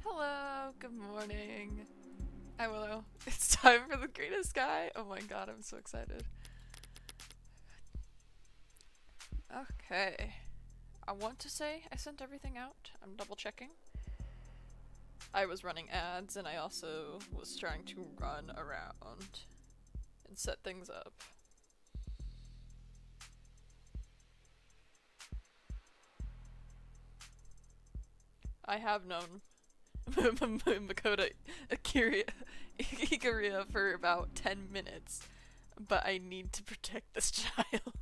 Hello, good morning. Hi Willow. It's time for the greatest guy. Oh my god, I'm so excited. Okay. I want to say I sent everything out. I'm double checking. I was running ads and I also was trying to run around and set things up. I have known Makoto Ikaria for about 10 minutes, but I need to protect this child.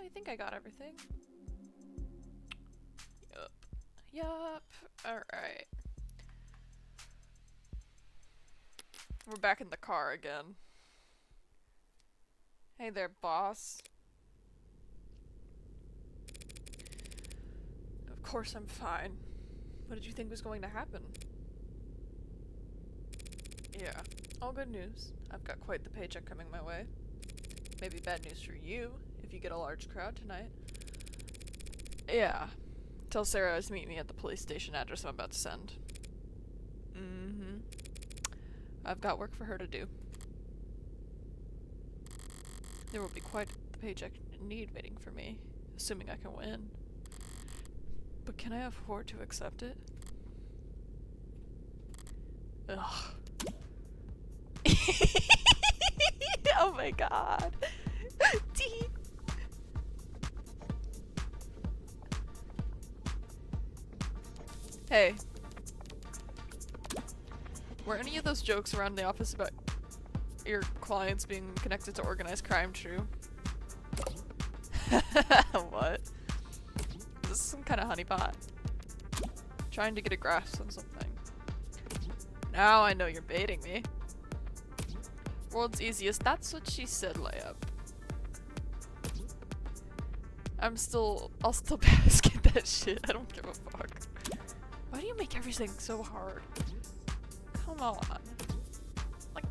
I think I got everything. Yup. Yup. Alright. We're back in the car again. Hey there, boss. Of course I'm fine. What did you think was going to happen? Yeah, all good news. I've got quite the paycheck coming my way. Maybe bad news for you, if you get a large crowd tonight. Yeah. Tell Sarah to meet me at the police station address I'm about to send. Mm-hmm. I've got work for her to do. There will be quite the paycheck indeed waiting for me, assuming I can win. But can I afford to accept it? Ugh. Oh my god. Hey. Were any of those jokes around the office about your clients being connected to organized crime true? What? Is this some kind of honeypot? Trying to get a grasp on something. Now I know you're baiting me. World's easiest, that's what she said, layup. I'll still basket that shit. I don't give a fuck. Why do you make everything so hard? Come on. Like,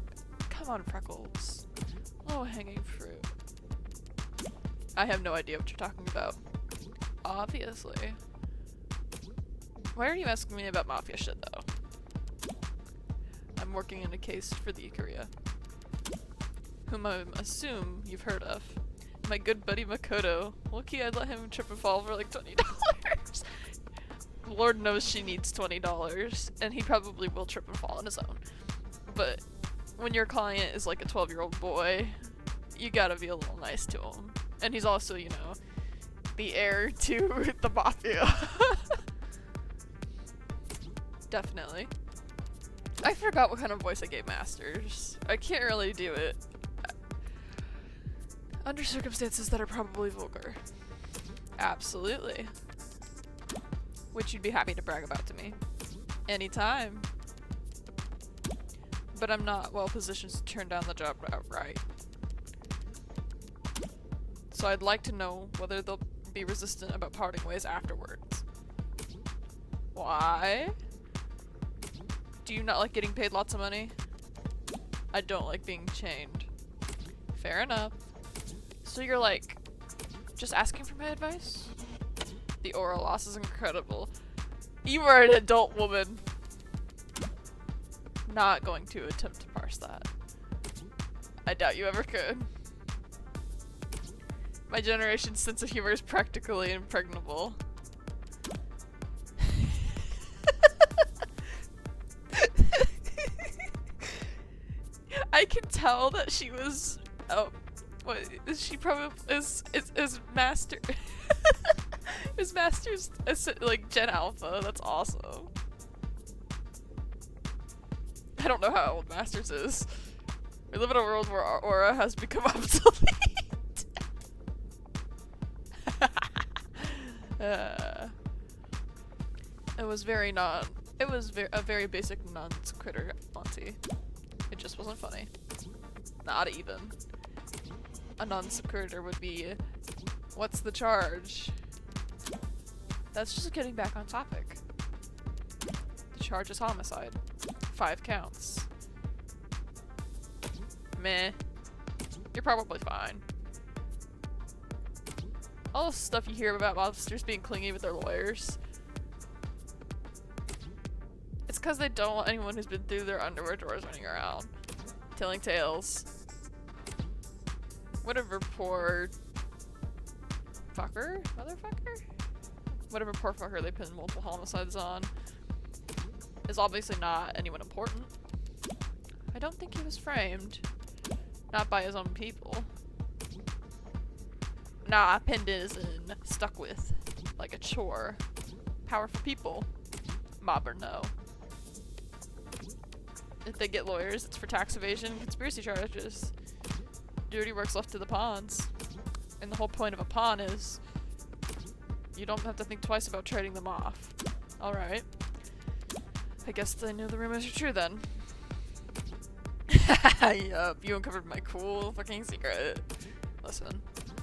come on, Freckles. Low-hanging fruit. I have no idea what you're talking about. Obviously. Why are you asking me about mafia shit, though? I'm working in a case for the Ikaria, whom I assume you've heard of. My good buddy Makoto. Lucky I'd let him trip and fall for like $20. Lord knows she needs $20, and he probably will trip and fall on his own. But when your client is like a 12-year-old boy, you gotta be a little nice to him. And he's also, you know, the heir to the mafia. Definitely. I forgot what kind of voice I gave Masters. I can't really do it under circumstances that are probably vulgar. Absolutely. Which you'd be happy to brag about to me. Anytime. But I'm not well positioned to turn down the job outright. So I'd like to know whether they'll be resistant about parting ways afterwards. Why? Do you not like getting paid lots of money? I don't like being chained. Fair enough. So you're like, just asking for my advice? The oral loss is incredible. You are an adult woman. Not going to attempt to parse that. I doubt you ever could. My generation's sense of humor is practically impregnable. I can tell that she was, oh, what, she probably is master. His master's like Gen Alpha. That's awesome. I don't know how old Masters is. We live in a world where our aura has become obsolete. It was very non. It was a very basic nonce critter, Monty. It just wasn't funny. Not even. A nonce critter would be, what's the charge? That's just getting back on topic. The charge is homicide. 5 counts. Meh. You're probably fine. All the stuff you hear about mobsters being clingy with their lawyers. It's because they don't want anyone who's been through their underwear drawers running around, telling tales. Whatever poor fucker? Motherfucker? Whatever poor fucker they pin multiple homicides on is obviously not anyone important. I don't think he was framed. Not by his own people. Nah, pinned is in stuck with. Like a chore. Powerful people. Mob or no. If they get lawyers, it's for tax evasion and conspiracy charges. Dirty work's left to the pawns. And the whole point of a pawn is you don't have to think twice about trading them off. Alright. I guess I knew the rumors are true then. Yup, you uncovered my cool fucking secret. Listen,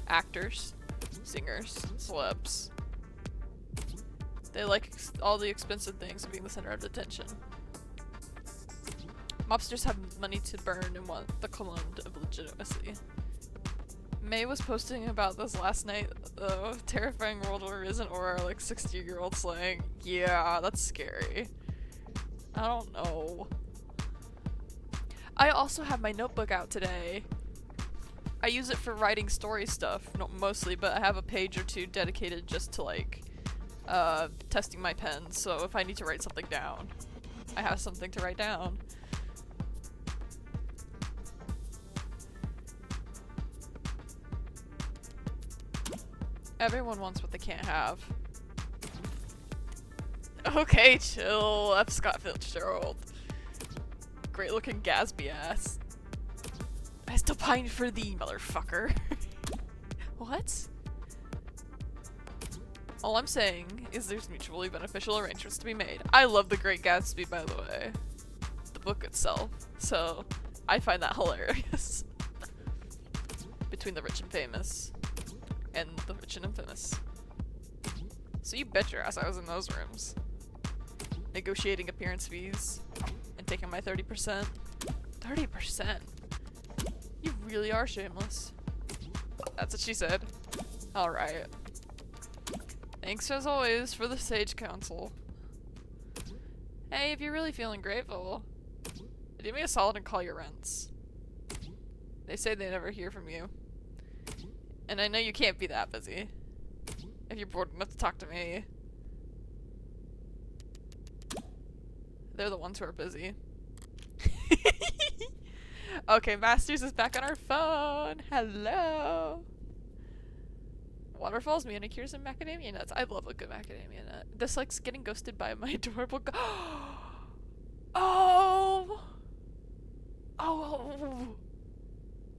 actors, singers, celebs. They like all the expensive things and being the center of attention. Mobsters have money to burn and want the cologne of legitimacy. May was posting about this last night, though. Terrifying world where isn't or like 60-year-old slang. Yeah, that's scary. I don't know. I also have my notebook out today. I use it for writing story stuff, not mostly, but I have a page or two dedicated just to like testing my pen, so if I need to write something down, I have something to write down. Everyone wants what they can't have. Okay, chill. F. Scott Fitzgerald. Great looking Gatsby ass. I still pine for thee, motherfucker. What? All I'm saying is there's mutually beneficial arrangements to be made. I love The Great Gatsby, by the way. The book itself. So, I find that hilarious. Between the rich and famous. And the rich and infamous. So you bet your ass I was in those rooms. Negotiating appearance fees. And taking my 30%. 30%? You really are shameless. That's what she said. Alright. Thanks as always for the sage counsel. Hey, if you're really feeling grateful, do me a solid and call your rents. They say they never hear from you. And I know you can't be that busy. If you're bored enough to talk to me. They're the ones who are busy. Okay, Masters is back on our phone. Hello. Waterfalls, manicures, and macadamia nuts. I love a good macadamia nut. This likes getting ghosted by my adorable Oh! Oh!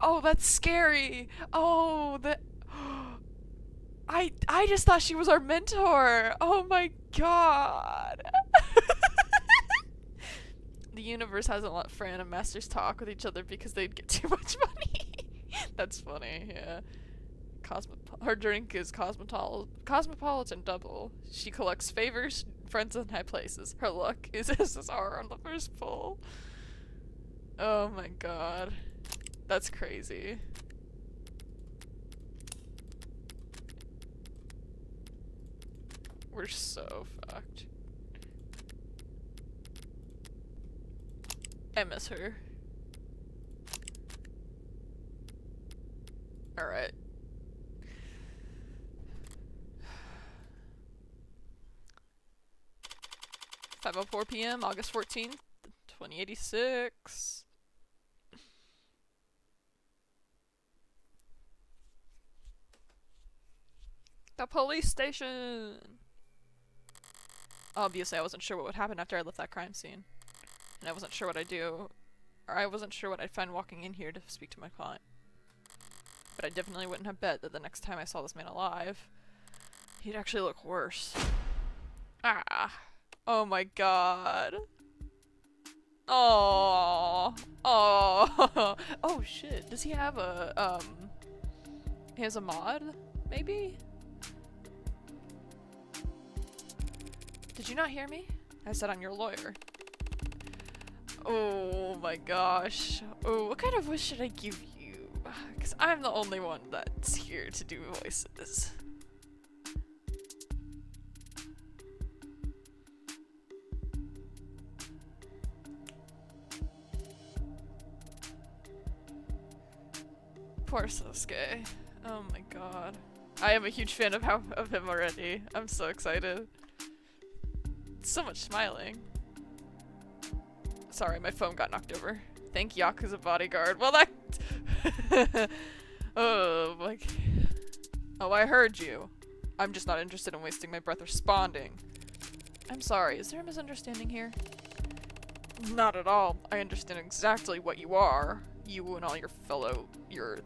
Oh, that's scary. Oh, that. I just thought she was our mentor. Oh my god. The universe hasn't let Fran and Masters talk with each other because they'd get too much money. That's funny, yeah. Her drink is Cosmopolitan Double. She collects favors, friends in high places. Her luck is SSR on the first pull. Oh my god. That's crazy. We're so fucked. I miss her. Alright. $5:04 p.m. August 14th, 2086. The police station! Obviously, I wasn't sure what would happen after I left that crime scene. And I wasn't sure what I'd do. Or I wasn't sure what I'd find walking in here to speak to my client. But I definitely wouldn't have bet that the next time I saw this man alive, he'd actually look worse. Ah. Oh my god. Oh. Oh. Oh shit. Does he have a, he has a mod? Maybe? Did you not hear me? I said I'm your lawyer. Oh my gosh. Oh, what kind of wish should I give you? Because I'm the only one that's here to do voices. Poor Sosuke. Oh my god. I am a huge fan of him already. I'm so excited. So much smiling. Sorry, my phone got knocked over. Thank Yakuza bodyguard. Well, that... oh, like... Oh, I heard you. I'm just not interested in wasting my breath responding. I'm sorry, is there a misunderstanding here? Not at all. I understand exactly what you are. You and all your fellow... Your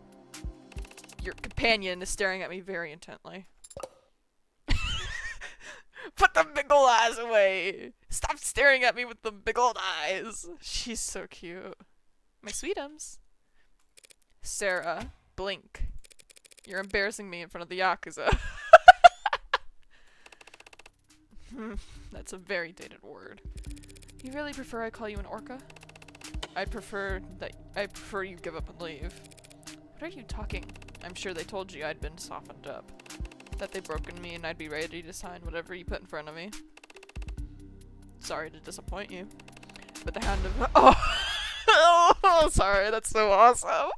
companion is staring at me very intently. Put the big ol' eyes away! Stop staring at me with the big old eyes! She's so cute. My sweetums. Sarah, blink. You're embarrassing me in front of the Yakuza. That's a very dated word. You really prefer I call you an orca? I prefer you give up and leave. What are you talking? I'm sure they told you I'd been softened up. That they'd broken me and I'd be ready to sign whatever you put in front of me. Sorry to disappoint you. But the hand of- Oh, sorry, that's so awesome.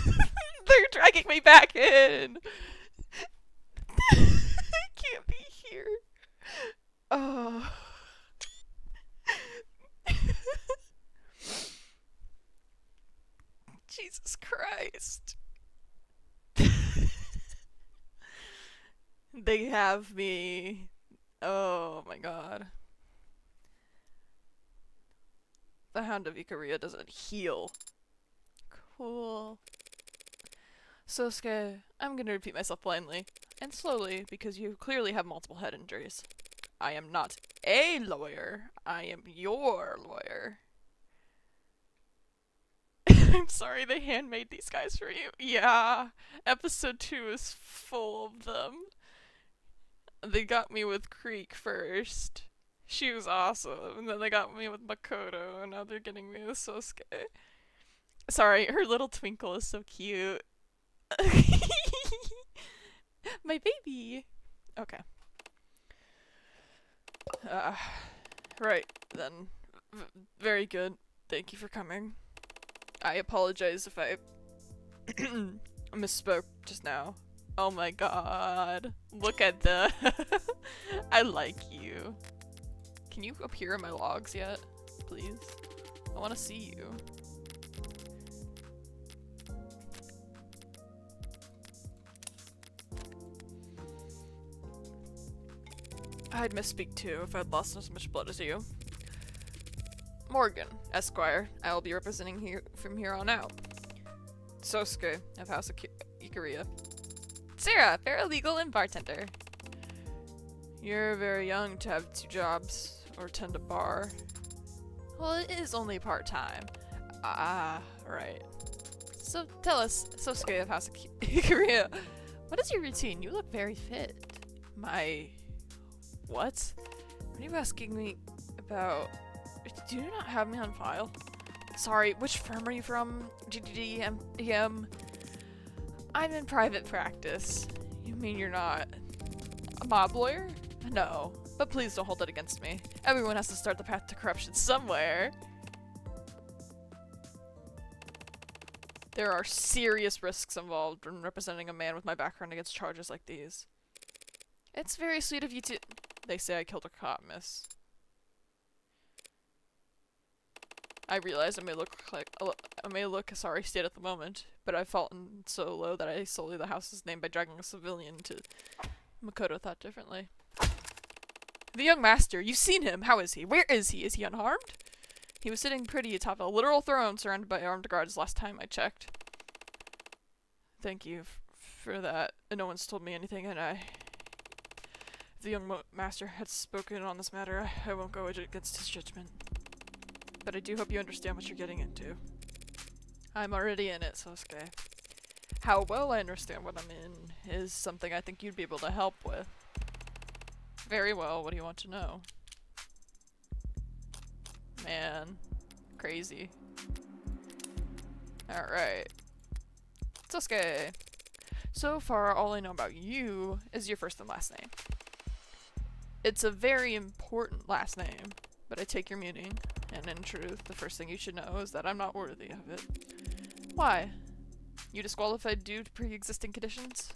They're dragging me back in. I can't be here. Oh. Jesus Christ. They have me. Oh my god. The Hound of Ikaria doesn't heal. Cool. Sosuke, I'm gonna repeat myself blindly, and slowly, because you clearly have multiple head injuries. I am not a lawyer. I am your lawyer. I'm sorry they handmade these guys for you. Yeah, episode 2 is full of them. They got me with Creek first. She was awesome. And then they got me with Makoto, and now they're getting me with Sosuke. Sorry, her little twinkle is so cute. My baby! Okay. Right, then. Very good. Thank you for coming. I apologize if I misspoke just now. Oh my god. Look at the... I like you. Can you appear in my logs yet? Please? I want to see you. I'd misspeak too if I'd lost as much blood as you. Morgan, Esquire. I will be representing you from here on out. Sosuke of House of Ikaria. Sarah, paralegal and bartender. You're very young to have 2 jobs or tend a bar. Well, it is only part-time. Ah, right. So tell us, Sosuke of House of Ikaria, what is your routine? You look very fit. My... What? What are you asking me about? Do you not have me on file? Sorry, which firm are you from? GDDM? I'm in private practice. You mean you're not a mob lawyer? No, but please don't hold it against me. Everyone has to start the path to corruption somewhere. There are serious risks involved in representing a man with my background against charges like these. It's very sweet of you to— They say I killed a cop, miss. I realize I may look a sorry state at the moment, but I've fallen so low that I sully the house's name by dragging a civilian to— Makoto thought differently. The young master, you've seen him! How is he? Where is he? Is he unharmed? He was sitting pretty atop a literal throne surrounded by armed guards last time I checked. Thank you for that. No one's told me anything, and if the young master had spoken on this matter, I won't go against his judgment. But I do hope you understand what you're getting into. I'm already in it, Sosuke. How well I understand what I'm in is something I think you'd be able to help with. Very well, what do you want to know? Man. Crazy. Alright. Sosuke. So far, all I know about you is your first and last name. It's a very important last name, but I take your meaning, and in truth, the first thing you should know is that I'm not worthy of it. Why? You disqualified due to pre-existing conditions?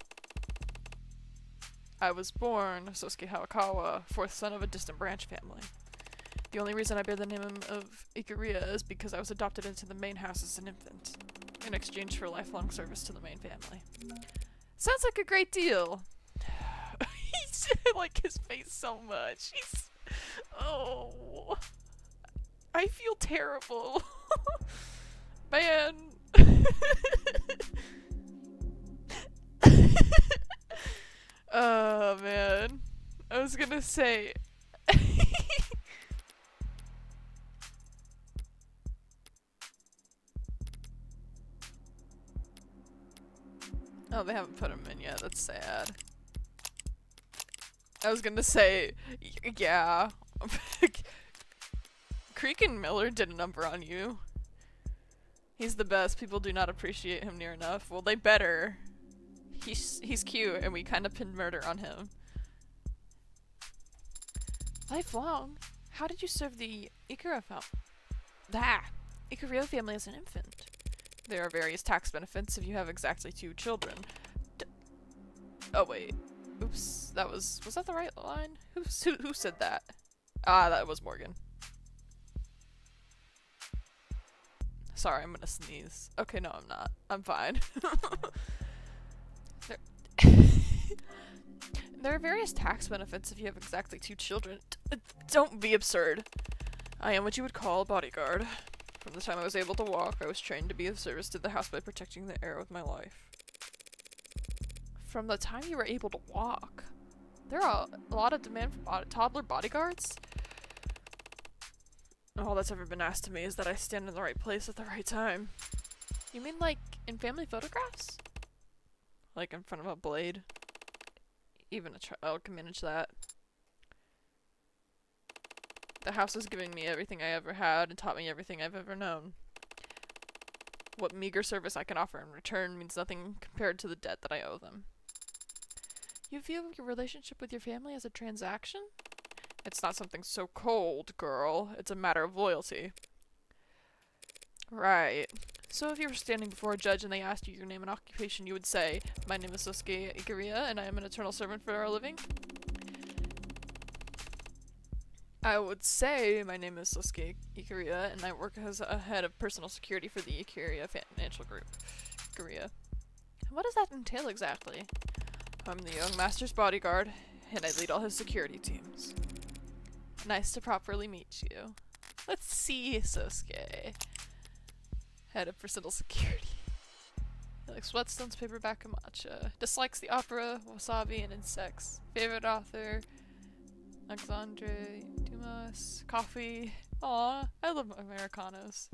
I was born Sosuke Hayakawa, fourth son of a distant branch family. The only reason I bear the name of Ikuria is because I was adopted into the main house as an infant, in exchange for lifelong service to the main family. Sounds like a great deal. I like his face so much. He's... Oh... I feel terrible. Man. Oh, man. I was gonna say... Oh, they haven't put him in yet. That's sad. I was gonna say, yeah. Creek and Miller did a number on you. He's the best. People do not appreciate him near enough. Well, they better. He's cute, and we kind of pinned murder on him. Lifelong? How did you serve the Ikura Ikuria family as an infant? There are various tax benefits if you have exactly 2 children. Oh wait. Oops. Was that the right line? Who said that? Ah, that was Morgan. Sorry, I'm gonna sneeze. Okay, no, I'm not. I'm fine. There are various tax benefits if you have exactly 2 children. Don't be absurd. I am what you would call a bodyguard. From the time I was able to walk, I was trained to be of service to the house by protecting the air with my life. From the time you were able to walk? There are a lot of demand for toddler bodyguards? All that's ever been asked of me is that I stand in the right place at the right time. You mean like in family photographs? Like in front of a blade? Even a child can manage that. The house has given me everything I ever had and taught me everything I've ever known. What meager service I can offer in return means nothing compared to the debt that I owe them. You view your relationship with your family as a transaction? It's not something so cold, girl. It's a matter of loyalty. Right. So if you were standing before a judge and they asked you your name and occupation, you would say, "My name is Sosuke Ikuria, and I am an eternal servant for our living." I would say, "My name is Sosuke Ikuria, and I work as a head of personal security for the Ikuria Financial Group." Ikuria. What does that entail exactly? I'm the young master's bodyguard, and I lead all his security teams. Nice to properly meet you. Let's see, Sosuke. Head of personal security. He likes Whetstones, paperback, and matcha. Dislikes the opera, wasabi, and insects. Favorite author, Alexandre Dumas. Coffee. Aw, I love Americanos.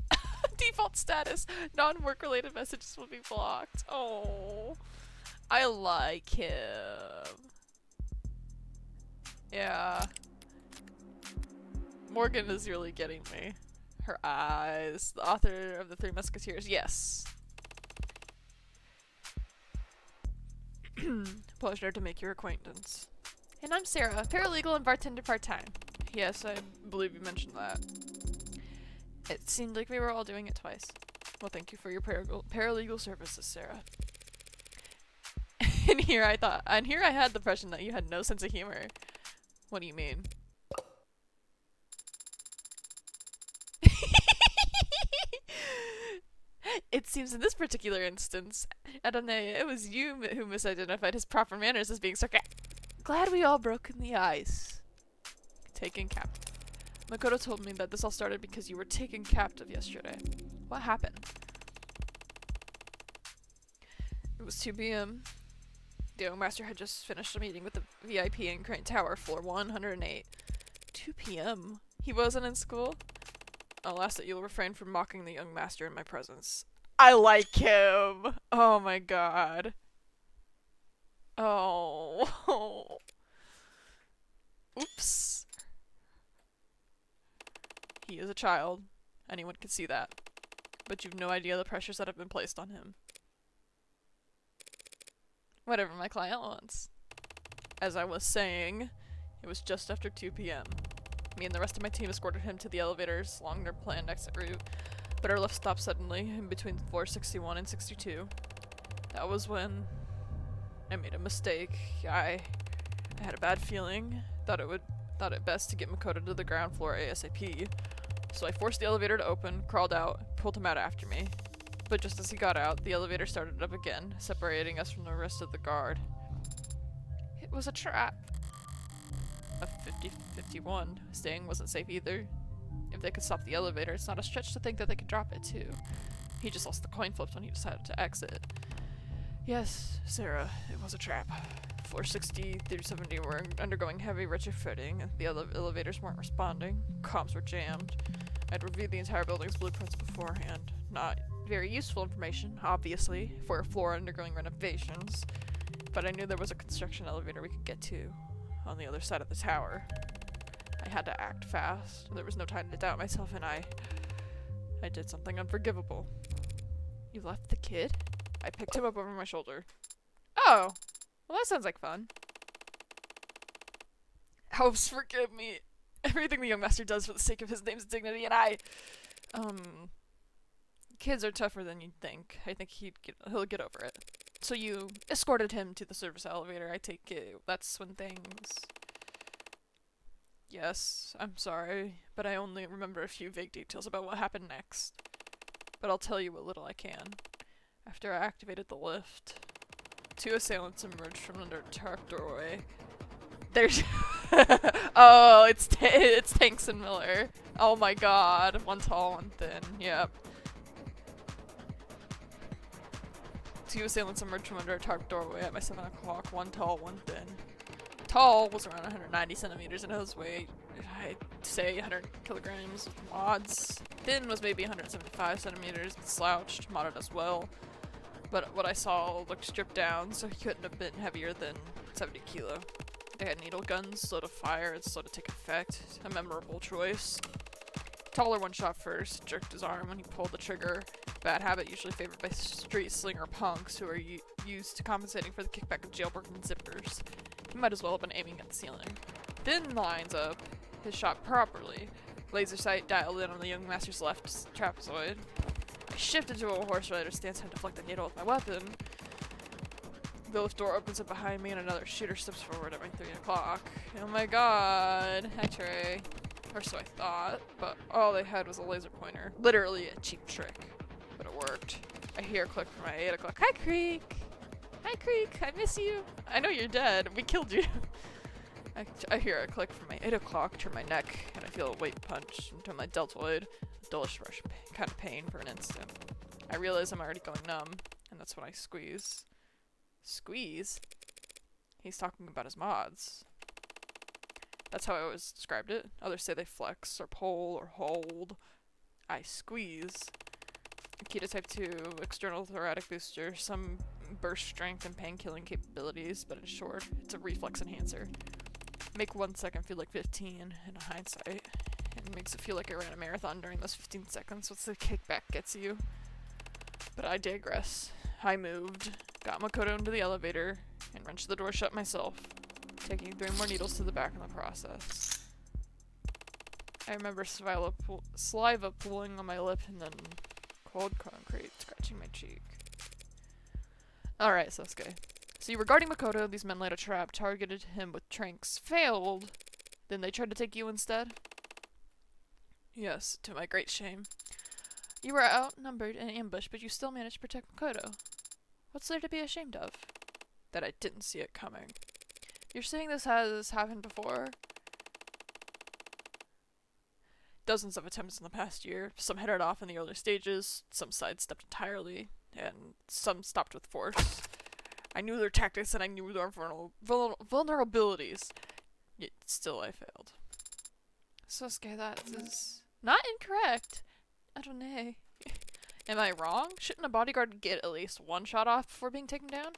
Default status. Non-work related messages will be blocked. Oh, I like him. Yeah. Morgan is really getting me. Her eyes. The author of The Three Musketeers. Yes. Pleasure to make your acquaintance. And I'm Sarah, paralegal and bartender part-time. Yes, I believe you mentioned that. It seemed like we were all doing it twice. Well, thank you for your paralegal services, Sarah. And here I had the impression that you had no sense of humor. What do you mean? It seems in this particular instance, Adone, it was you who misidentified his proper manners as being sarcastic. Glad we all broke in the ice. Taken captive. Makoto told me that this all started because you were taken captive yesterday. What happened? It was 2 p.m. The young master had just finished a meeting with the VIP in Crane Tower, floor 108. 2 p.m.? He wasn't in school? I'll ask that you'll refrain from mocking the young master in my presence. I like him! Oh my god. Oh. Oops. He is a child. Anyone can see that. But you've no idea the pressures that have been placed on him. Whatever my client wants. As I was saying, it was just after 2 p.m. Me and the rest of my team escorted him to the elevators along their planned exit route, but our lift stopped suddenly in between floors 61 and 62. That was when I made a mistake. I had a bad feeling. Thought it best to get Makoto to the ground floor ASAP. So I forced the elevator to open, crawled out, pulled him out after me. But just as he got out, the elevator started up again, separating us from the rest of the guard. It was a trap. A 50-51. Staying wasn't safe either. If they could stop the elevator, it's not a stretch to think that they could drop it too. He just lost the coin flips when he decided to exit. Yes, Sarah, it was a trap. Floor 60 through 70 were undergoing heavy retrofitting, and the elevators weren't responding. Comms were jammed. I'd reviewed the entire building's blueprints beforehand. Not very useful information, obviously, for a floor undergoing renovations, but I knew there was a construction elevator we could get to on the other side of the tower. I had to act fast. There was no time to doubt myself, and I did something unforgivable. You left the kid? I picked him up over my shoulder. Oh, well that sounds like fun. Helps forgive me. Everything the young master does for the sake of his name's dignity, and kids are tougher than you'd think. I think he'll get over it. So you escorted him to the service elevator, I take it. That's when things... Yes, I'm sorry, but I only remember a few vague details about what happened next. But I'll tell you what little I can. After I activated the lift, 2 assailants emerged from under a dark doorway. There's... oh, it's Tanks and Miller. Oh my god. One tall, one thin. Yep. 2 assailants emerged from under a dark doorway at my 7 o'clock. One tall, one thin. Tall was around 190 centimeters and his weight, I'd say 100 kilograms mods. Thin was maybe 175 centimeters, slouched, modded as well. But what I saw looked stripped down, so he couldn't have been heavier than 70 kilo. They had needle guns, slow to fire and slow to take effect. A memorable choice. Taller one shot first, jerked his arm when he pulled the trigger. Bad habit usually favored by street slinger punks who are used to compensating for the kickback of jailbroken zippers. He might as well have been aiming at the ceiling. Thin lines up his shot properly. Laser sight dialed in on the young master's left trapezoid. I shifted to a horse rider stance and deflect the needle with my weapon. The lift door opens up behind me and another shooter steps forward at my 3 o'clock. Oh my god. Hi Trey. Or so I thought, but all they had was a laser pointer. Literally a cheap trick. But it worked. I hear a click from my 8 o'clock. Hi Creek! Hi Creek, I miss you. I know you're dead. We killed you. I hear a click from my 8 o'clock, turn my neck, and I feel a weight punch into my deltoid. A dullish rush kind of pain for an instant. I realize I'm already going numb, and that's when I squeeze. Squeeze? He's talking about his mods. That's how I always described it. Others say they flex, or pull, or hold. I squeeze. Akita Type 2, external thoracic booster, some burst strength and pain-killing capabilities, but in short, it's a reflex enhancer. Make 1 second feel like 15 in hindsight, and makes it feel like I ran a marathon during those 15 seconds once the kickback gets you. But I digress. I moved, got Makoto into the elevator, and wrenched the door shut myself, taking 3 more needles to the back in the process. I remember saliva pooling on my lip and then cold concrete scratching my cheek. Alright, Sasuke. See, regarding Makoto, these men laid a trap, targeted him with tranks, failed. Then they tried to take you instead? Yes, to my great shame. You were outnumbered and ambushed, but you still managed to protect Makoto. What's there to be ashamed of? That I didn't see it coming. You're saying this has happened before? Dozens of attempts in the past year. Some headed off in the early stages, some sidestepped entirely, and some stopped with force. I knew their tactics and I knew their vulnerabilities. Yet still I failed. Sasuke, that is not incorrect. I don't know. Am I wrong? Shouldn't a bodyguard get at least 1 shot off before being taken down?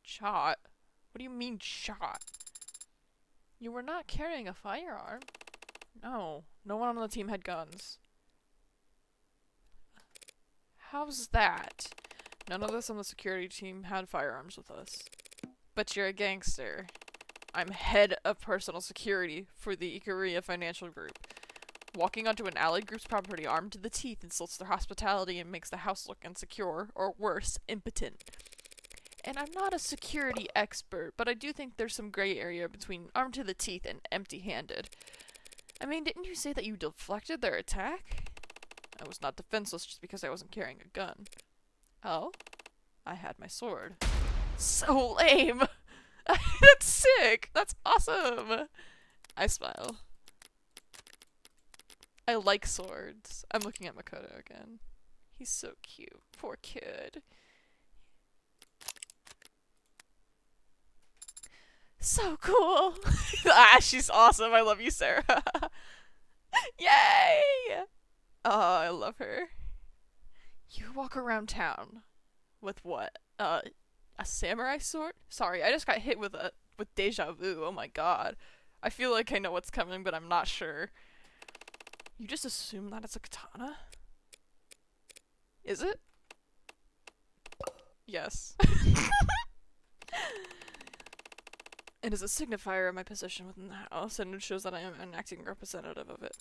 Shot? What do you mean shot? You were not carrying a firearm. No, no one on the team had guns. How's that? None of us on the security team had firearms with us. But you're a gangster. I'm head of personal security for the Ikaria Financial Group. Walking onto an allied group's property armed to the teeth insults their hospitality and makes the house look insecure, or worse, impotent. And I'm not a security expert, but I do think there's some gray area between armed to the teeth and empty-handed. I mean, didn't you say that you deflected their attack? I was not defenseless just because I wasn't carrying a gun. Oh? I had my sword. So lame! That's sick! That's awesome! I smile. I like swords. I'm looking at Makoto again. He's so cute. Poor kid. So cool! Ah, she's awesome. I love you, Sarah. Yay! Oh, I love her. You walk around town with what? A samurai sword? Sorry, I just got hit with deja vu. Oh my god. I feel like I know what's coming, but I'm not sure. You just assume that it's a katana? Is it? Yes. It is a signifier of my position within the house, and it shows that I am an acting representative of it.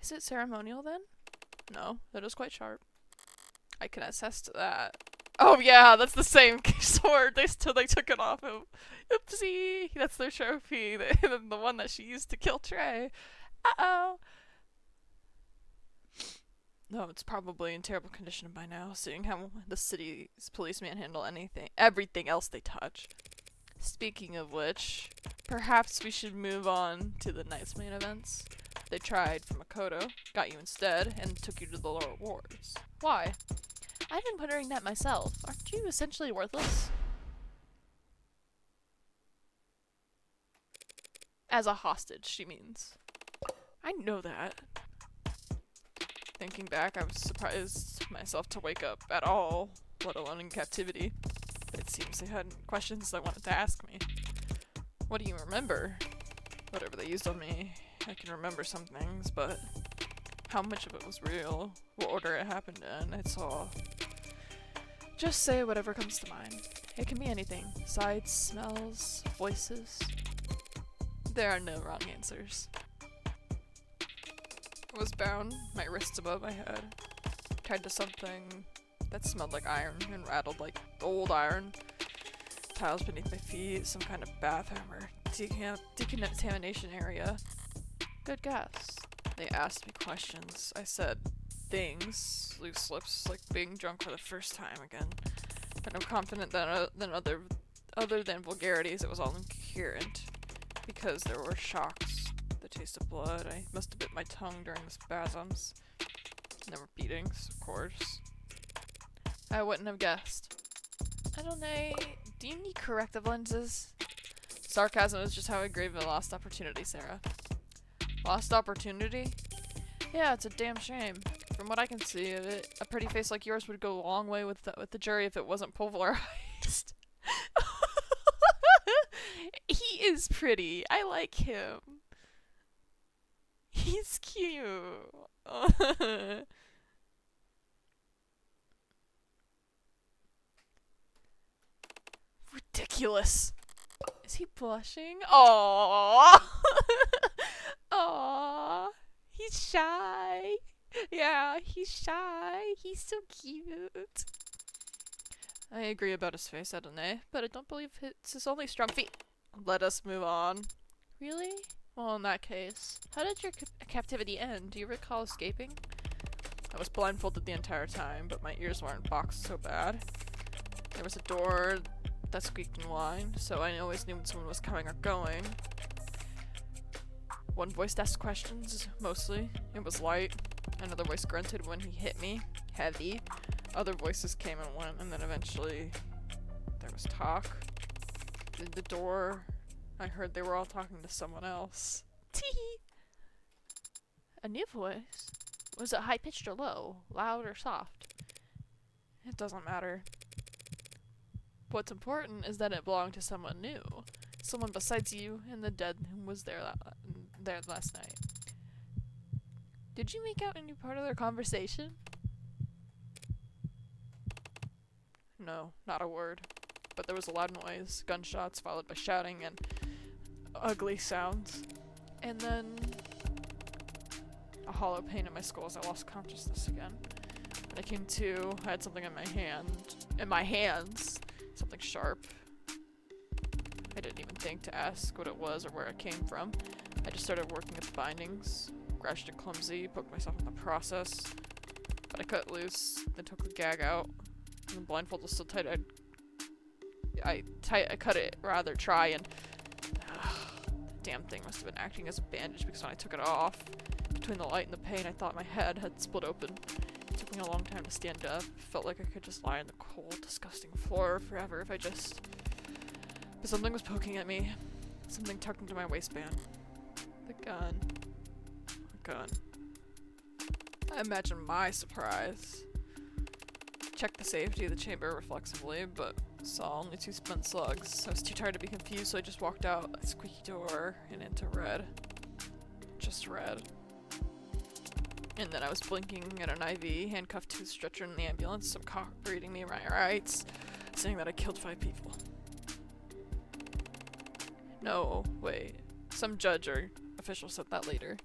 Is it ceremonial then? No, that is quite sharp. I can attest to that. Oh yeah, that's the same sword. They took it off him. Oopsie! That's their trophy. The one that she used to kill Trey. Uh-oh. No, it's probably in terrible condition by now, seeing how the city's policemen handle everything else they touch. Speaking of which, perhaps we should move on to the night's main events. They tried for Makoto, got you instead, and took you to the lower wards. Why? I've been wondering that myself. Aren't you essentially worthless? As a hostage, she means. I know that. Thinking back, I was surprised myself to wake up at all, let alone in captivity. But it seems they had questions they wanted to ask me. What do you remember? Whatever they used on me, I can remember some things, but how much of it was real, what order it happened in, it's all... Just say whatever comes to mind. It can be anything. Sights, smells, voices. There are no wrong answers. I was bound, my wrists above my head, tied to something that smelled like iron and rattled like old iron. Tiles beneath my feet, some kind of bathroom or decontamination area. Good guess. They asked me questions. I said things, loose slips, like being drunk for the first time again. But I'm confident that other than vulgarities, it was all incoherent. Because there were shocks. The taste of blood. I must have bit my tongue during the spasms. And there were beatings, of course. I wouldn't have guessed. I don't know. Do you need corrective lenses? Sarcasm is just how I grieve a lost opportunity, Sarah. Lost opportunity? Yeah, it's a damn shame. From what I can see of it, a pretty face like yours would go a long way with the jury if it wasn't pulverized. He is pretty. I like him. He's cute. Ridiculous. Is he blushing? Aww. Aww. He's shy. Yeah, he's shy. He's so cute. I agree about his face, Adonai, but I don't believe it's his only strong feat. Let us move on. Really? Well, in that case, how did your captivity end? Do you recall escaping? I was blindfolded the entire time, but my ears weren't boxed so bad. There was a door that squeaked in line, so I always knew when someone was coming or going. One voice asked questions, mostly. It was light. Another voice grunted when he hit me. Heavy. Other voices came and went, and then eventually there was talk. Through the door, I heard they were all talking to someone else. Tee! A new voice? Was it high-pitched or low? Loud or soft? It doesn't matter. What's important is that it belonged to someone new. Someone besides you and the dead who was there last night. Did you make out any part of their conversation? No, not a word. But there was a loud noise, gunshots followed by shouting and ugly sounds. And then a hollow pain in my skull as I lost consciousness again. When I came to, I had something in my hands, something sharp. I didn't even think to ask what it was or where it came from. I just started working at the bindings, scratched and clumsy, poked myself in the process. But I cut loose, then took the gag out. And the blindfold was so tight I cut it rather try and the damn thing must have been acting as a bandage because when I took it off, between the light and the pain, I thought my head had split open. It took me a long time to stand up. Felt like I could just lie on the cold, disgusting floor forever if I just... But something was poking at me. Something tucked into my waistband. The gun. The gun. I imagine my surprise. Checked the safety of the chamber reflexively, but saw only 2 spent slugs. I was too tired to be confused, so I just walked out a squeaky door and into red. Just red. And then I was blinking at an IV, handcuffed to a stretcher in the ambulance, some cop reading me my rights, saying that I killed 5 people. No, wait. Some judge or official said that later.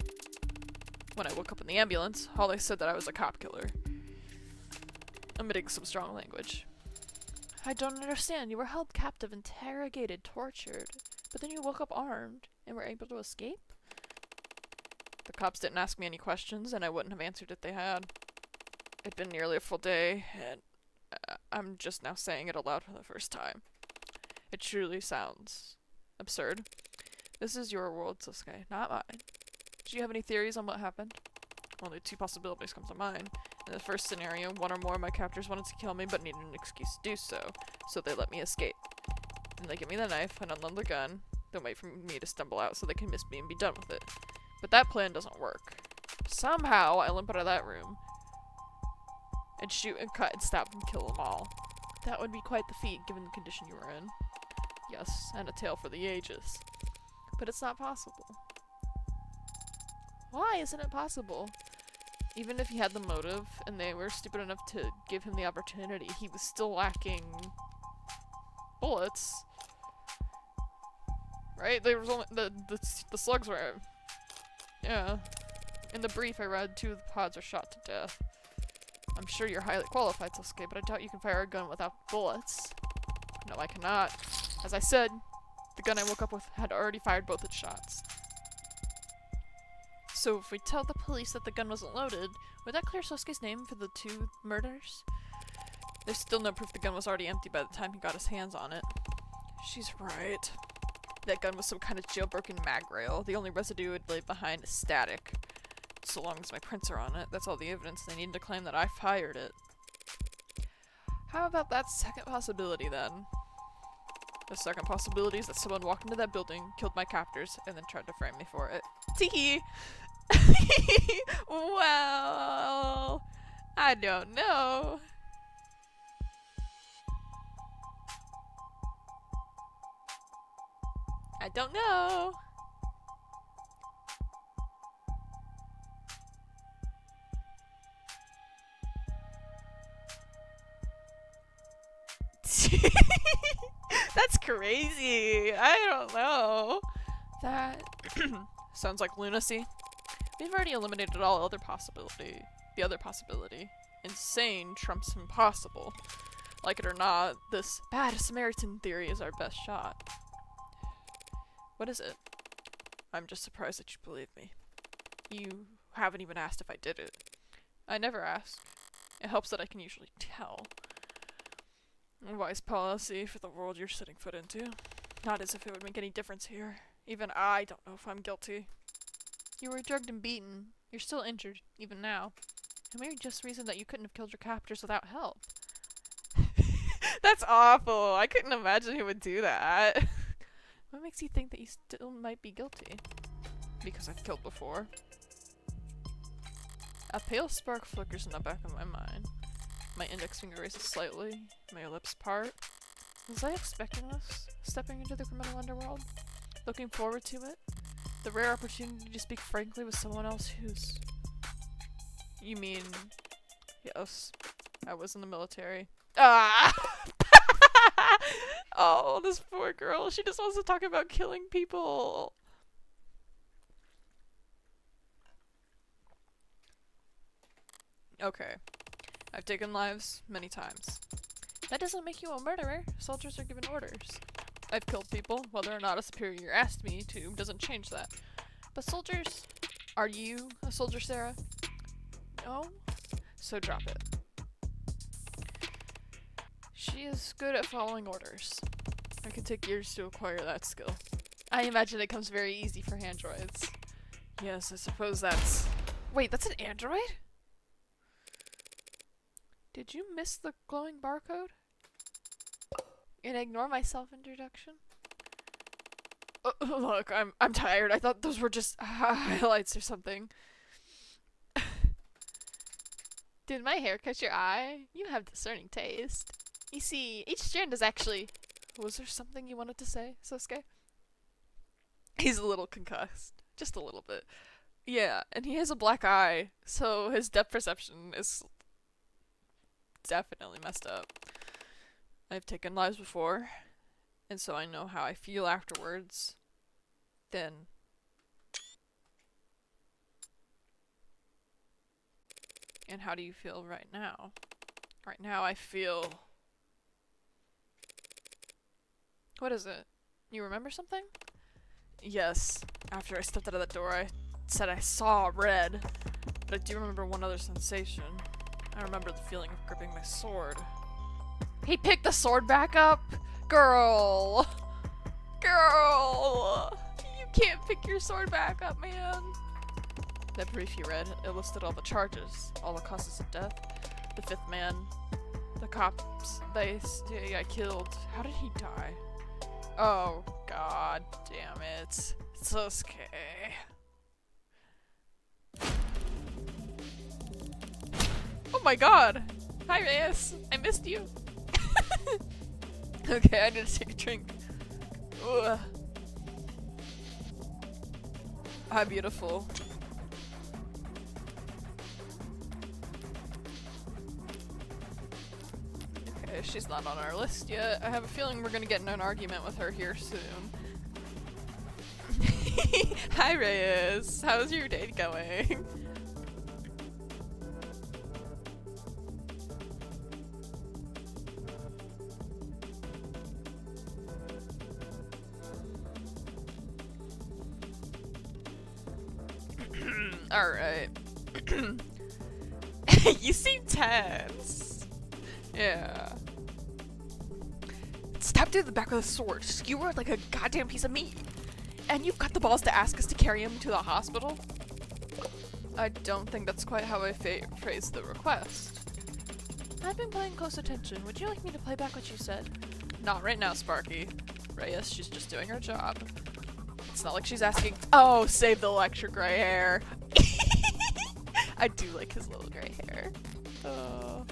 When I woke up in the ambulance, Holly said that I was a cop killer. Omitting some strong language. I don't understand. You were held captive, interrogated, tortured, but then you woke up armed and were able to escape? The cops didn't ask me any questions, and I wouldn't have answered if they had. It'd been nearly a full day, and I'm just now saying it aloud for the first time. It truly sounds absurd. This is your world, Sasuke, not mine. Do you have any theories on what happened? Only 2 possibilities come to mind. In the first scenario, 1 or more of my captors wanted to kill me but needed an excuse to do so, so they let me escape. Then they give me the knife and unload the gun, then wait for me to stumble out so they can miss me and be done with it. But that plan doesn't work. Somehow, I limp out of that room and shoot and cut and stab and kill them all. That would be quite the feat, given the condition you were in. Yes, and a tale for the ages. But it's not possible. Why isn't it possible? Even if he had the motive, and they were stupid enough to give him the opportunity, he was still lacking bullets. Right? There was only the slugs were... Yeah. In the brief I read, 2 of the pods were shot to death. I'm sure you're highly qualified, Sasuke, but I doubt you can fire a gun without bullets. No, I cannot. As I said, the gun I woke up with had already fired both its shots. So if we tell the police that the gun wasn't loaded, would that clear Sasuke's name for the 2 murders? There's still no proof the gun was already empty by the time he got his hands on it. She's right. That gun was some kind of jailbroken mag rail. The only residue it left behind is static. So long as my prints are on it, that's all the evidence they need to claim that I fired it. How about that second possibility then? The second possibility is that someone walked into that building, killed my captors, and then tried to frame me for it. Teehee! Well, I don't know. I don't know. That's crazy. I don't know. That sounds like lunacy. We've already eliminated all other possibility. The other possibility. Insane trumps impossible. Like it or not, this bad Samaritan theory is our best shot. What is it? I'm just surprised that you believe me. You haven't even asked if I did it. I never ask. It helps that I can usually tell. A wise policy for the world you're setting foot into. Not as if it would make any difference here. Even I don't know if I'm guilty. You were drugged and beaten. You're still injured, even now. It may just reason that you couldn't have killed your captors without help. That's awful. I couldn't imagine he would do that. What makes you think that you still might be guilty? Because I've killed before. A pale spark flickers in the back of my mind. My index finger raises slightly. My lips part. Was I expecting this? Stepping into the criminal underworld? Looking forward to it? The rare opportunity to speak frankly with someone else who's... You mean... Yes. I was in the military. Ah! Oh, this poor girl. She just wants to talk about killing people. Okay. I've taken lives many times. That doesn't make you a murderer. Soldiers are given orders. I've killed people. Whether or not a superior asked me to doesn't change that. But soldiers? Are you a soldier, Sarah? No? So drop it. She is good at following orders. It can take years to acquire that skill. I imagine it comes very easy for androids. Yes, I suppose that's... Wait, that's an android? Did you miss the glowing barcode? And ignore my self-introduction? Look, I'm tired. I thought those were just highlights or something. Did my hair catch your eye? You have discerning taste. You see, each strand is actually... Was there something you wanted to say, Sosuke? He's a little concussed. Just a little bit. Yeah, and he has a black eye, so his depth perception is definitely messed up. I've taken lives before, and so I know how I feel afterwards. Then... And how do you feel right now? Right now I feel... What is it? You remember something? Yes. After I stepped out of that door, I said I saw red. But I do remember one other sensation. I remember the feeling of gripping my sword. He picked the sword back up? Girl! Girl! You can't pick your sword back up, man! That brief you read, it listed all the charges, all the causes of death. The fifth man, the cops they say I killed. How did he die? Oh, god damn it. Sosuke. Oh my god! Hi Reyes! I missed you! Okay, I need to take a drink. Ugh. How beautiful. Okay, she's not on our list yet. I have a feeling we're gonna get in an argument with her here soon. Hi Reyes! How's your date going? Alright. You seem tense. Yeah. Stabbed through the back with a sword, skewered like a goddamn piece of meat. And you've got the balls to ask us to carry him to the hospital? I don't think that's quite how I phrased the request. I've been paying close attention. Would you like me to play back what you said? Not right now, Sparky. Reyes, she's just doing her job. It's not like she's asking, oh, save the lecture gray hair. I do like his little gray hair. Oh.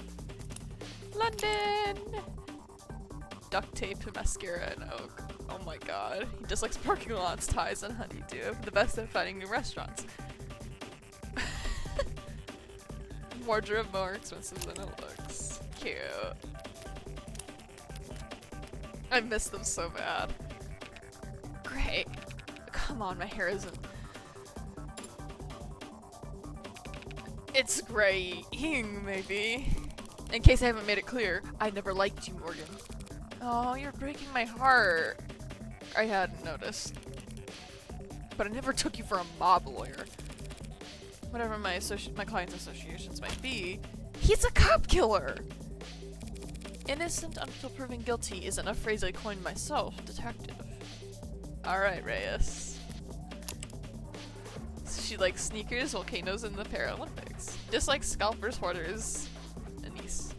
London! Duct tape, mascara, and oak. Oh my god. He just likes parking lots, ties, and honeydew. The best at finding new restaurants. Wardrobe more expensive than it looks. Cute. I miss them so bad. Great. Come on, my hair isn't... It's graying, maybe. In case I haven't made it clear, I never liked you, Morgan. Oh, you're breaking my heart. I hadn't noticed. But I never took you for a mob lawyer. Whatever my client's associations might be, he's a cop killer! Innocent until proven guilty isn't a phrase I coined myself, detective. Alright, Reyes. She likes sneakers, volcanoes, and the Paralympics. Dislikes scalpers, hoarders, Anise.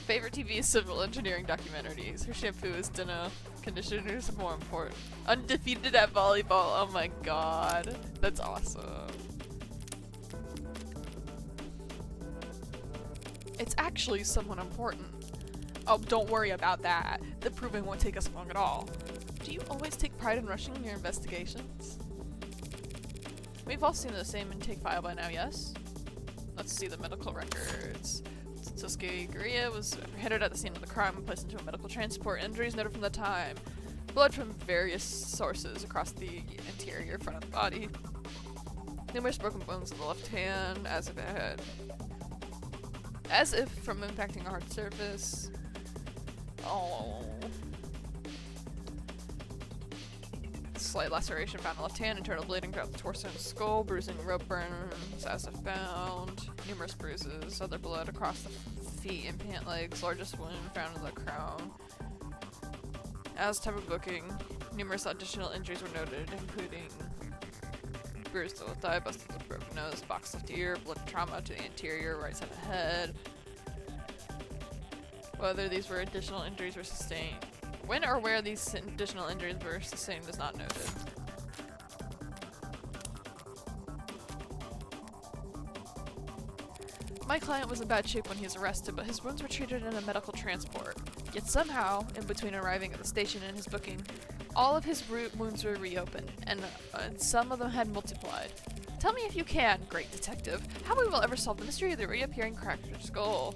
Favorite TV is civil engineering documentaries. Her shampoo is Dino. Conditioners are more important. Undefeated at volleyball. Oh my god. That's awesome. It's actually somewhat important. Oh, don't worry about that. The proving won't take us long at all. Do you always take pride in rushing your investigations? We've all seen the same intake file by now, yes? Let's see the medical records. Sosuke Guriya was apprehended at the scene of the crime and placed into a medical transport. Injuries noted from the time. Blood from various sources across the interior front of the body. Numerous broken bones in the left hand, as if from impacting a hard surface. Oh. Slight laceration found in the left hand, internal bleeding throughout the torso and skull, bruising, rope burns, as if found. Numerous bruises, other blood across the feet and pant legs, largest wound found in the crown. As type of booking, numerous additional injuries were noted, including bruised left thigh, busted lip, broken nose, boxed left ear, blood trauma to the anterior right side of the head. Whether these were additional injuries were sustained. When or where these additional injuries were sustained is not noted. My client was in bad shape when he was arrested, but his wounds were treated in a medical transport. Yet somehow, in between arriving at the station and his booking, all of his wounds were reopened, and some of them had multiplied. Tell me if you can, great detective, how we will ever solve the mystery of the reappearing cracked skull.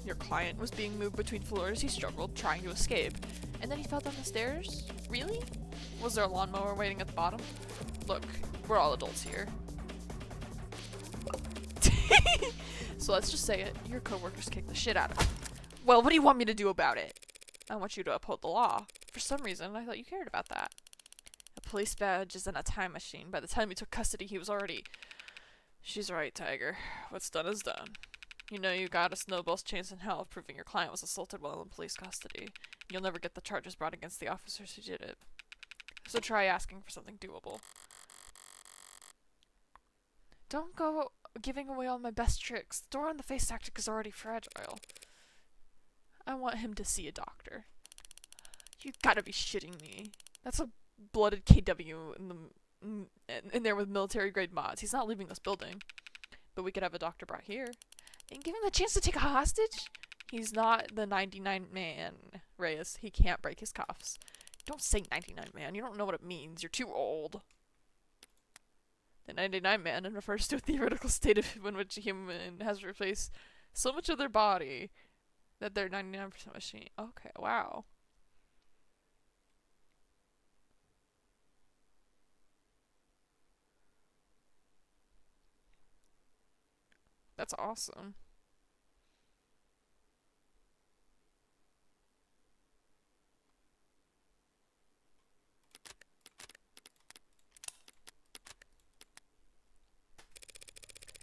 Your client was being moved between floors. He struggled, trying to escape. And then he fell down the stairs? Really? Was there a lawnmower waiting at the bottom? Look, we're all adults here. So let's just say it. Your coworkers kicked the shit out of him. Well, what do you want me to do about it? I want you to uphold the law. For some reason, I thought you cared about that. A police badge isn't a time machine. By the time you took custody, he was already... She's right, Tiger. What's done is done. You know you got a snowball's chance in hell of proving your client was assaulted while in police custody. You'll never get the charges brought against the officers who did it. So try asking for something doable. Don't go giving away all my best tricks. The door on the face tactic is already fragile. I want him to see a doctor. You gotta be shitting me. That's a blooded KW in there with military grade mods. He's not leaving this building. But we could have a doctor brought here. And give him the chance to take a hostage? He's not the 99 man, Reyes. He can't break his cuffs. Don't say 99 man. You don't know what it means. You're too old. The 99 man refers to a theoretical state of in which a human has replaced so much of their body that they're 99% machine. Okay, wow. That's awesome.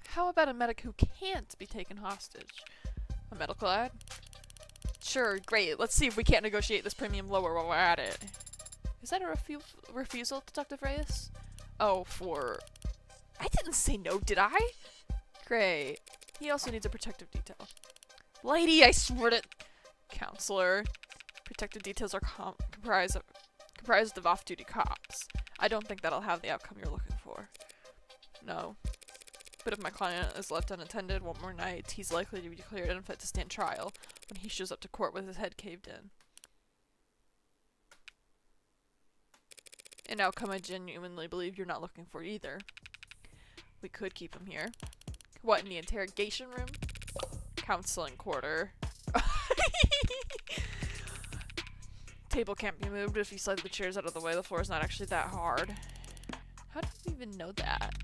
How about a medic who can't be taken hostage? A medical ad? Sure, great. Let's see if we can't negotiate this premium lower while we're at it. Is that a refusal, Detective Reyes? Oh, I didn't say no, did I? Great. He also needs a protective detail. Lady, I swear to... Counselor. Protective details are comprised of off-duty cops. I don't think that'll have the outcome you're looking for. No. But if my client is left unattended one more night, he's likely to be declared unfit to stand trial when he shows up to court with his head caved in. An outcome I genuinely believe you're not looking for either. We could keep him here. What, in the interrogation room? Counseling quarter. Table can't be moved if you slide the chairs out of the way. The floor is not actually that hard. How do you even know that?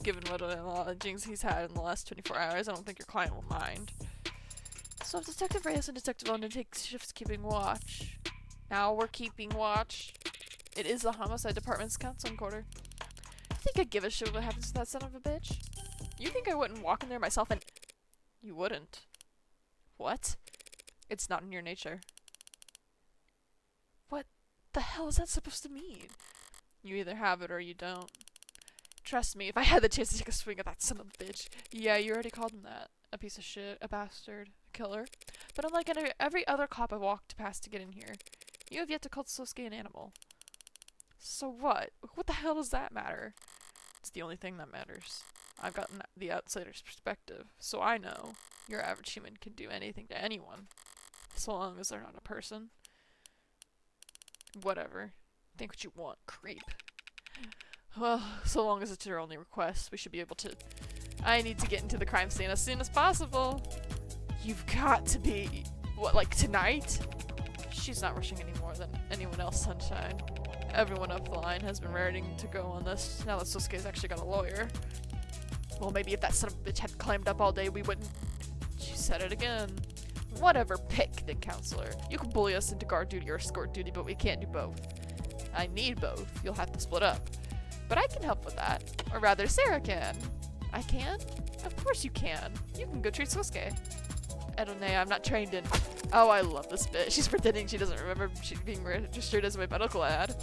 Given what a jinx he's had in the last 24 hours, I don't think your client will mind. So if Detective Reyes and Detective London take shifts keeping watch. Now we're keeping watch. It is the Homicide Department's counseling quarter. You think I'd give a shit what happens to that son of a bitch? You think I wouldn't walk in there myself and... You wouldn't. What? It's not in your nature. What the hell is that supposed to mean? You either have it or you don't. Trust me, if I had the chance to take a swing at that son of a bitch. Yeah, you already called him that. A piece of shit, a bastard, a killer. But unlike every other cop I walked past to get in here, you have yet to call Sosuke an animal. So what? What the hell does that matter? It's the only thing that matters. I've got the outsider's perspective, so I know your average human can do anything to anyone, so long as they're not a person. Whatever. Think what you want, creep. Well, so long as it's your only request, we should be able to I need to get into the crime scene as soon as possible. You've got to be... What, like tonight? She's not rushing any more than anyone else, Sunshine. Everyone up the line has been raring to go on this, now that Sosuke's actually got a lawyer. Well, maybe if that son of a bitch had climbed up all day, we wouldn't... She said it again. Whatever, pick the counselor. You can bully us into guard duty or escort duty, but we can't do both. I need both. You'll have to split up. But I can help with that. Or rather, Sarah can. I can? Of course you can. You can go treat Sosuke. Edone, I'm not trained in... Oh, I love this bit. She's pretending she doesn't remember being registered as my medical ad.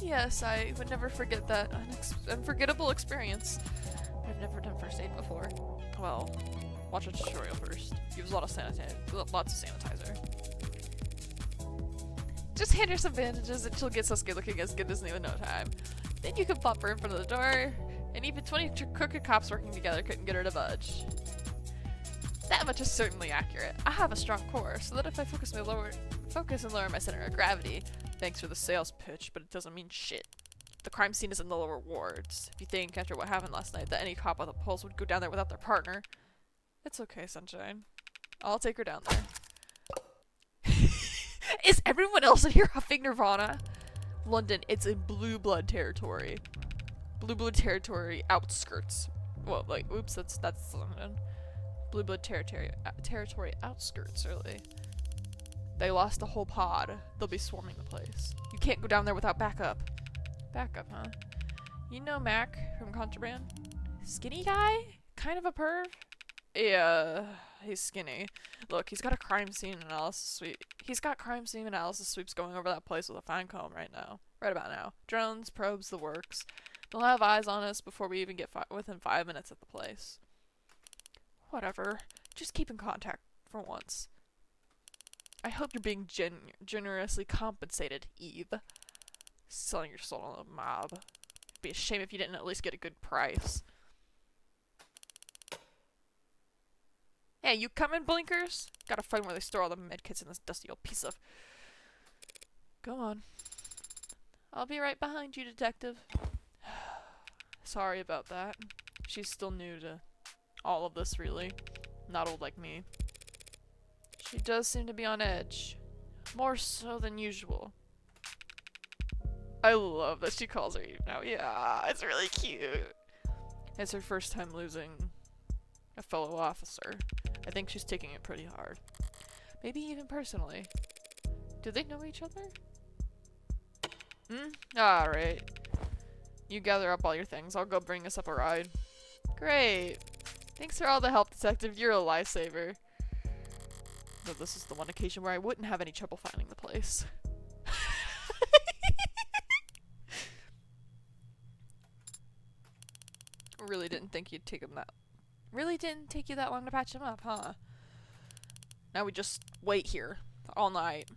Yes, I would never forget that unforgettable experience. I've never done first aid before. Well, watch a tutorial first. Use lots of sanitizer. Just hand her some bandages and she'll get Sosuke looking as good as new in no time. Then you can plop her in front of the door, and even 20 crooked cops working together couldn't get her to budge. That much is certainly accurate. I have a strong core, so that if I focus and lower my center of gravity, thanks for the sales pitch, but it doesn't mean shit. The crime scene is in the lower wards. If you think, after what happened last night, that any cop with a pulse would go down there without their partner, it's okay, Sunshine. I'll take her down there. Is everyone else in here huffing Nirvana? London, it's in blue blood territory. Blue blood territory outskirts. Well, like, oops, that's London. Blue blood territory outskirts, really. They lost the whole pod. They'll be swarming the place. You can't go down there without backup. Backup, huh? You know Mac from Contraband? Skinny guy? Kind of a perv? Yeah, he's skinny. Look, he's got a crime scene analysis sweep. He's got crime scene analysis sweeps going over that place with a fine comb right now. Right about now. Drones, probes, the works. They'll have eyes on us before we even get within 5 minutes at the place. Whatever. Just keep in contact for once. I hope you're being generously compensated, Eve. Selling your soul on a mob. It'd be a shame if you didn't at least get a good price. Hey, you coming, Blinkers? Gotta find where they store all the medkits in this dusty old piece of... Go on. I'll be right behind you, Detective. Sorry about that. She's still new to all of this, really. Not old like me. She does seem to be on edge. More so than usual. I love that she calls her Eve now. Yeah, it's really cute. It's her first time losing a fellow officer. I think she's taking it pretty hard. Maybe even personally. Do they know each other? Alright. You gather up all your things. I'll go bring us up a ride. Great. Thanks for all the help, Detective. You're a lifesaver. Though this is the one occasion where I wouldn't have any trouble finding the place. Really didn't think you'd take him that... Really didn't take you that long to patch him up, huh? Now we just wait here all night.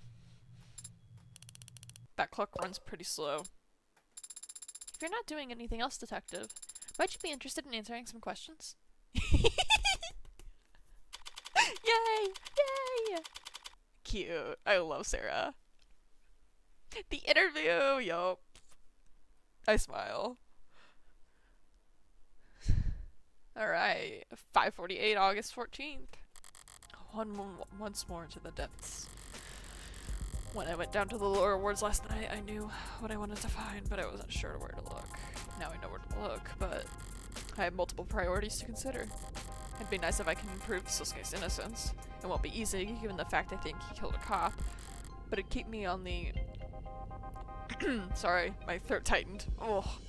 That clock runs pretty slow. If you're not doing anything else, Detective, might you be interested in answering some questions? Yay! Yay! Cute. I love Sarah. The interview! Yup. I smile. Alright. 5:48, August 14th. Once more into the depths. When I went down to the lower wards last night, I knew what I wanted to find, but I wasn't sure where to look. Now I know where to look, but I have multiple priorities to consider. It'd be nice if I can prove Sosuke's innocence. It won't be easy, given the fact I think he killed a cop. But it'd keep me on the... Sorry, my throat tightened. Oh.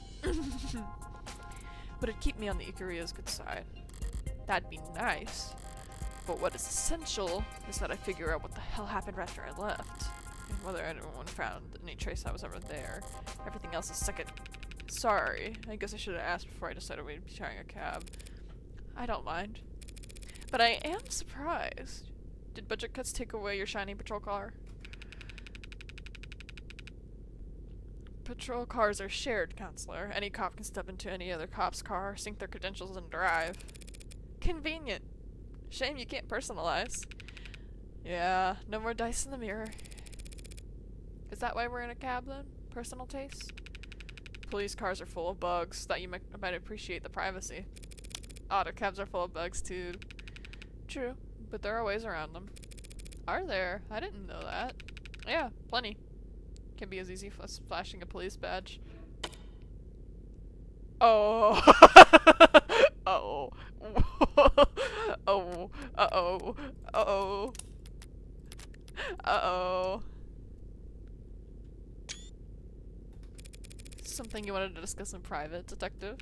But it'd keep me on the Ikaria's good side. That'd be nice. But what is essential is that I figure out what the hell happened after I left. And whether anyone found any trace I was ever there. Everything else is second. Sorry, I guess I should have asked before I decided we'd be sharing a cab. I don't mind. But I am surprised. Did budget cuts take away your shiny patrol car? Patrol cars are shared, Counselor. Any cop can step into any other cop's car, sync their credentials, and drive. Convenient. Shame you can't personalize. Yeah, no more dice in the mirror. Is that why we're in a cab then? Personal taste? Police cars are full of bugs. Thought you might appreciate the privacy. Auto cabs are full of bugs too. True, but there are ways around them. Are there? I didn't know that. Yeah, plenty. Can be as easy as flashing a police badge. Oh. Uh-oh. Oh. Uh-oh. Uh-oh. Uh-oh. Something you wanted to discuss in private, Detective?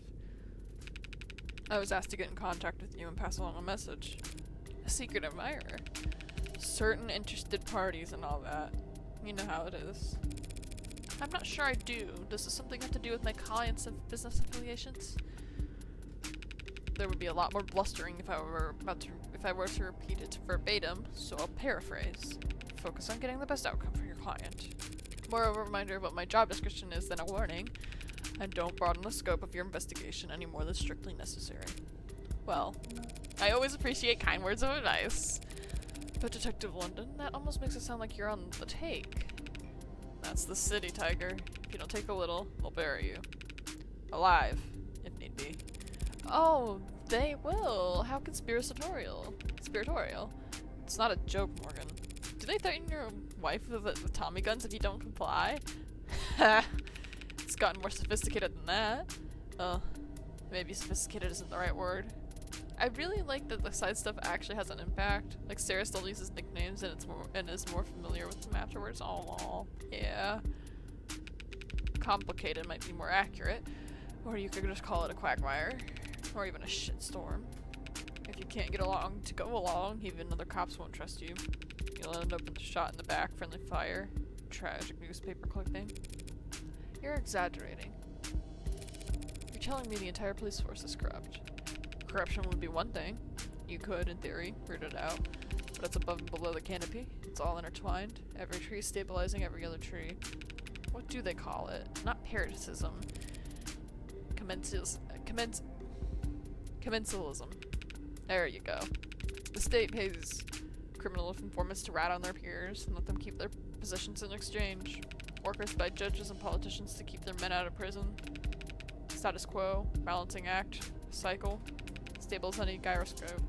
I was asked to get in contact with you and pass along a message. A secret admirer. Certain interested parties and all that. You know how it is. I'm not sure I do. Does this something have to do with my clients' business affiliations? There would be a lot more blustering if I were to repeat it verbatim, so I'll paraphrase. Focus on getting the best outcome for your client. More of a reminder of what my job description is than a warning, and don't broaden the scope of your investigation any more than strictly necessary. Well, I always appreciate kind words of advice. But Detective London, that almost makes it sound like you're on the take. That's the city, Tiger. If you don't take a little, they'll bury you. Alive, if need be. Oh, they will. How conspiratorial. It's not a joke, Morgan. Do they threaten your wife with Tommy guns if you don't comply? It's gotten more sophisticated than that. Maybe sophisticated isn't the right word. I really like that the side stuff actually has an impact. Like Sarah still uses nicknames and is more familiar with them afterwards. Oh, yeah. Complicated might be more accurate. Or you could just call it a quagmire. Or even a shitstorm. If you can't get along to go along, even other cops won't trust you. You'll end up with a shot in the back, friendly fire, tragic newspaper clipping. You're exaggerating. You're telling me the entire police force is corrupt. Corruption would be one thing. You could, in theory, root it out. But it's above and below the canopy. It's all intertwined. Every tree stabilizing every other tree. What do they call it? Not parasitism. Commensalism. There you go. The state pays criminal informants to rat on their peers and let them keep their positions in exchange. Workers by judges and politicians to keep their men out of prison. Status quo, balancing act, cycle, stable as any gyroscope.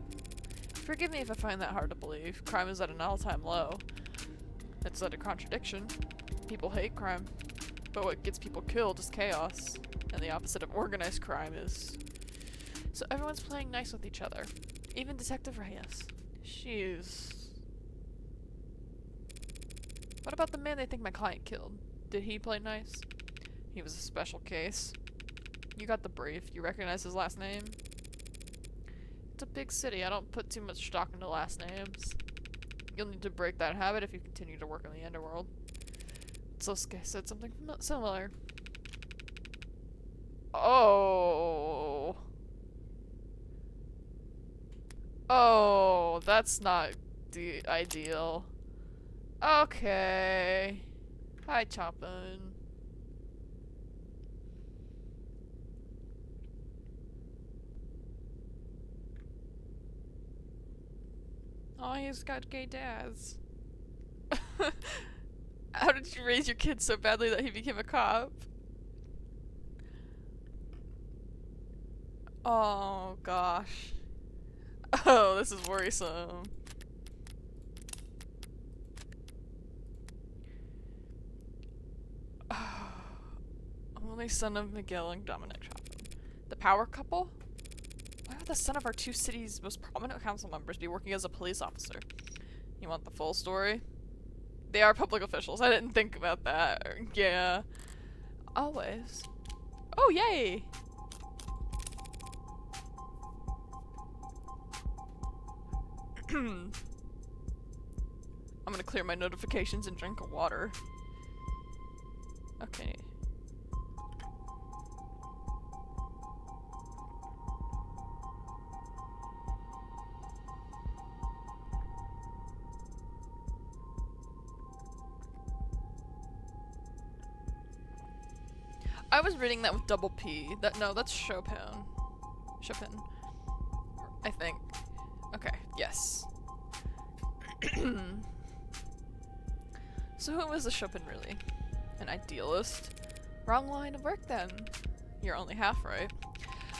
Forgive me if I find that hard to believe. Crime is at an all-time low. It's not a contradiction. People hate crime. But what gets people killed is chaos. And the opposite of organized crime is... So everyone's playing nice with each other. Even Detective Reyes. She's... What about the man they think my client killed? Did he play nice? He was a special case. You got the brief. You recognize his last name? It's a big city. I don't put too much stock into last names. You'll need to break that habit if you continue to work in the underworld. Sosuke said something similar. Oh. Oh, that's not the ideal. Okay. Hi, Chopin. Oh, he's got gay dads. How did you raise your kid so badly that he became a cop? Oh, gosh. Oh, this is worrisome. Only son of Miguel and Dominic Chopin. The power couple? Why would the son of our two cities' most prominent council members be working as a police officer? You want the full story? They are public officials. I didn't think about that. Yeah. Always. Oh, yay! I'm gonna clear my notifications and drink water. Okay. I was reading that with double P. That's Chopin. Chopin. I think. Okay, yes. So who was the Chopin really? An idealist? Wrong line of work then. You're only half right.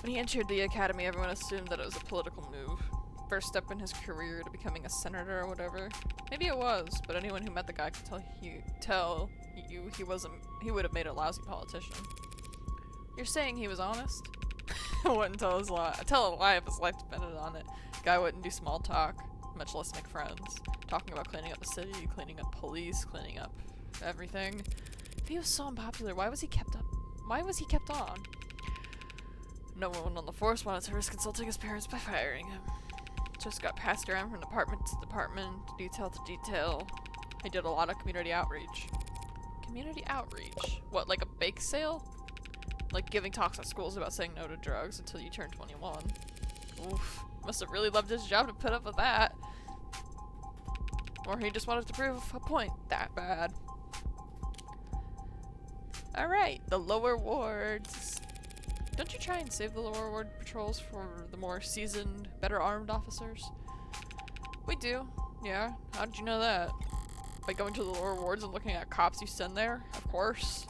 When he entered the academy, everyone assumed that it was a political move. First step in his career to becoming a senator or whatever. Maybe it was, but anyone who met the guy could tell you he would have made a lousy politician. You're saying he was honest? Wouldn't tell a lie if his life depended on it. Guy wouldn't do small talk, much less make friends. Talking about cleaning up the city, cleaning up police, cleaning up everything. If he was so unpopular, why was he kept on? No one on the force wanted to risk consulting his parents by firing him. Just got passed around from department to department, detail to detail. He did a lot of community outreach. Community outreach? What, like a bake sale? Like giving talks at schools about saying no to drugs until you turn 21. Oof. Must have really loved his job to put up with that. Or he just wanted to prove a point that bad. Alright, the lower wards. Don't you try and save the lower ward patrols for the more seasoned, better armed officers? We do, yeah. How did you know that? By going to the lower wards and looking at cops you send there? Of course.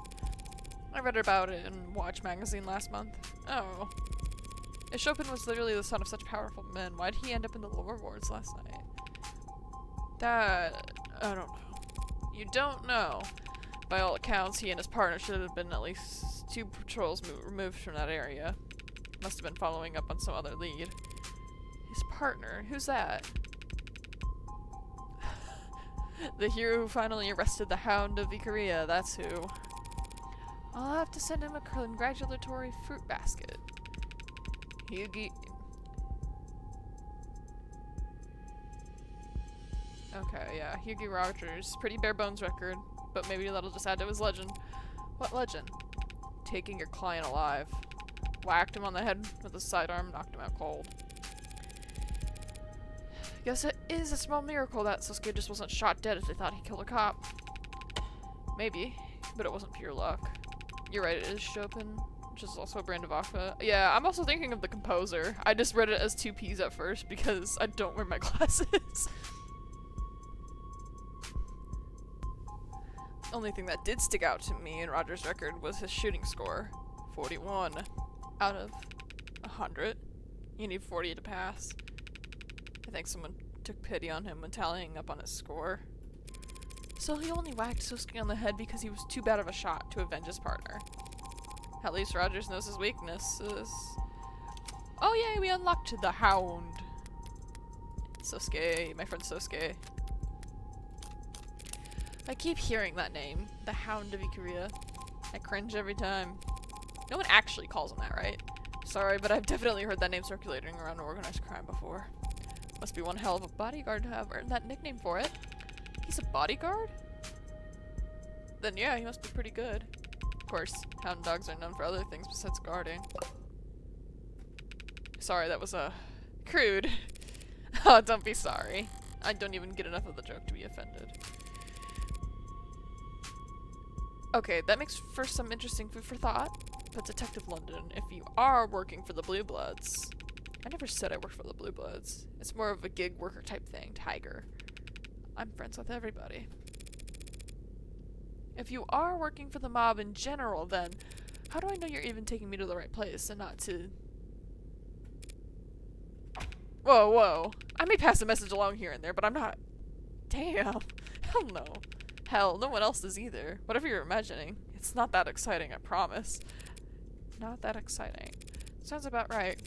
I read about it in Watch magazine last month. Oh. If Chopin was literally the son of such powerful men, why did he end up in the lower wards last night? That... I don't know. You don't know. By all accounts, he and his partner should have been at least 2 patrols removed from that area. Must have been following up on some other lead. His partner? Who's that? The hero who finally arrested the Hound of Ikaria, that's who. I'll have to send him a congratulatory fruit basket. Hughie... Okay, yeah, Hughie Rogers. Pretty bare bones record, but maybe that'll just add to his legend. What legend? Taking your client alive. Whacked him on the head with a sidearm, knocked him out cold. Guess it is a small miracle that Sasuke just wasn't shot dead if they thought he killed a cop. Maybe, but it wasn't pure luck. You're right, it is Chopin, which is also a brand of vodka. Yeah, I'm also thinking of the composer. I just read it as 2 P's at first because I don't wear my glasses. Only thing that did stick out to me in Roger's record was his shooting score. 41 out of 100. You need 40 to pass. I think someone took pity on him when tallying up on his score. So he only whacked Sasuke on the head because he was too bad of a shot to avenge his partner. At least Rogers knows his weaknesses. Oh yay, we unlocked the Hound. Sasuke, my friend Sasuke. I keep hearing that name, the Hound of Ikaria. I cringe every time. No one actually calls him that, right? Sorry, but I've definitely heard that name circulating around organized crime before. Must be one hell of a bodyguard to have earned that nickname for it. He's a bodyguard? Then yeah, he must be pretty good. Of course, hound dogs are known for other things besides guarding. Sorry, that was, crude. Oh, don't be sorry. I don't even get enough of the joke to be offended. Okay, that makes for some interesting food for thought. But Detective London, if you are working for the Blue Bloods... I never said I worked for the Blue Bloods. It's more of a gig worker type thing, Tiger. I'm friends with everybody. If you are working for the mob in general, then how do I know you're even taking me to the right place and not to... Whoa, whoa. I may pass a message along here and there, but I'm not... Damn. Hell no. Hell, no one else is either. Whatever you're imagining. It's not that exciting, I promise. Not that exciting. Sounds about right.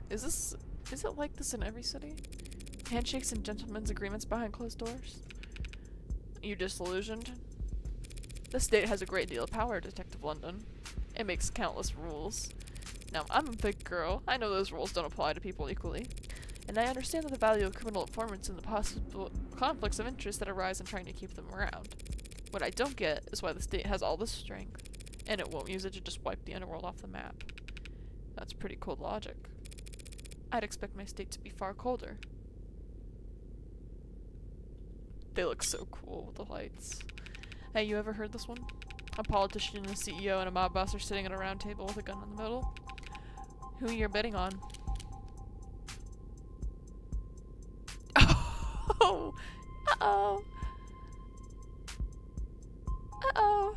Is it like this in every city? Handshakes and gentlemen's agreements behind closed doors? You disillusioned? The state has a great deal of power, Detective London. It makes countless rules. Now, I'm a big girl. I know those rules don't apply to people equally. And I understand the value of criminal informants and the possible conflicts of interest that arise in trying to keep them around. What I don't get is why the state has all this strength, and it won't use it to just wipe the underworld off the map. That's pretty cold logic. I'd expect my state to be far colder. They look so cool with the lights. Hey, you ever heard this one? A politician, a CEO, and a mob boss are sitting at a round table with a gun in the middle. Who you're betting on? Oh! Uh-oh! Uh-oh!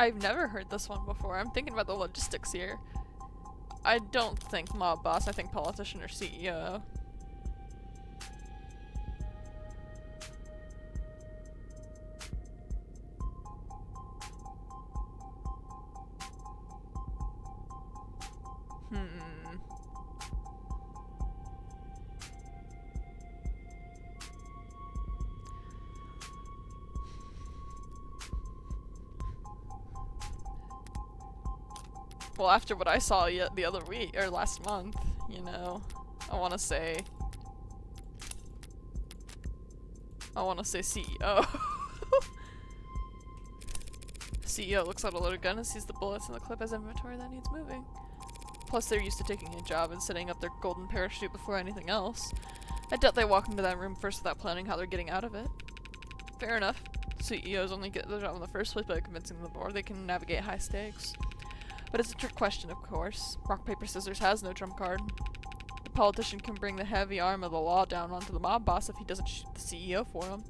I've never heard this one before. I'm thinking about the logistics here. I don't think mob boss, I think politician or CEO. Well, after what I saw the other week, or last month, you know, I want to say CEO. CEO looks at a loaded gun and sees the bullets in the clip as inventory that needs moving. Plus, they're used to taking a job and setting up their golden parachute before anything else. I doubt they walk into that room first without planning how they're getting out of it. Fair enough. CEOs only get the job in the first place by convincing the board they can navigate high stakes. But it's a trick question, of course. Rock, paper, scissors has no trump card. The politician can bring the heavy arm of the law down onto the mob boss if he doesn't shoot the CEO for him.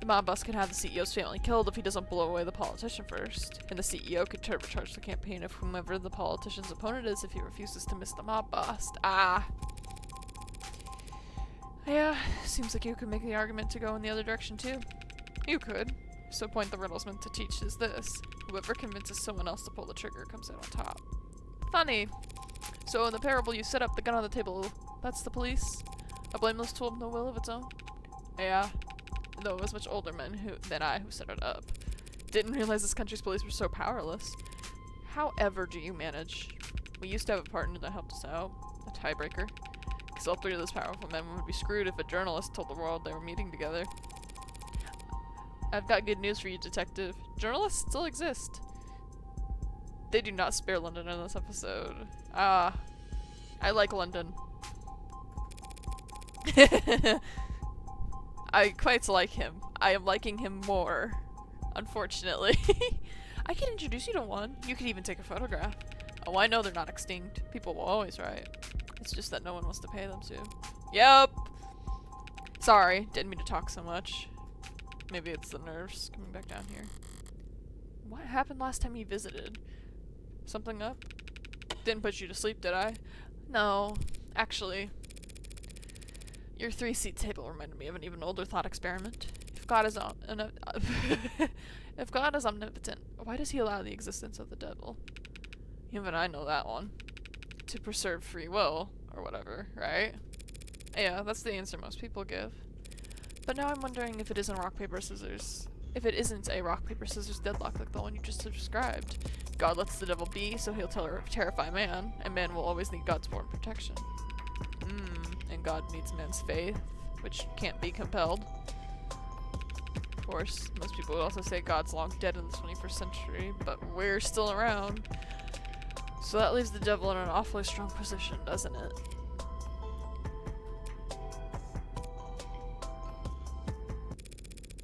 The mob boss can have the CEO's family killed if he doesn't blow away the politician first. And the CEO could turbocharge the campaign of whomever the politician's opponent is if he refuses to miss the mob boss. Ah. Yeah, seems like you could make the argument to go in the other direction too. You could. So point the riddle's meant to teach is this. Whoever convinces someone else to pull the trigger comes out on top. Funny. So in the parable you set up the gun on the table. That's the police? A blameless tool of no will of its own? Yeah. Though it was much older men than I who set it up. Didn't realize this country's police were so powerless. However do you manage? We used to have a partner that helped us out. A tiebreaker. Because all three of those powerful men would be screwed if a journalist told the world they were meeting together. I've got good news for you, detective. Journalists still exist. They do not spare London in this episode. Ah. I like London. I quite like him. I am liking him more. Unfortunately. I can introduce you to one. You could even take a photograph. Oh, I know they're not extinct. People will always write. It's just that no one wants to pay them to. Yep. Sorry, didn't mean to talk so much. Maybe it's the nerves coming back down here. What happened last time you visited? Something up? Didn't put you to sleep, did I? No, actually. Your 3-seat table reminded me of an even older thought experiment. If God is if God is omnipotent, why does he allow the existence of the devil? Even I know that one. To preserve free will, or whatever, right? Yeah, that's the answer most people give. But now I'm wondering if it isn't rock, paper, scissors. If it isn't a rock, paper, scissors deadlock like the one you just described. God lets the devil be, so he'll terrify man, and man will always need God's born protection. And God needs man's faith, which can't be compelled. Of course, most people would also say God's long dead in the 21st century, but we're still around. So that leaves the devil in an awfully strong position, doesn't it?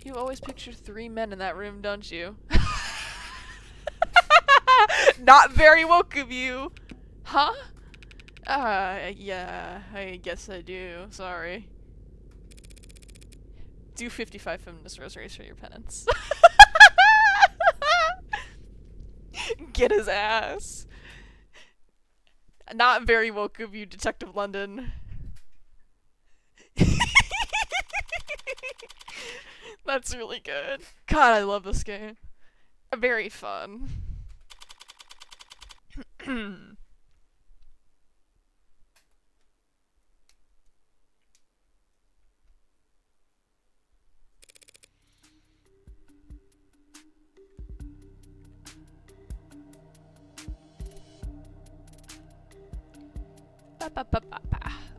You always picture 3 men in that room, don't you? Not very woke of you! Huh? Yeah, I guess I do. Sorry. Do 55 feminist rosaries for your penance. Get his ass. Not very woke of you, Detective London. That's really good. God, I love this game. Very fun.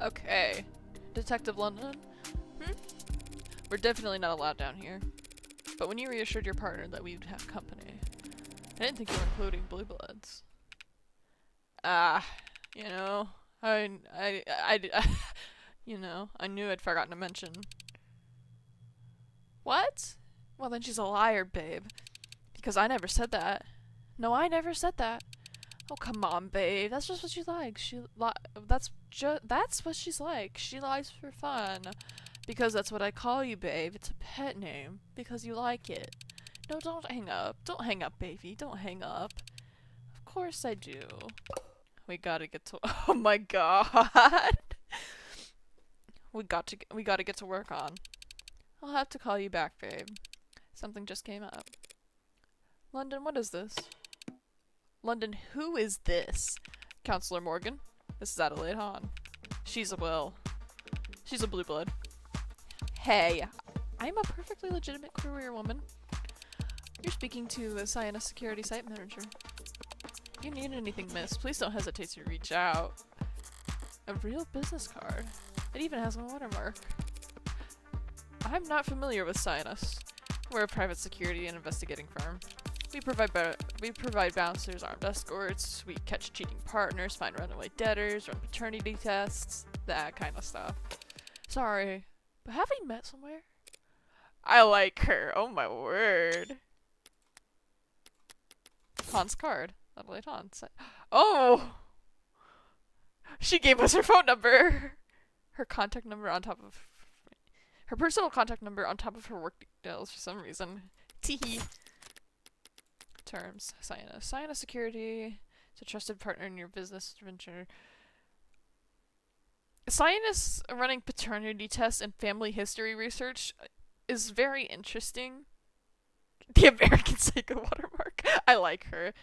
Okay. Detective London? We're definitely not allowed down here. But when you reassured your partner that we'd have company, I didn't think you were including Blue Bloods. You know, you know, I knew I'd forgotten to mention. What? Well, then she's a liar, babe. Because I never said that. No, I never said that. Oh, come on, babe. That's just what she likes. That's what she's like. She lies for fun. Because that's what I call you, babe. It's a pet name. Because you like it. No, don't hang up. Don't hang up, baby. Don't hang up. Of course I do. We gotta get to- Oh my god! We gotta get to work on. I'll have to call you back, babe. Something just came up. London, what is this? London, who is this? Counselor Morgan. This is Adelaide Hahn. She's a blue blood. Hey, I'm a perfectly legitimate career woman. You're speaking to the Cyanus Security Site Manager. If you need anything, miss, please don't hesitate to reach out. A real business card. It even has a watermark. I'm not familiar with Cyanus. We're a private security and investigating firm. We provide bouncers, armed escorts, we catch cheating partners, find runaway debtors, run paternity tests, that kind of stuff. Sorry, but have we met somewhere? I like her. Oh my word. Hahn's card. Adelaide Hahn. Oh! She gave us her phone number! Her contact number on top of... Her personal contact number on top of her work details for some reason. Teehee. Terms. Cyanus. Cyanus Security. It's a trusted partner in your business venture. Cyanus running paternity tests and family history research is very interesting. The American Psycho watermark. I like her.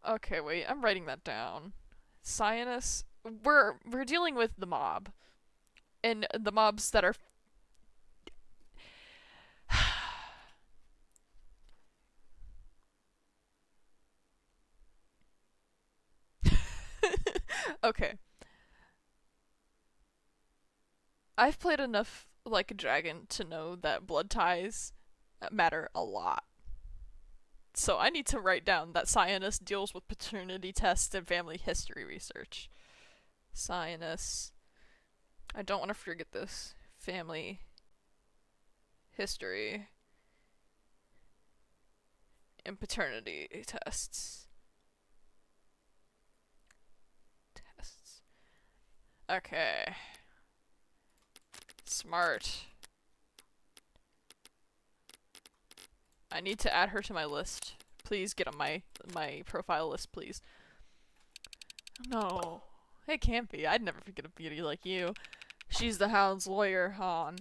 Okay, wait. I'm writing that down. Cyanus. We're dealing with the mob. And the mobs that are... Okay. I've played enough Like a Dragon to know that blood ties matter a lot. So I need to write down that Cyanus deals with paternity tests and family history research. Cyanus. I don't want to forget this. Family history and paternity tests. Okay. Smart. I need to add her to my list. Please get on my profile list, please. No. It can't be. I'd never forget a beauty like you. She's the Hound's lawyer, Hahn.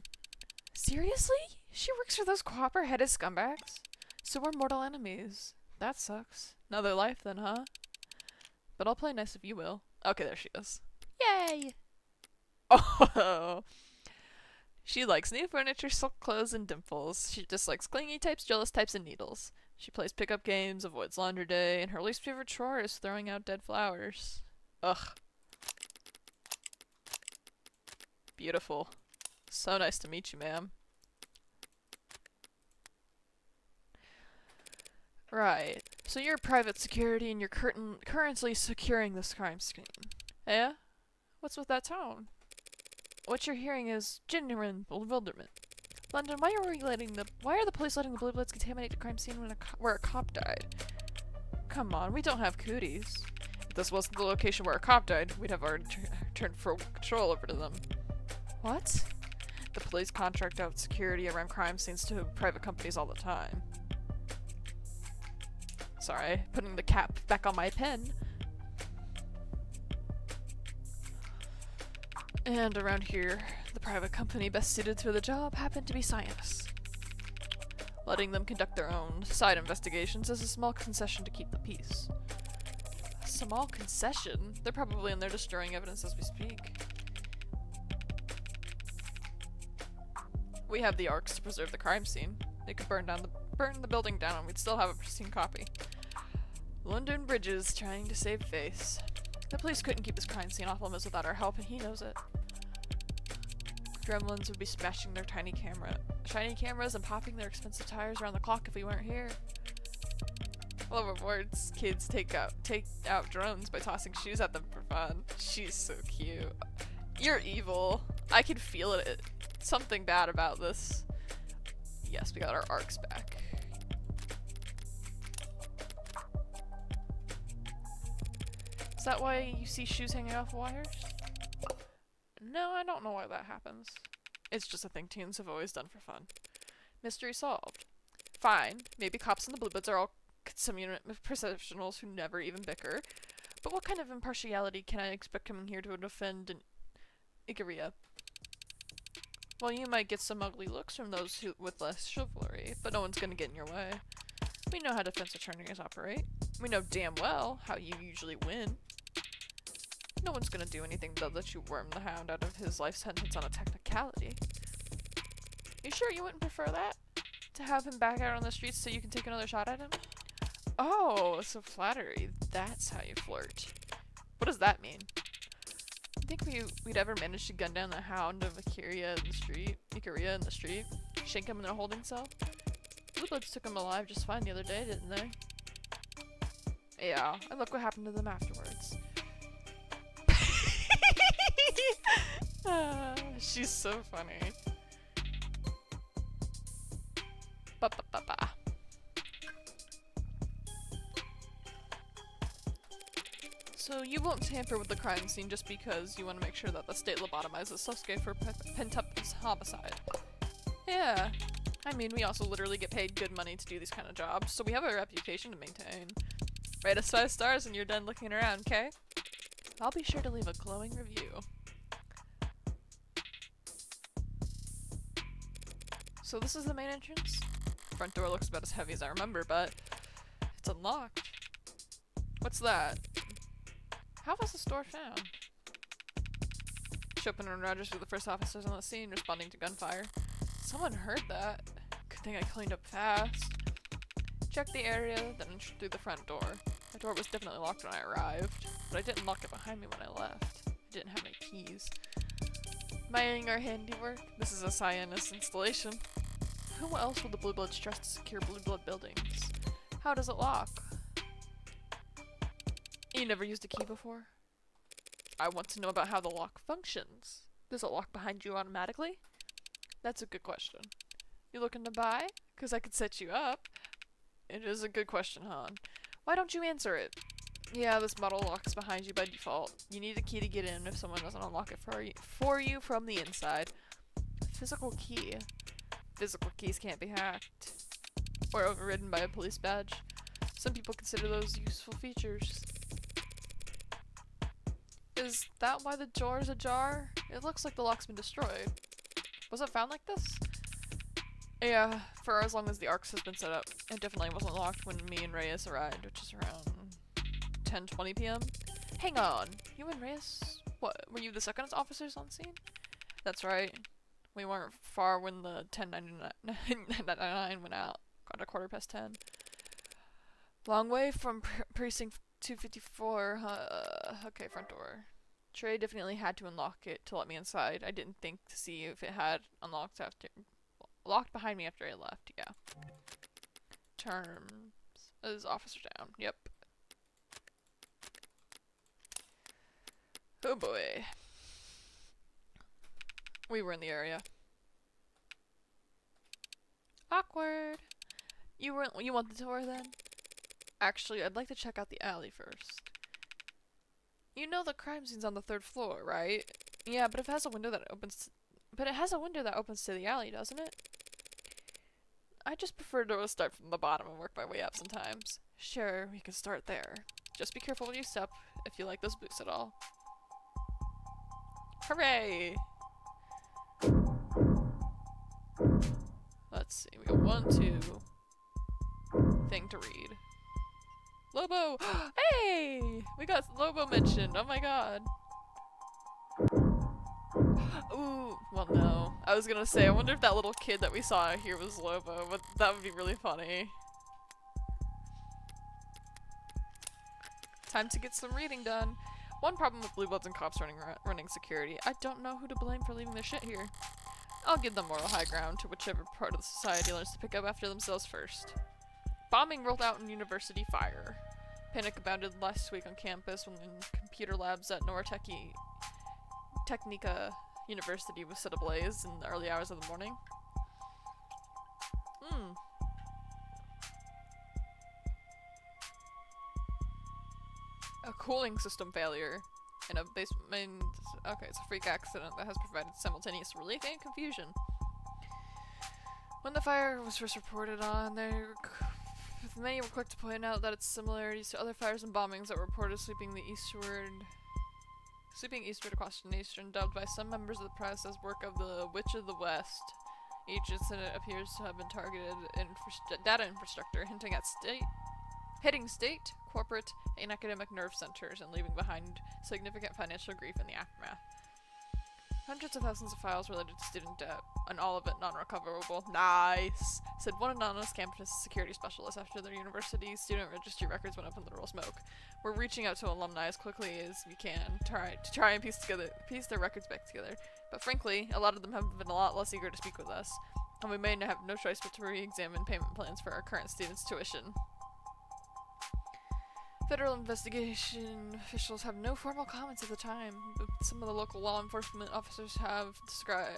Seriously? She works for those copper-headed scumbags? So we're mortal enemies. That sucks. Another life then, huh? But I'll play nice if you will. Okay, there she is. Yay! Oh! She likes new furniture, silk clothes, and dimples. She dislikes clingy types, jealous types, and needles. She plays pickup games, avoids laundry day, and her least favorite chore is throwing out dead flowers. Ugh. Beautiful. So nice to meet you, ma'am. Right. So you're private security and you're currently securing this crime scene. Yeah? What's with that tone? What you're hearing is genuine bewilderment. London, why are the police letting the Blue Bloods contaminate the crime scene where a cop died? Come on, we don't have cooties. If this wasn't the location where a cop died, we'd have already turned full control over to them. What? The police contract out security around crime scenes to private companies all the time. Sorry, putting the cap back on my pen. And around here, the private company best suited for the job happened to be Cyanus. Letting them conduct their own side investigations is a small concession to keep the peace. A small concession? They're probably in there destroying evidence as we speak. We have the arcs to preserve the crime scene. They could burn the building down and we'd still have a pristine copy. London Bridges trying to save face. The police couldn't keep this crime scene off limits without our help, and he knows it. Gremlins would be smashing their shiny cameras and popping their expensive tires around the clock if we weren't here. Overboard's kids take out drones by tossing shoes at them for fun. She's so cute. You're evil. I can feel it. Something bad about this. Yes, we got our arcs back. Is that why you see shoes hanging off wires? No, I don't know why that happens. It's just a thing teens have always done for fun. Mystery solved. Fine, maybe cops and the Blue Bloods are all consummate professionals who never even bicker, but what kind of impartiality can I expect coming here to defend an Ikaria? Well, you might get some ugly looks from those who with less chivalry, but no one's gonna get in your way. We know how defense attorneys operate. We know damn well how you usually win. No one's gonna do anything to let you worm the hound out of his life sentence on a technicality. You sure you wouldn't prefer that? To have him back out on the streets so you can take another shot at him? Oh, so flattery. That's how you flirt. What does that mean? You think we'd ever manage to gun down the hound of Ikaria in the street? Shank him in a holding cell? Blue Bloods took him alive just fine the other day, didn't they? Yeah, and look what happened to them afterwards. She's so funny. Ba-ba-ba-ba. So you won't tamper with the crime scene just because you want to make sure that the state lobotomizes Sasuke for pent-up homicide. Yeah. I mean, we also literally get paid good money to do these kind of jobs, so we have a reputation to maintain. Rate us 5 stars when you're done looking around, okay? I'll be sure to leave a glowing review. So this is the main entrance? Front door looks about as heavy as I remember, but it's unlocked. What's that? How was the store found? Chopin and Rogers were the first officers on the scene responding to gunfire. Someone heard that. Good thing I cleaned up fast. Checked the area, then entered through the front door. The door was definitely locked when I arrived, but I didn't lock it behind me when I left. I didn't have any keys. Admiring our handiwork, this is a Cyanus installation. Who else would the Blue Bloods trust to secure Blue Blood buildings? How does it lock? You never used a key before? I want to know about how the lock functions. Does it lock behind you automatically? That's a good question. You looking to buy? 'Cause I could set you up. It is a good question, Han. Why don't you answer it? Yeah, this model locks behind you by default. You need a key to get in if someone doesn't unlock it for you from the inside. Physical key. Physical keys can't be hacked or overridden by a police badge. Some people consider those useful features. Is that why the door is ajar? It looks like the lock's been destroyed. Was it found like this? Yeah, for as long as the ARX has been set up. It definitely wasn't locked when me and Reyes arrived, which is around 10:20 p.m. Hang on, you and Reyes? What, were you the second officers on scene? That's right. We weren't far when the 10:99 went out. Got a 10:15. Long way from precinct 254. Okay, front door. Trey definitely had to unlock it to let me inside. I didn't think to see if it had unlocked after locked behind me after I left. Yeah. Terms is officer down. Yep. Oh boy. We were in the area. Awkward. You want the tour then? Actually, I'd like to check out the alley first. You know the crime scene's on the 3rd floor, right? Yeah, but it has a window that opens to the alley, doesn't it? I just prefer to start from the bottom and work my way up sometimes. Sure, we can start there. Just be careful when you step, if you like those boots at all. Hooray! Let's see, we got 1, 2... thing to read. Lobo! Hey! We got Lobo mentioned! Oh my god. Ooh, well no. I was gonna say, I wonder if that little kid that we saw here was Lobo, but that would be really funny. Time to get some reading done. One problem with Blue Bloods and cops running security. I don't know who to blame for leaving their shit here. I'll give them moral high ground to whichever part of the society learns to pick up after themselves first. Bombing rolled out in university fire. Panic abounded last week on campus when computer labs at Nora Technica University was set ablaze in the early hours of the morning. A cooling system failure. in a basement. Okay, it's a freak accident that has provided simultaneous relief and confusion. When the fire was first reported on, many were quick to point out that its similarities to other fires and bombings that were reported sweeping eastward across the nation, dubbed by some members of the press as work of the Witch of the West. Each incident appears to have been targeted data infrastructure, hitting state, corporate, and academic nerve centers, and leaving behind significant financial grief in the aftermath. Hundreds of thousands of files related to student debt, and all of it non-recoverable. Nice! Said one anonymous campus security specialist after their university's student registry records went up in literal smoke. We're reaching out to alumni as quickly as we can to try and piece their records back together. But frankly, a lot of them have been a lot less eager to speak with us, and we may have no choice but to re-examine payment plans for our current students' tuition. Federal investigation officials have no formal comments at the time, but some of the local law enforcement officers have described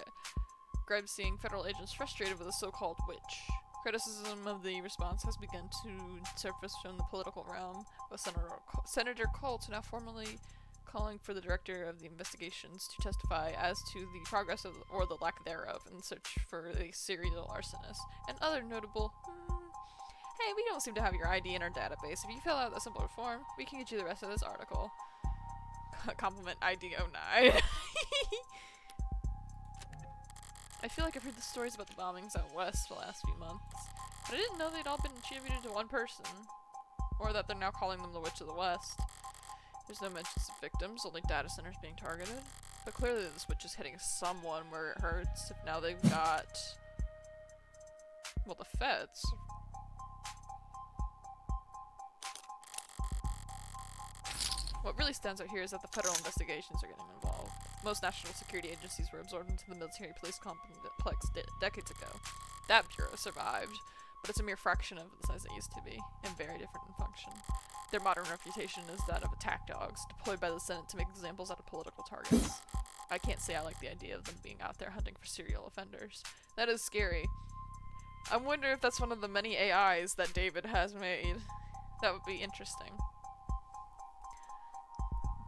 seeing federal agents frustrated with the so-called witch. Criticism of the response has begun to surface from the political realm, with Senator Colt now formally calling for the director of the investigations to testify as to the progress of, or the lack thereof, in search for a serial arsonist. And other notable, hey, we don't seem to have your ID in our database. If you fill out the simpler form, we can get you the rest of this article. Compliment ID 09. I feel like I've heard the stories about the bombings out west the last few months, but I didn't know they'd all been attributed to one person, or that they're now calling them the Witch of the West. There's no mentions of victims, only data centers being targeted. But clearly this witch is hitting someone where it hurts. If now they've got, well, the feds. What really stands out here is that the federal investigations are getting involved. Most national security agencies were absorbed into the military police complex decades ago. That bureau survived, but it's a mere fraction of the size it used to be, and very different in function. Their modern reputation is that of attack dogs, deployed by the Senate to make examples out of political targets. I can't say I like the idea of them being out there hunting for serial offenders. That is scary. I wonder if that's one of the many AIs that David has made. That would be interesting.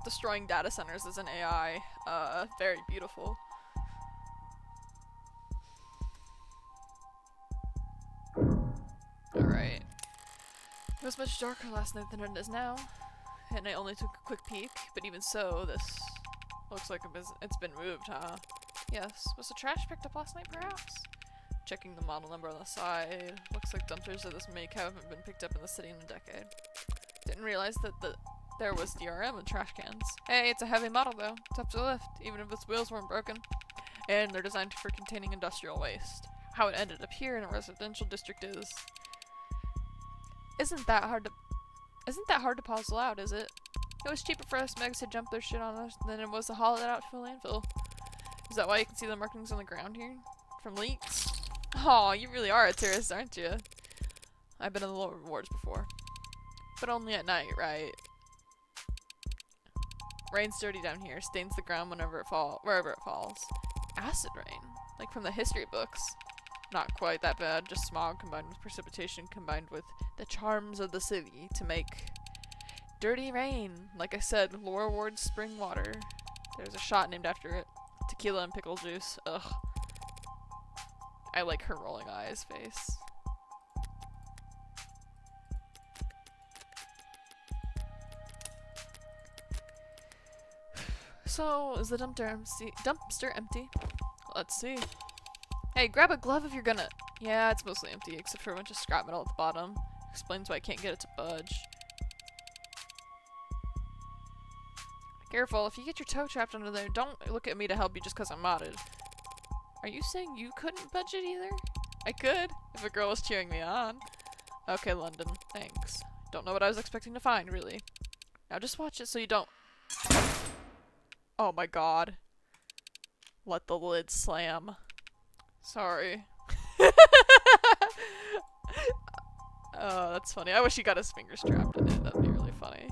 Destroying data centers as an AI. Very beautiful. Alright. It was much darker last night than it is now, and I only took a quick peek, but even so, this looks like it's been moved, huh? Yes. Was the trash picked up last night, perhaps? Checking the model number on the side. Looks like dumpsters of this make haven't been picked up in the city in a decade. Didn't realize that there was DRM in trash cans. Hey, it's a heavy model though. Tough to lift, even if its wheels weren't broken. And they're designed for containing industrial waste. How it ended up here in a residential district isn't that hard to puzzle out, is it? It was cheaper for us Megs to jump their shit on us than it was to haul it out to a landfill. Is that why you can see the markings on the ground here? From leaks? Aw, you really are a tourist, aren't you? I've been in the lower wards before. But only at night, right? Rain's dirty down here, stains the ground wherever it falls. Acid rain, like from the history books. Not quite that bad, just smog combined with precipitation combined with the charms of the city to make dirty rain. Like I said, Laura Ward's spring water. There's a shot named after it. Tequila and pickle juice. Ugh. I like her rolling eyes face. So, is the dumpster empty? Let's see. Hey, grab a glove if you're gonna... Yeah, it's mostly empty, except for a bunch of scrap metal at the bottom. Explains why I can't get it to budge. Careful, if you get your toe trapped under there, don't look at me to help you just because I'm modded. Are you saying you couldn't budge it either? I could, if a girl was cheering me on. Okay, London, thanks. Don't know what I was expecting to find, really. Now just watch it so you don't... Oh my god. Let the lid slam. Sorry. Oh, that's funny. I wish he got his fingers trapped in it. That'd be really funny.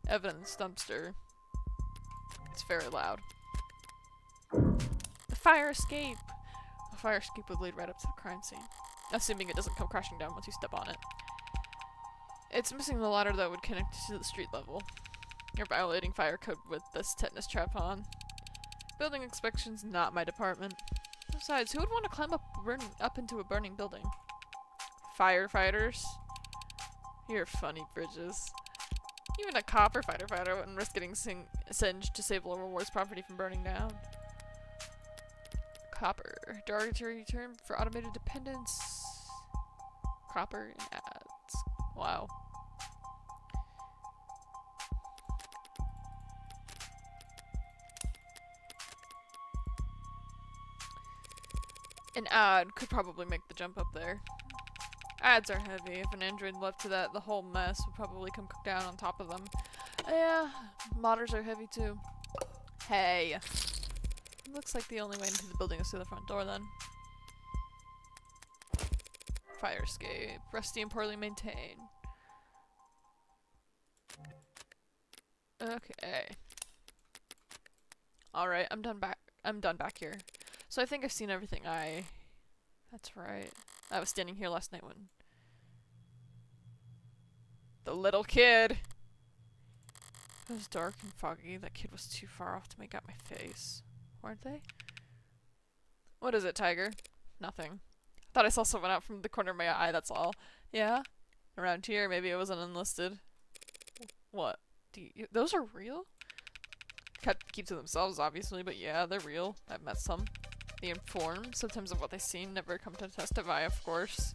Evidence dumpster. It's very loud. The fire escape! The fire escape would lead right up to the crime scene. Assuming it doesn't come crashing down once you step on it. It's missing the ladder that would connect to the street level. You're violating fire code with this tetanus trap on. Building inspection's not my department. Besides, who would want to climb up into a burning building? Firefighters? You're funny, Bridges. Even a cop or fighter wouldn't risk getting singed to save Laurel Ward's property from burning down. Copper. Derogatory term for automated dependence. Copper and ads. Wow. An ad could probably make the jump up there. Ads are heavy. If an android left to that, the whole mess would probably come down on top of them. Yeah, modders are heavy too. Hey. Looks like the only way into the building is through the front door then. Fire escape. Rusty and poorly maintained. Okay. Alright, I'm done back here. So I think I've seen everything That's right. I was standing here last night when the little kid. It was dark and foggy. That kid was too far off to make out my face. Weren't they? What is it, Tiger? Nothing. Thought I saw someone out from the corner of my eye, that's all. Yeah? Around here, maybe it was an enlisted. What? Those are real? Keep to themselves, obviously, but yeah, they're real. I've met some. They inform sometimes of what they've seen, never come to testify, of course.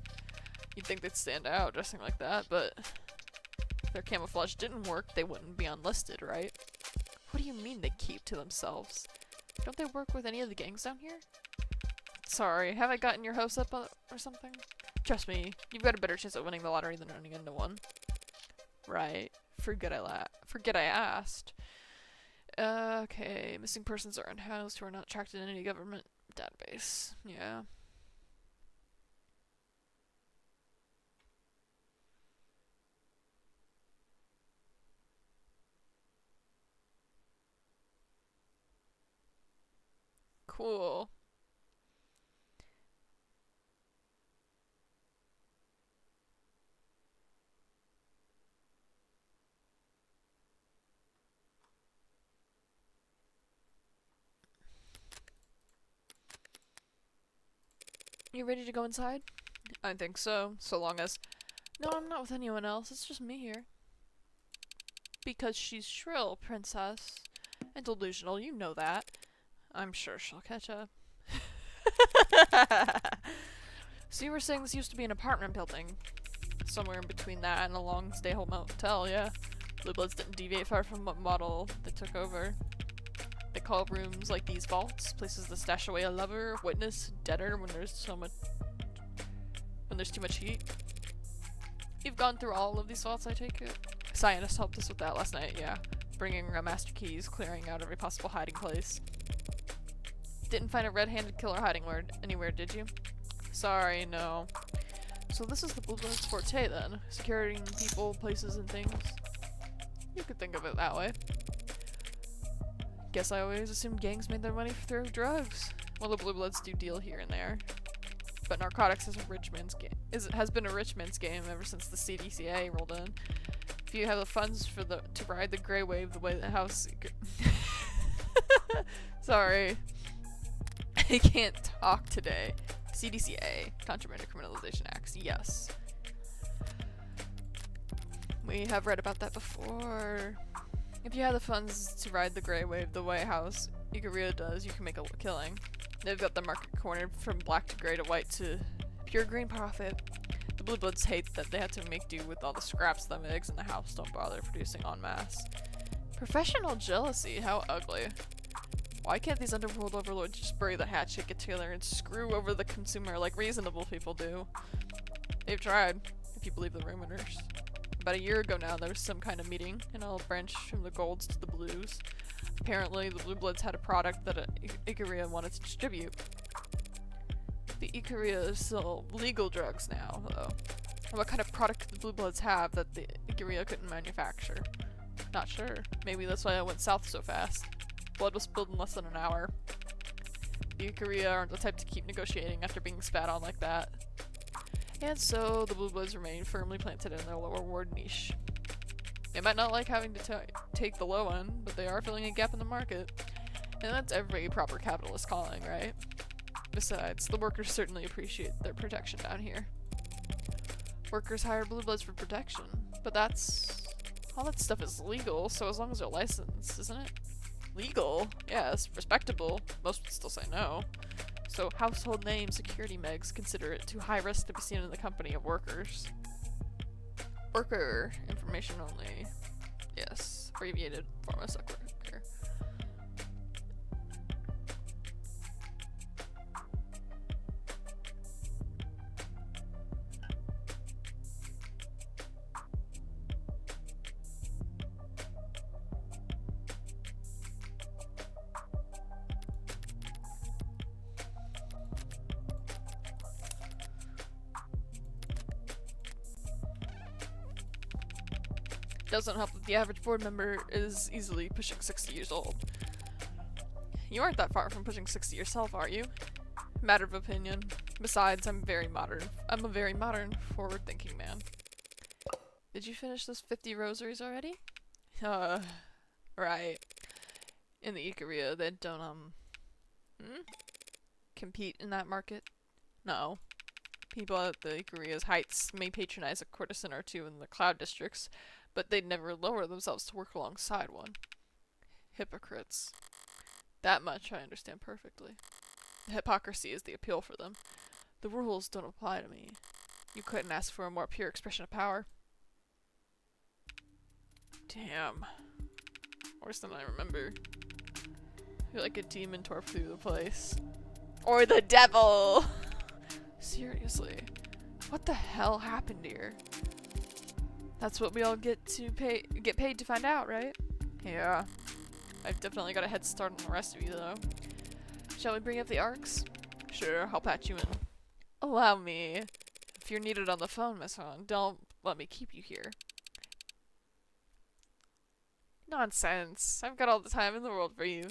You'd think they'd stand out dressing like that, but if their camouflage didn't work, they wouldn't be unlisted, right? What do you mean they keep to themselves? Don't they work with any of the gangs down here? Sorry, have I gotten your hopes up or something? Trust me, you've got a better chance at winning the lottery than running into one. Right. Forget I asked. Okay, missing persons are unhoused who are not tracked in any government database. Yeah. Cool. You ready to go inside? I think so, so long as... No, I'm not with anyone else, it's just me here. Because she's shrill, princess. And delusional, you know that. I'm sure she'll catch up. So you were saying this used to be an apartment building. Somewhere in between that and a long stay-home motel, yeah. Blue Bloods didn't deviate far from what model they took over. They call rooms like these vaults, places to stash away a lover, witness, debtor when there's too much heat. You've gone through all of these vaults, I take it? Scientists helped us with that last night, yeah. Bringing around master keys, clearing out every possible hiding place. Didn't find a red-handed killer hiding anywhere, did you? Sorry, no. So this is the Blue Bloods' forte then? Securing people, places, and things? You could think of it that way. Guess I always assumed gangs made their money through drugs. Well, the Blue Bloods do deal here and there. But narcotics is a rich man's game. Has been a rich man's game ever since the CDCA rolled in. If you have the funds to ride the gray wave the way the house... Sorry. I can't talk today. CDCA, Contraband Criminalization Acts, yes. We have read about that before. If you have the funds to ride the gray wave the way House Ikaria does, you can make a killing. They've got the market cornered from black to gray to white to pure green profit. The Blue Bloods hate that they had to make do with all the scraps the eggs in the house don't bother producing en masse. Professional jealousy, how ugly. Why can't these underworld overlords just bury the hatchet, get together, and screw over the consumer like reasonable people do? They've tried, if you believe the rumors. About a year ago now, there was some kind of meeting, and I'll branch from the golds to the blues. Apparently, the Blue Bloods had a product that Ikaria wanted to distribute. The Ikaria sell legal drugs now, though. And what kind of product did the Blue Bloods have that the Ikaria couldn't manufacture? Not sure. Maybe that's why I went south so fast. Blood was spilled in less than an hour. The Ikaria aren't the type to keep negotiating after being spat on like that. And so, the Blue Bloods remain firmly planted in their lower ward niche. They might not like having to take the low end, but they are filling a gap in the market. And that's every proper capitalist calling, right? Besides, the workers certainly appreciate their protection down here. Workers hire blue bloods for protection, but all that stuff is legal, so as long as they're licensed, isn't it? Legal? Yes, respectable. Most would still say no. So household name security megs consider it too high risk to be seen in the company of workers. Worker information only. Yes, abbreviated form of sex worker. Doesn't help that the average board member is easily pushing 60 years old. You aren't that far from pushing 60 yourself, are you? Matter of opinion. Besides, I'm a very modern, forward-thinking man. Did you finish those 50 rosaries already? Right. In the Ikaria, they don't, compete in that market? No. People at the Ikaria's heights may patronize a courtesan or two in the cloud districts, but they'd never lower themselves to work alongside one. Hypocrites. That much I understand perfectly. The hypocrisy is the appeal for them. The rules don't apply to me. You couldn't ask for a more pure expression of power. Damn. Worse than I remember. I feel like a demon tore through the place. Or the devil! Seriously. What the hell happened here? That's what we all get paid to find out, right? Yeah. I've definitely got a head start on the rest of you, though. Shall we bring up the arcs? Sure, I'll patch you in. Allow me. If you're needed on the phone, Miss Han, don't let me keep you here. Nonsense. I've got all the time in the world for you.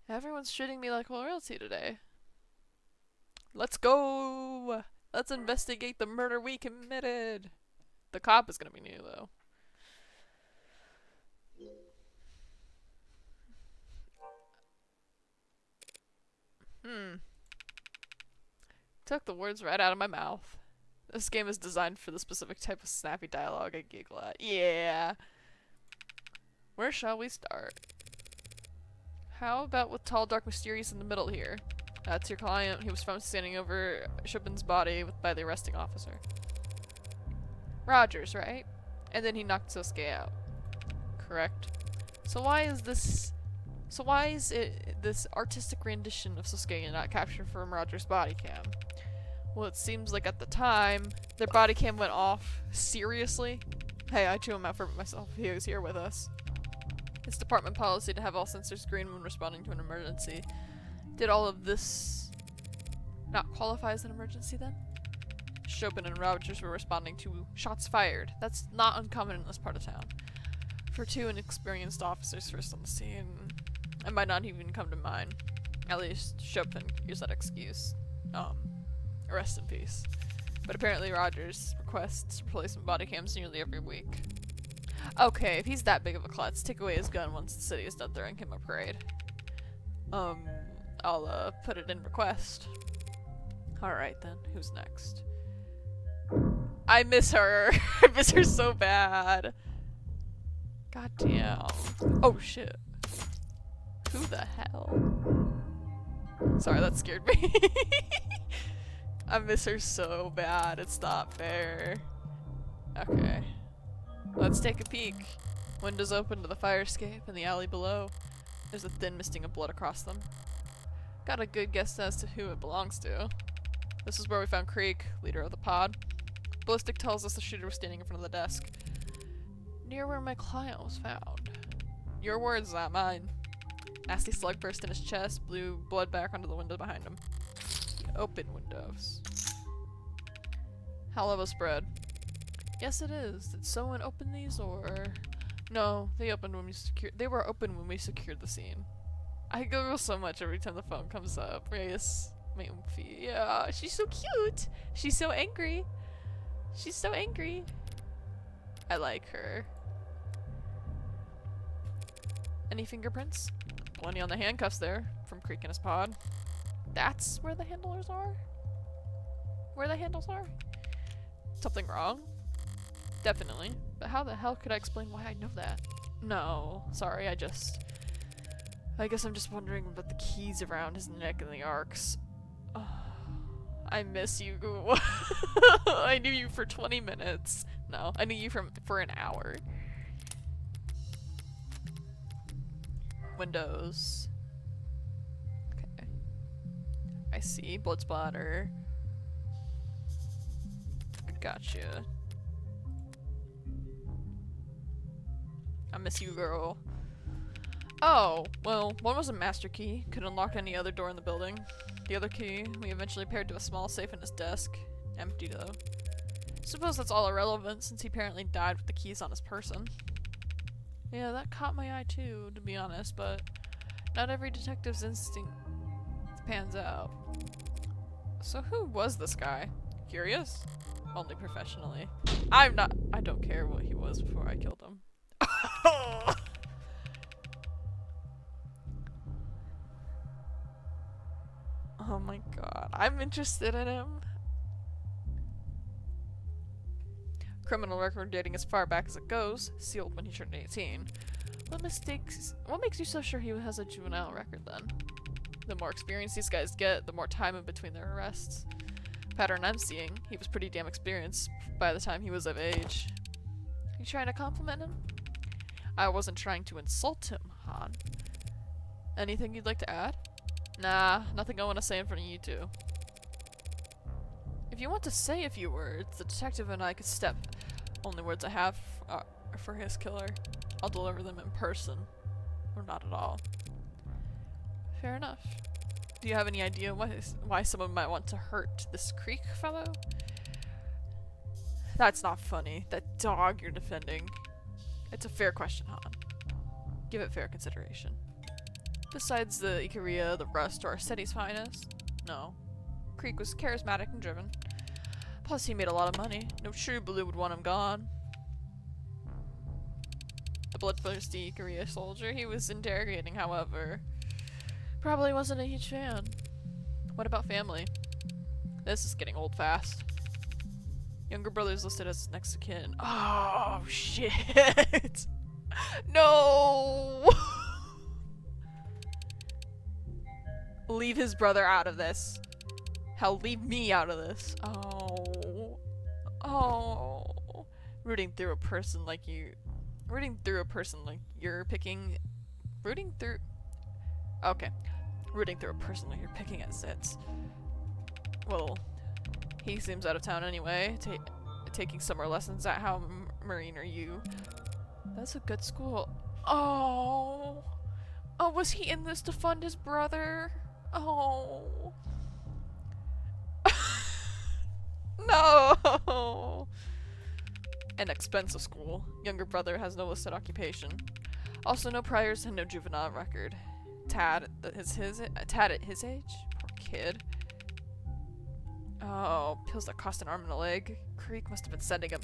Everyone's treating me like royalty today. Let's go! Let's investigate the murder we committed! The cop is gonna be new, though. Took the words right out of my mouth. This game is designed for the specific type of snappy dialogue I giggle at. Yeah! Where shall we start? How about with Tall, Dark, Mysterious in the middle here? That's your client. He was found standing over Shubin's body by the arresting officer. Rogers, right? And then he knocked Sosuke out. Correct. So why is it this artistic rendition of Sosuke not captured from Rogers' body cam? Well, it seems like at the time, their body cam went off. Seriously? Hey, I chew him out for myself. He was here with us. It's department policy to have all sensors green when responding to an emergency. Did all of this not qualify as an emergency then? Chopin and Rogers were responding to shots fired. That's not uncommon in this part of town. For two inexperienced officers first on the scene, it might not even come to mind. At least Chopin could use that excuse. Rest in peace. But apparently Rogers requests replacement body cams nearly every week. Okay, if he's that big of a klutz, take away his gun once the city is done throwing him a parade. I'll put it in request. Alright then, who's next? I miss her. I miss her so bad. God damn. Oh shit. Who the hell? Sorry, that scared me. I miss her so bad. It's not fair. Okay. Let's take a peek. Windows open to the fire escape in the alley below. There's a thin misting of blood across them. Got a good guess as to who it belongs to. This is where we found Krieg, leader of the pod. Ballistic tells us the shooter was standing in front of the desk. Near where my client was found. Your words, not mine. Nasty slug burst in his chest, blew blood back onto the window behind him. Open windows. Hell of a spread. Yes, it is. Did someone open these, or...? No, they opened when we they were open when we secured the scene. I giggle so much every time the phone comes up. Reyes, my oomphy. Yeah, she's so cute. She's so angry. She's so angry. I like her. Any fingerprints? Plenty on the handcuffs there, from Creek and his pod. That's where the handlers are? Where the handles are? Something wrong? Definitely. But how the hell could I explain why I know that? No, sorry, I guess I'm just wondering about the keys around his neck and the arcs. Oh, I miss you. I knew you for 20 minutes. No, I knew you for an hour. Windows. Okay. I see. Blood splatter. Gotcha. I miss you, girl. Oh, well, one was a master key. Could unlock any other door in the building. The other key we eventually paired to a small safe in his desk. Empty though. Suppose that's all irrelevant since he apparently died with the keys on his person. Yeah, that caught my eye too, to be honest, but not every detective's instinct pans out. So who was this guy? Curious? Only professionally. I don't care what he was before I killed him. Oh my god, I'm interested in him. Criminal record dating as far back as it goes, sealed when he turned 18. What makes you so sure he has a juvenile record then? The more experience these guys get, the more time in between their arrests. Pattern I'm seeing, he was pretty damn experienced by the time he was of age. You trying to compliment him? I wasn't trying to insult him, Han. Anything you'd like to add? Nah, nothing I want to say in front of you two. If you want to say a few words, the detective and I could step. Only words I have are for his killer. I'll deliver them in person. Or not at all. Fair enough. Do you have any idea why someone might want to hurt this Creek fellow? That's not funny. That dog you're defending. It's a fair question, Han. Give it fair consideration. Besides the Ikaria, the Rust, or Arsetti's finest? No. Creek was charismatic and driven. Plus, he made a lot of money. No true blue would want him gone. The bloodthirsty Ikaria soldier he was interrogating, however, probably wasn't a huge fan. What about family? This is getting old fast. Younger brother's listed as next of kin. Oh, shit! No! Leave his brother out of this. Hell, leave me out of this. Oh. Oh. Rooting through a person like you're picking. Okay. Rooting through a person like you're picking at zits. Well, he seems out of town anyway. Taking summer lessons at how Marine are you? That's a good school. Oh. Oh, was he in this to fund his brother? Oh. No. An expensive school. Younger brother has no listed occupation. Also no priors and no juvenile record. Tad at his age? Poor kid. Oh, pills that cost an arm and a leg. Creek must have been sending him.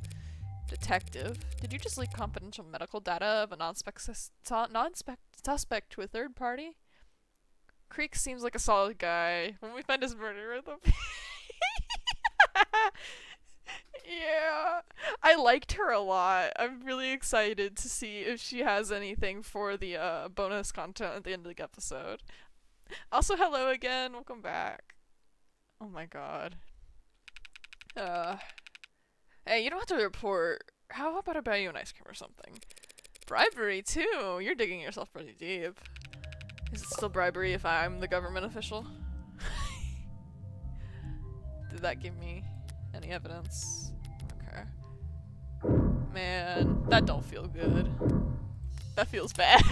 Detective, did you just leak confidential medical data of a non-suspect to a third party? Creek seems like a solid guy. When we find his murderer, though. Yeah, I liked her a lot. I'm really excited to see if she has anything for the bonus content at the end of the episode. Also, hello again. Welcome back. Oh my god. Hey, you don't have to report. How about I buy you an ice cream or something? Bribery, too! You're digging yourself pretty deep. Is it still bribery if I'm the government official? Did that give me any evidence? Okay. Man, that don't feel good. That feels bad.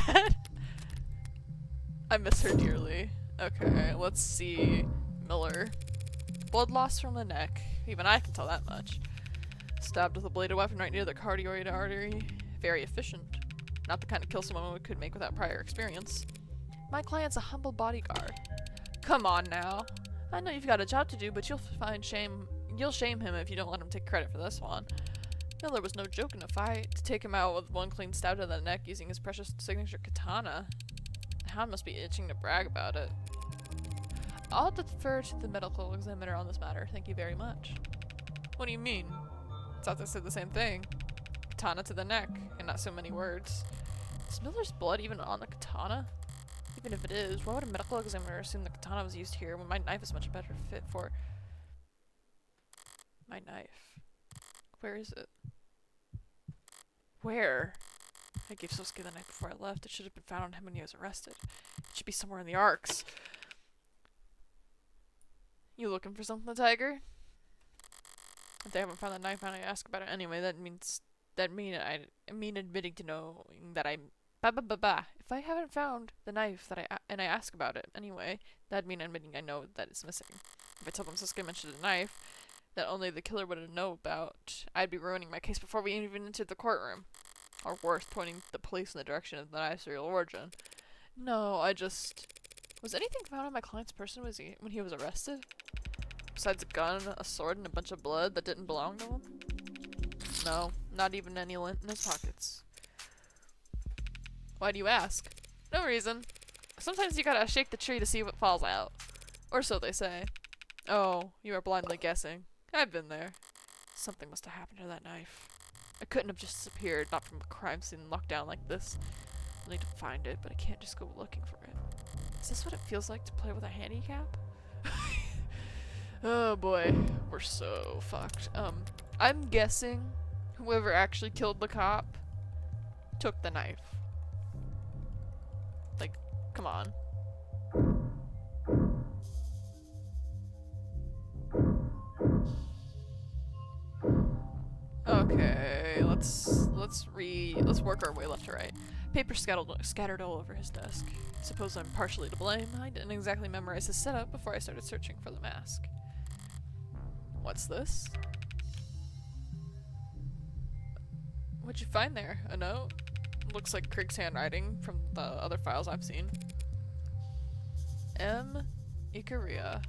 I miss her dearly. Okay, let's see. Miller. Blood loss from the neck. Even I can tell that much. Stabbed with a bladed weapon right near the cardioid artery. Very efficient. Not the kind of kill someone could make without prior experience. My client's a humble bodyguard. Come on now. I know you've got a job to do, but you'll shame him if you don't let him take credit for this one. Miller was no joke in a fight. To take him out with one clean stab to the neck using his precious signature katana. The Hound must be itching to brag about it. I'll defer to the medical examiner on this matter. Thank you very much. What do you mean? Thought they said the same thing. Katana to the neck, and not so many words. Is Miller's blood even on the katana? Even if it is, why would a medical examiner assume the katana was used here when my knife is much better fit for... My knife. Where is it? Where? I gave Sosuke the knife before I left. It should have been found on him when he was arrested. It should be somewhere in the Arcs. You looking for something, Tiger? If they haven't found the knife and I ask about it anyway, I mean admitting to knowing that I'm... If I haven't found the knife and I ask about it anyway, that'd mean admitting I know that it's missing. If I tell them Sosuke mentioned a knife that only the killer would know about, I'd be ruining my case before we even entered the courtroom. Or worse, pointing the police in the direction of the knife's real origin. No, was anything found on my client's person when he was arrested? Besides a gun, a sword, and a bunch of blood that didn't belong to him? No, not even any lint in his pockets. Why do you ask? No reason. Sometimes you gotta shake the tree to see what falls out. Or so they say. Oh, you are blindly guessing. I've been there. Something must have happened to that knife. It couldn't have just disappeared, not from a crime scene locked down like this. I'll need to find it, but I can't just go looking for it. Is this what it feels like to play with a handicap? Oh boy, we're so fucked. I'm guessing whoever actually killed the cop took the knife. Like, come on. Okay, let's work our way left to right. Paper scattered all over his desk. Suppose I'm partially to blame. I didn't exactly memorize his setup before I started searching for the mask. What's this? What'd you find there? A note? Looks like Krieg's handwriting from the other files I've seen. M. Ikaria.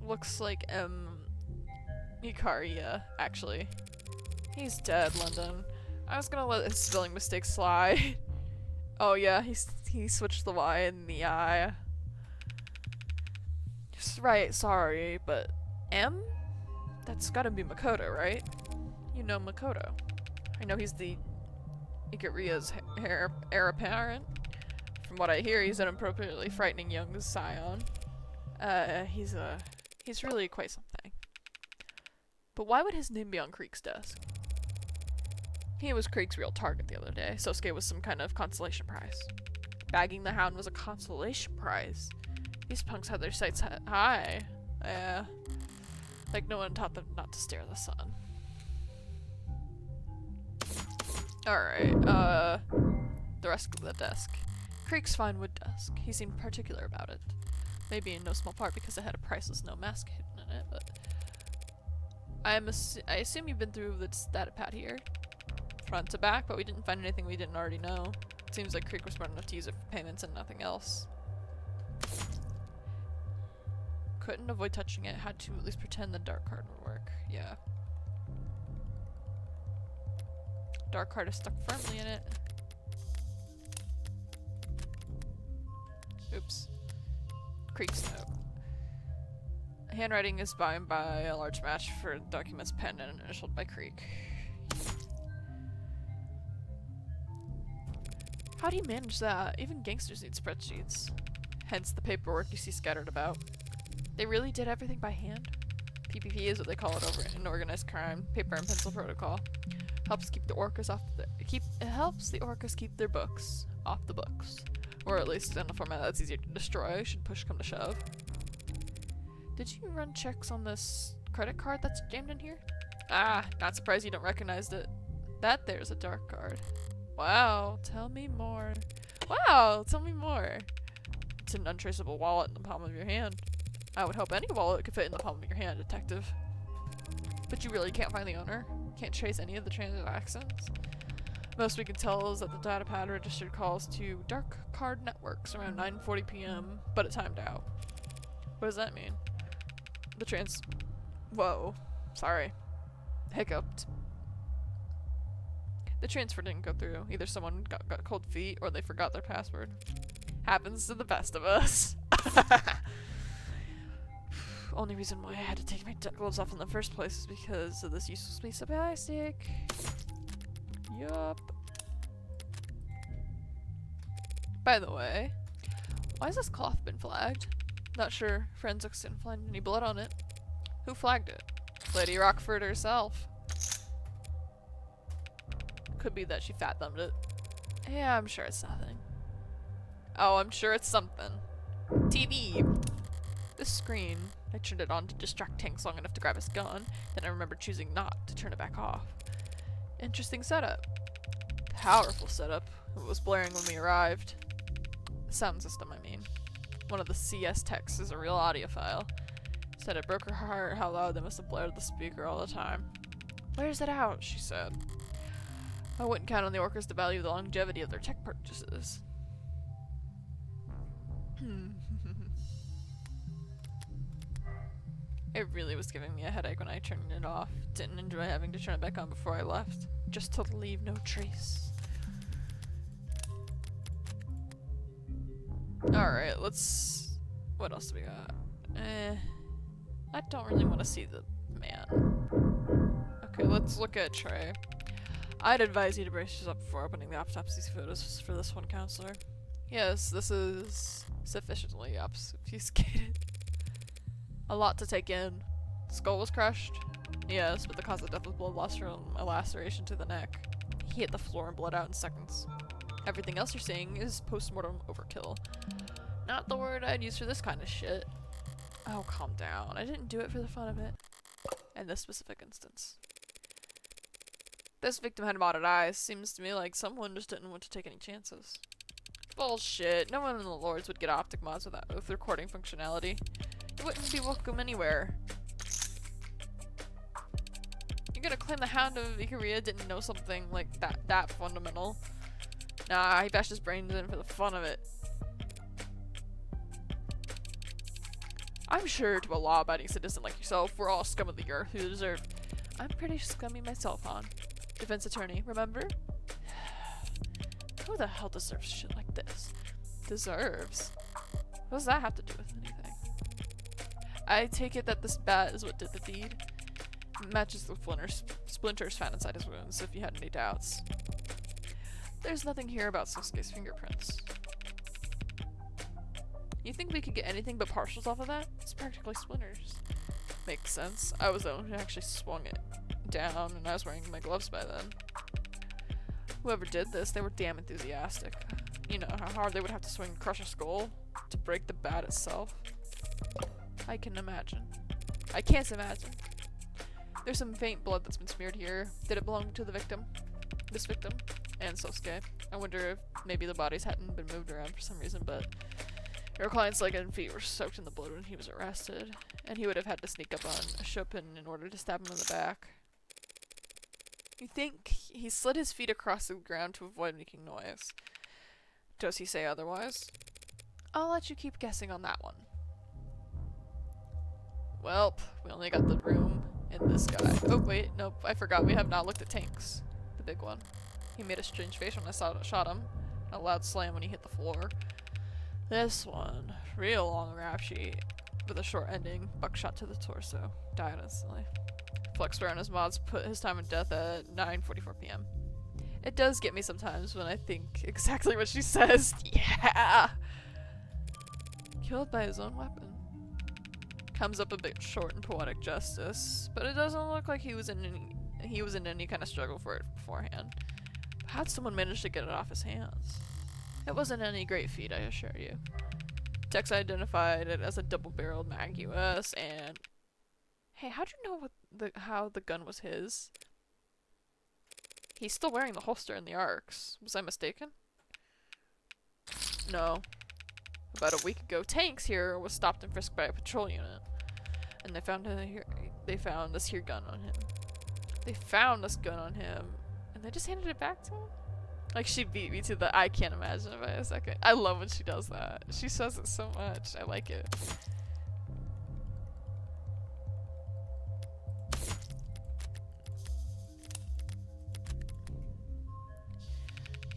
Looks like M. Ikaria, actually. He's dead, London. I was gonna let his spelling mistake slide. Oh yeah, he switched the Y and the I. Right, sorry, but M? That's gotta be Makoto, right? You know Makoto. I know he's the Ikaria's heir apparent. From what I hear, he's an appropriately frightening young scion. He's really quite something. But why would his name be on Krieg's desk? He was Krieg's real target the other day. Sosuke was some kind of consolation prize. Bagging the Hound was a consolation prize. These punks had their sights high. Yeah. Like no one taught them not to stare at the sun. Alright, the rest of the desk. Krieg's fine wood desk. He seemed particular about it. Maybe in no small part because it had a priceless no mask hidden in it, but... I assume you've been through the data pad here. Front to back, but we didn't find anything we didn't already know. It seems like Krieg was smart enough to use it for payments and nothing else. Couldn't avoid touching it, had to at least pretend the dark card would work. Yeah. Dark card is stuck firmly in it. Oops. Krieg's note. Handwriting is bound by a large match for documents penned and initialed by Krieg. How do you manage that? Even gangsters need spreadsheets. Hence the paperwork you see scattered about. They really did everything by hand? PPP is what they call it over in organized crime. Paper and pencil protocol. Helps keep the orcas it helps the orcas keep their books off the books. Or at least in a format that's easier to destroy, should push come to shove. Did you run checks on this credit card that's jammed in here? Ah, not surprised you don't recognize it. That there's a dark card. Wow, tell me more. Wow, tell me more. It's an untraceable wallet in the palm of your hand. I would hope any wallet could fit in the palm of your hand, detective. But you really can't find the owner? Can't trace any of the transactions? Most we can tell is that the datapad registered calls to dark card networks around 9:40 p.m., but it timed out. What does that mean? The trans... Whoa. Sorry. Hiccuped. The transfer didn't go through. Either someone got cold feet or they forgot their password. Happens to the best of us. Only reason why I had to take my gloves off in the first place is because of this useless piece of plastic. Yup. By the way, why has this cloth been flagged? Not sure. Forensics didn't find any blood on it. Who flagged it? Lady Rockford herself. Could be that she fat thumbed it. Yeah, I'm sure it's nothing. Oh, I'm sure it's something. TV! This screen, I turned it on to distract Tanks long enough to grab his gun, then I remember choosing not to turn it back off. Interesting setup. Powerful setup. It was blaring when we arrived. The sound system, I mean. One of the CS techs is a real audiophile. Said it broke her heart how loud they must have blared the speaker all the time. Where's it out? She said. I wouldn't count on the orcas to value the longevity of their tech purchases. It really was giving me a headache when I turned it off. Didn't enjoy having to turn it back on before I left. Just to leave no trace. Alright, let's... What else do we got? I don't really want to see the man. Okay, let's look at Trey. I'd advise you to brace yourself before opening the autopsy photos for this one, counselor. Yes, this is sufficiently obfuscated. A lot to take in. The skull was crushed. Yes, but the cause of death was blood loss from a laceration to the neck. He hit the floor and bled out in seconds. Everything else you're seeing is post-mortem overkill. Not the word I'd use for this kind of shit. Oh, calm down. I didn't do it for the fun of it. In this specific instance. This victim had modded eyes. Seems to me like someone just didn't want to take any chances. Bullshit. No one in the Lords would get optic mods with recording functionality. It wouldn't be welcome anywhere. You're gonna claim the Hound of Ikaria didn't know something like that fundamental. Nah, he bashed his brains in for the fun of it. I'm sure to a law-abiding citizen like yourself, we're all scum of the earth who deserve... I'm pretty scummy myself, hon. Defense attorney, remember? Who the hell deserves shit like this? Deserves? What does that have to do with anything? I take it that this bat is what did the deed. Matches the splinters found inside his wounds, if you had any doubts. There's nothing here about Sasuke's fingerprints. You think we could get anything but partials off of that? It's practically splinters. Makes sense. I was the one who actually swung it down, and I was wearing my gloves by then. Whoever did this, they were damn enthusiastic. You know how hard they would have to swing and crush a skull to break the bat itself. I can imagine. I can't imagine. There's some faint blood that's been smeared here. Did it belong to the victim? This victim? And Sosuke. I wonder if maybe the bodies hadn't been moved around for some reason, but your client's leg and feet were soaked in the blood when he was arrested, and he would have had to sneak up on Chopin in order to stab him in the back. You think he slid his feet across the ground to avoid making noise? Does he say otherwise? I'll let you keep guessing on that one. Welp, we only got the room and this guy. Oh wait, nope, I forgot we have not looked at Tanks. The big one. He made a strange face when I shot him. A loud slam when he hit the floor. This one, real long rap sheet, with a short ending, buckshot to the torso. Died instantly. Flexware on his mods put his time of death at 9:44 p.m. It does get me sometimes when I think exactly what she says. Yeah! Killed by his own weapon. Comes up a bit short in poetic justice, but it doesn't look like he was in any kind of struggle for it beforehand. How'd someone manage to get it off his hands? It wasn't any great feat, I assure you. Tex identified it as a double-barreled Mag US, and... Hey, how'd you know how the gun was his? He's still wearing the holster and the arcs. Was I mistaken? No. About a week ago, Tanks here was stopped and frisked by a patrol unit. And they found this here gun on him. They found this gun on him, and they just handed it back to him? Like, she beat me to the I can't imagine by a second. I love when she does that. She says it so much. I like it.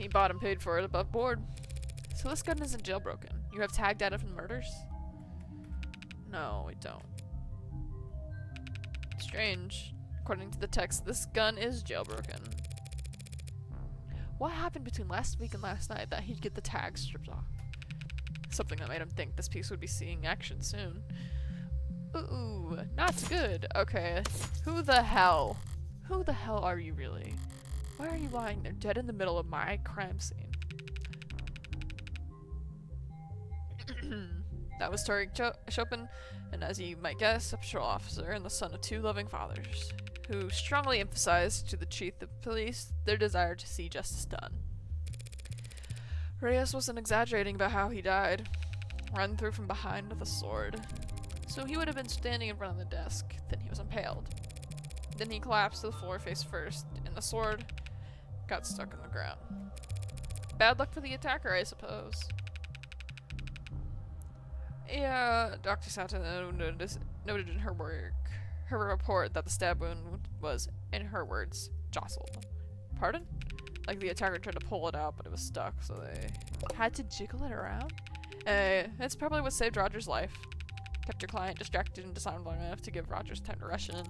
He bought and paid for it above board. So this gun isn't jailbroken. You have tag data from the murders? No, we don't. Strange. According to the text, this gun is jailbroken. What happened between last week and last night that he'd get the tag stripped off? Something that made him think this piece would be seeing action soon. Ooh, not good. Okay. Who the hell? Who the hell are you really? Why are you lying there dead in the middle of my crime scene? That was Tariq Chopin, and as you might guess, a patrol officer and the son of 2 loving fathers, who strongly emphasized to the chief of police their desire to see justice done. Reyes wasn't exaggerating about how he died. Run through from behind with a sword. So he would have been standing in front of the desk, then he was impaled. Then he collapsed to the floor face first, and the sword got stuck in the ground. Bad luck for the attacker, I suppose. Yeah, Dr. Sato noted in her report that the stab wound was, in her words, jostled. Pardon? Like the attacker tried to pull it out, but it was stuck, so they had to jiggle it around? That's probably what saved Roger's life. Kept your client distracted and disarmed long enough to give Rogers time to rush in.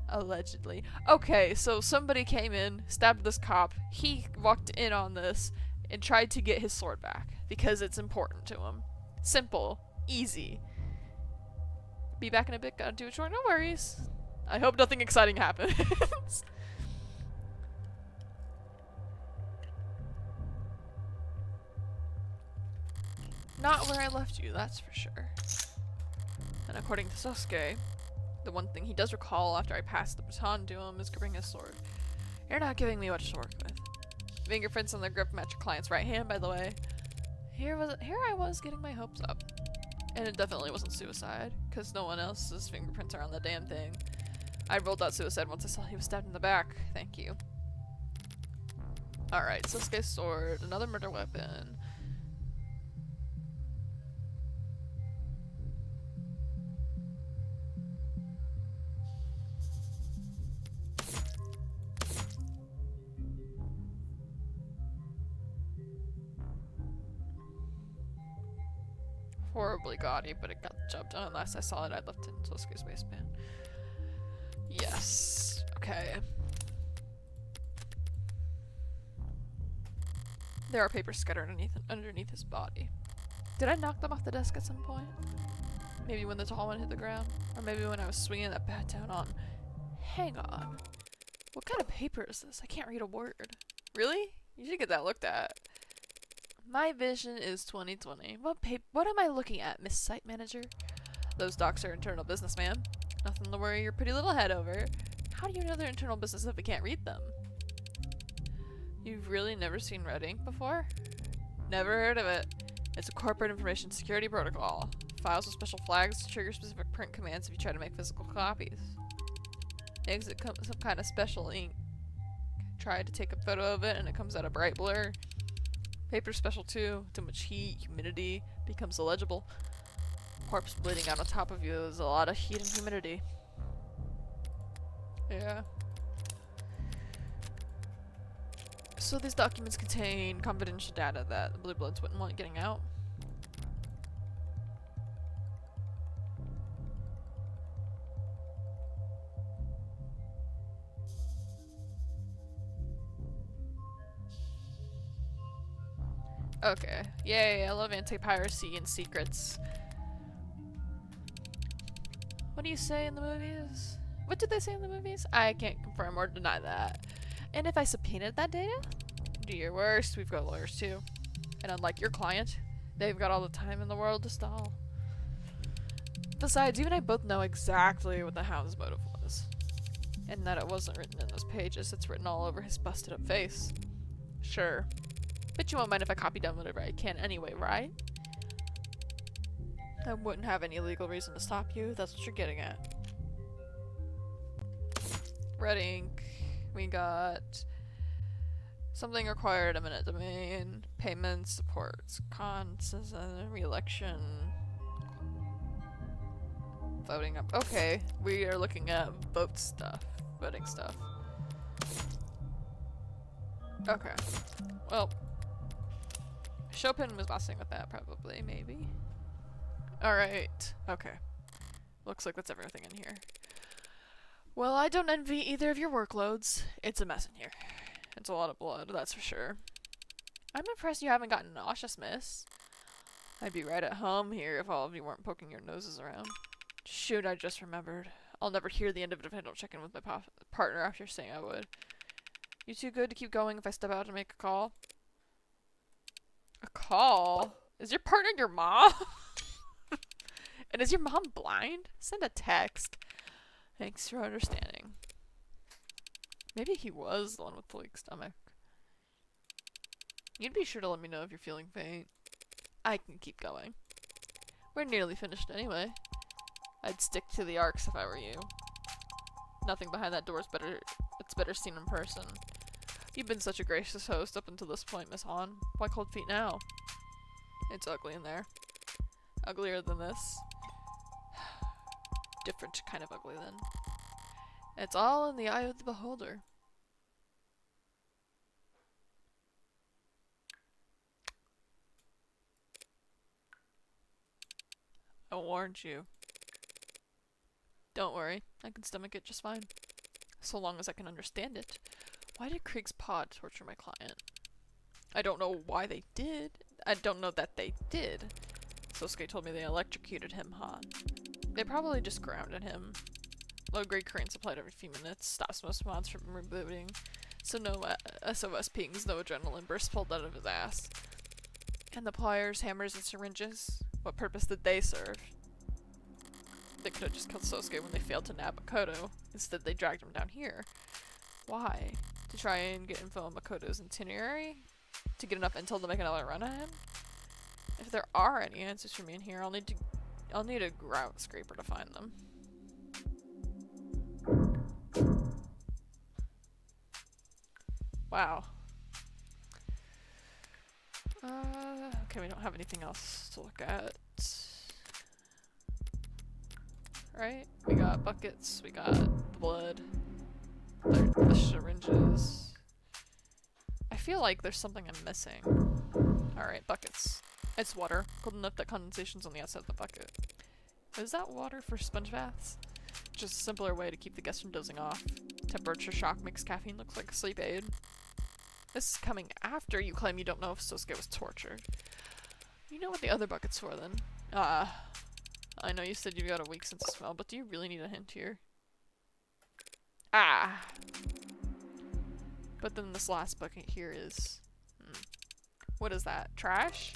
Allegedly. Okay, so somebody came in, stabbed this cop, he walked in on this, and tried to get his sword back, because it's important to him. Simple. Easy. Be back in a bit, gotta do it short, no worries. I hope nothing exciting happens. Not where I left you, that's for sure. And according to Sasuke, the one thing he does recall after I passed the baton to him is gripping his sword. You're not giving me much to work with. Fingerprints on the grip match your client's right hand, by the way. Here I was getting my hopes up. And it definitely wasn't suicide, because no one else's fingerprints are on the damn thing. I rolled out suicide once I saw he was stabbed in the back. Thank you. Alright, Sasuke's sword, another murder weapon. Horribly gaudy, but it got the job done. Last I saw it, I left it in Sasuke's waistband. Yes. Okay. There are papers scattered underneath his body. Did I knock them off the desk at some point? Maybe when the tall one hit the ground? Or maybe when I was swinging that bat down on... Hang on. What kind of paper is this? I can't read a word. Really? You should get that looked at. My vision is 2020. What am I looking at, Miss Site Manager? Those docs are internal business, ma'am. Nothing to worry your pretty little head over. How do you know they're internal business if we can't read them? You've really never seen red ink before? Never heard of it. It's a corporate information security protocol. Files with special flags to trigger specific print commands if you try to make physical copies. Exit some kind of special ink. Try to take a photo of it and it comes out a bright blur. Paper's special too. Too much heat, humidity, becomes illegible. Corpse bleeding out on top of you. There's a lot of heat and humidity. Yeah. So these documents contain confidential data that the Blue Bloods wouldn't want getting out. Okay. Yay, I love anti-piracy and secrets. What do you say in the movies? What did they say in the movies? I can't confirm or deny that. And if I subpoenaed that data? Do your worst, we've got lawyers too. And unlike your client, they've got all the time in the world to stall. Besides, you and I both know exactly what the Hound's motive was. And that it wasn't written in those pages, it's written all over his busted up face. Sure. But you won't mind if I copy down whatever I can anyway, right? I wouldn't have any legal reason to stop you, that's what you're getting at. Red ink. We got something required, eminent domain, payments, supports, cons, re-election, voting up. Okay, we are looking at vote stuff, voting stuff. Okay. Well, Chopin was messing with that, probably, maybe. Alright. Okay. Looks like that's everything in here. Well, I don't envy either of your workloads. It's a mess in here. It's a lot of blood, that's for sure. I'm impressed you haven't gotten nauseous, miss. I'd be right at home here if all of you weren't poking your noses around. Shoot, I just remembered. I'll never hear the end of it if I don't check in with my partner after saying I would. You too good to keep going if I step out and make a call? A call? Is your partner your mom? And is your mom blind? Send a text. Thanks for understanding. Maybe he was the one with the leak stomach. You'd be sure to let me know if you're feeling faint. I can keep going. We're nearly finished anyway. I'd stick to the arcs if I were you. Nothing behind that door is better. It's better seen in person. You've been such a gracious host up until this point, Miss Hahn. Why cold feet now? It's ugly in there. Uglier than this. Different kind of ugly then. It's all in the eye of the beholder. I warned you. Don't worry, I can stomach it just fine. So long as I can understand it. Why did Krieg's pod torture my client? I don't know why they did. I don't know that they did. Sosuke told me they electrocuted him, Han. They probably just grounded him. Low-grade current supplied every few minutes, stops most mods from rebooting, so no SOS pings, no adrenaline bursts pulled out of his ass. And the pliers, hammers, and syringes? What purpose did they serve? They could have just killed Sosuke when they failed to nab Makoto. Instead, they dragged him down here. Why? To try and get info on Makoto's itinerary? To get enough intel to make another run at him? If there are any answers for me in here, I'll need a grout scraper to find them. Wow. Okay, we don't have anything else to look at. Right? We got buckets, we got the blood, the syringes. I feel like there's something I'm missing. Alright, buckets. It's water, cold enough that condensation's on the outside of the bucket. Is that water for sponge baths? Just a simpler way to keep the guests from dozing off. Temperature shock makes caffeine look like a sleep aid. This is coming after you claim you don't know if Sosuke was tortured. You know what the other bucket's for then. I know you said you've got a weak sense of smell, but do you really need a hint here? But then this last bucket here is... what is that? Trash?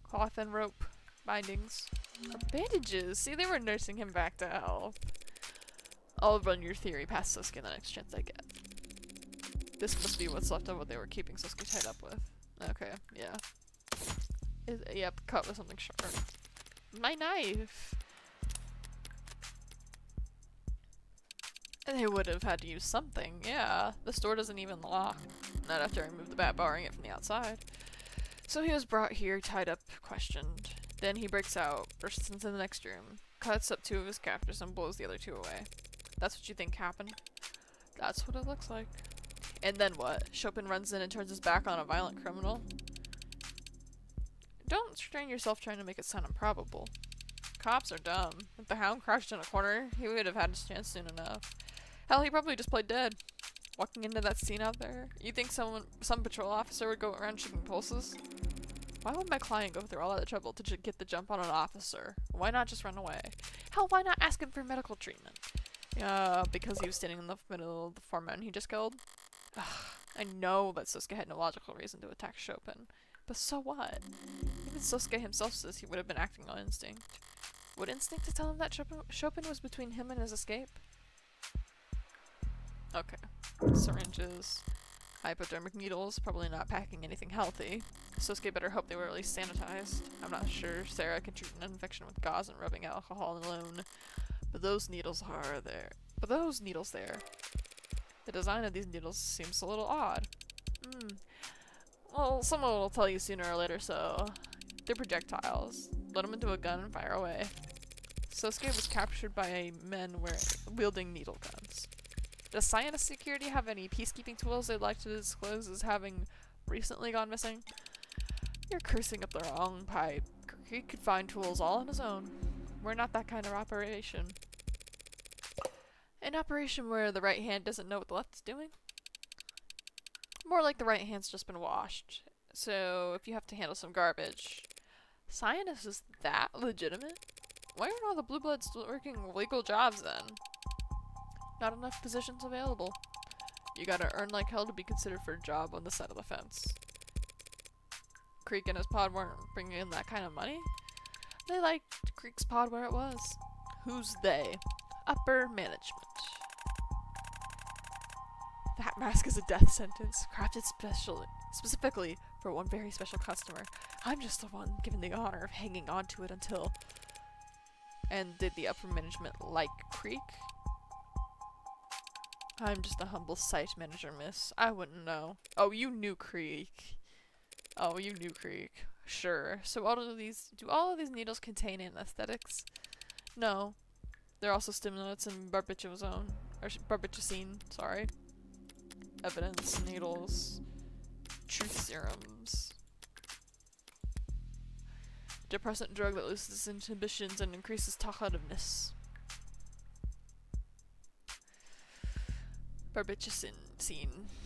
Cloth and rope. Bindings. Or bandages! See, they were nursing him back to health. I'll run your theory past Sosuke the next chance I get. This must be what's left of what they were keeping Sosuke tied up with. Okay, yeah. Yep, cut with something sharp. My knife! They would have had to use something, yeah. The store doesn't even lock. Not after I removed the bat barring it from the outside. So he was brought here, tied up, questioned. Then he breaks out, bursts into the next room, cuts up 2 of his captors, and blows the other 2 away. That's what you think happened? That's what it looks like. And then what? Chopin runs in and turns his back on a violent criminal? Don't strain yourself trying to make it sound improbable. Cops are dumb. If the Hound crashed in a corner, he would have had his chance soon enough. Hell, he probably just played dead. Walking into that scene out there, you think some patrol officer would go around checking pulses? Why would my client go through all that trouble to get the jump on an officer? Why not just run away? Hell, why not ask him for medical treatment? Because he was standing in the middle of the 4 men he just killed? Ugh, I know that Sosuke had no logical reason to attack Chopin. But so what? Even Sosuke himself says he would have been acting on instinct. Would instinct to tell him that Chopin was between him and his escape? Okay. Syringes. Hypodermic needles. Probably not packing anything healthy. Sosuke better hope they were at least sanitized. I'm not sure Sarah can treat an infection with gauze and rubbing alcohol alone. But those needles are there. The design of these needles seems a little odd. Well, someone will tell you sooner or later, so... They're projectiles. Load them into a gun and fire away. Sosuke was captured by men wielding needle guns. Does Scientist Security have any peacekeeping tools they'd like to disclose as having recently gone missing? You're cursing up the wrong pipe. Creek could find tools all on his own. We're not that kind of operation. An operation where the right hand doesn't know what the left is doing? More like the right hand's just been washed. So if you have to handle some garbage. Scientist is that legitimate? Why aren't all the blue bloods working legal jobs then? Not enough positions available. You gotta earn like hell to be considered for a job on the side of the fence. Creek and his pod weren't bringing in that kind of money? They liked Creek's pod where it was. Who's they? Upper management. That mask is a death sentence, crafted specifically for one very special customer. I'm just the one given the honor of hanging on to it until... And did the upper management like Creek? I'm just a humble site manager, miss. I wouldn't know. Oh, you knew Creek. Oh, you knew Creek. Sure. So do all of these needles contain anesthetics? No. They're also stimulants and barbitazine, sorry. Evidence, needles, truth serums. Depressant drug that loosens inhibitions and increases talkativeness. Barbitazine.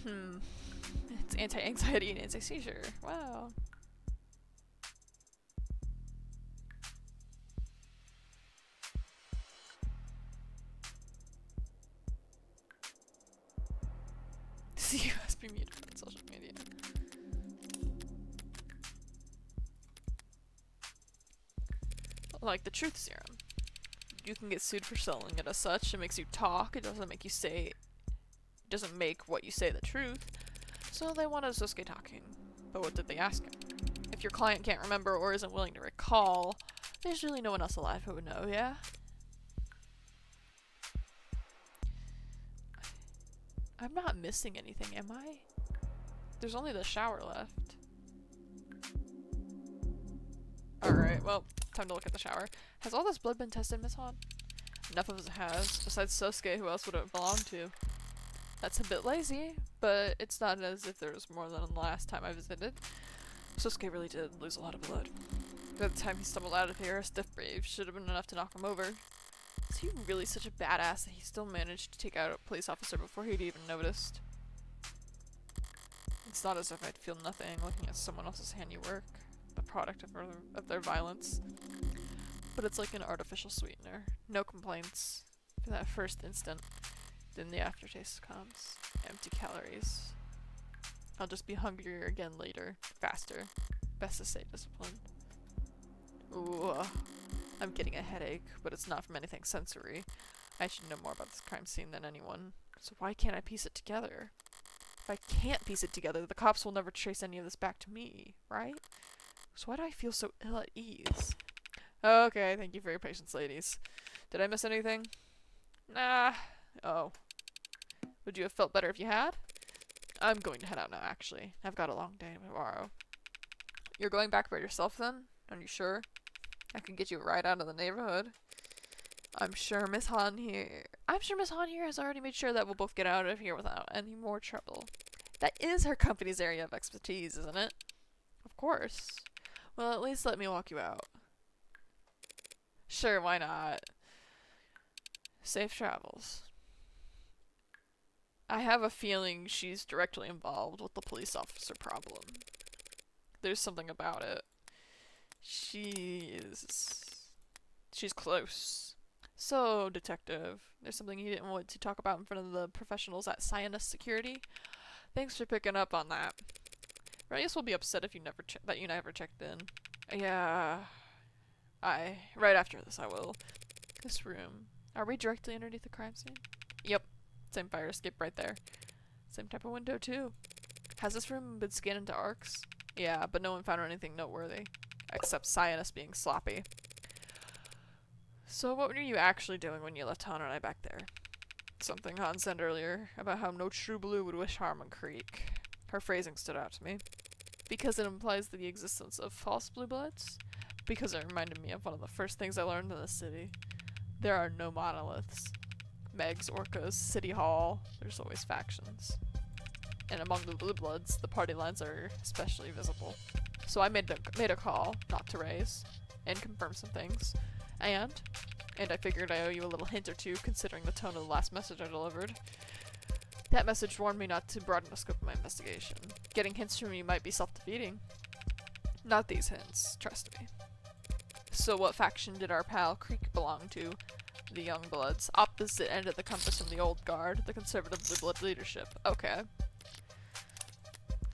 It's anti-anxiety and anti-seizure. Wow. See you must be muted on social media. Like the truth serum. You can get sued for selling it as such. It makes you talk. It doesn't make you say... It doesn't make what you say the truth. So they wanted Sosuke talking. But what did they ask him? If your client can't remember or isn't willing to recall, there's really no one else alive who would know, yeah? I'm not missing anything, am I? There's only the shower left. Alright, well, time to look at the shower. Has all this blood been tested, Miss Han? Enough of it has. Besides Sosuke, who else would it belong to? That's a bit lazy, but it's not as if there was more than the last time I visited. Sosuke really did lose a lot of blood. By the time he stumbled out of here, a stiff brave should have been enough to knock him over. Is he really such a badass that he still managed to take out a police officer before he'd even noticed? It's not as if I'd feel nothing looking at someone else's handiwork, the product of their violence. But it's like an artificial sweetener. No complaints for that first instant. Then the aftertaste comes. Empty calories. I'll just be hungrier again later. Faster. Best to stay disciplined. Ooh. I'm getting a headache, but it's not from anything sensory. I should know more about this crime scene than anyone. So why can't I piece it together? If I can't piece it together, the cops will never trace any of this back to me, right? So why do I feel so ill at ease? Okay, thank you for your patience, ladies. Did I miss anything? Nah. Oh. Would you have felt better if you had? I'm going to head out now, actually. I've got a long day tomorrow. You're going back by yourself, then? Are you sure? I can get you right out of the neighborhood. I'm sure Miss Han here has already made sure that we'll both get out of here without any more trouble. That is her company's area of expertise, isn't it? Of course. Well, at least let me walk you out. Sure, why not? Safe travels. I have a feeling she's directly involved with the police officer problem. There's something about it. She's close. So, detective, there's something you didn't want to talk about in front of the professionals at Scientist Security? Thanks for picking up on that. Reyes will be upset if you never checked in. Yeah, right after this I will. This room. Are we directly underneath the crime scene? Yep. Same fire escape right there. Same type of window too. Has this room been scanned into arcs? Yeah, but no one found anything noteworthy. Except Scientist being sloppy. So what were you actually doing when you left Han and I back there? Something Han said earlier about how no true blue would wish harm on Creek. Her phrasing stood out to me. Because it implies the existence of false blue bloods? Because it reminded me of one of the first things I learned in the city. There are no monoliths. Megs, Orcas, City Hall. There's always factions. And among the Blue Bloods, the party lines are especially visible. So I made a call, not to raise, and confirm some things. And I figured I owe you a little hint or two, considering the tone of the last message I delivered. That message warned me not to broaden the scope of my investigation. Getting hints from you might be self-defeating. Not these hints, trust me. So what faction did our pal Creek belong to? The Young Bloods. Opposite end of the compass from the Old Guard, the conservative Blue Blood leadership. Okay.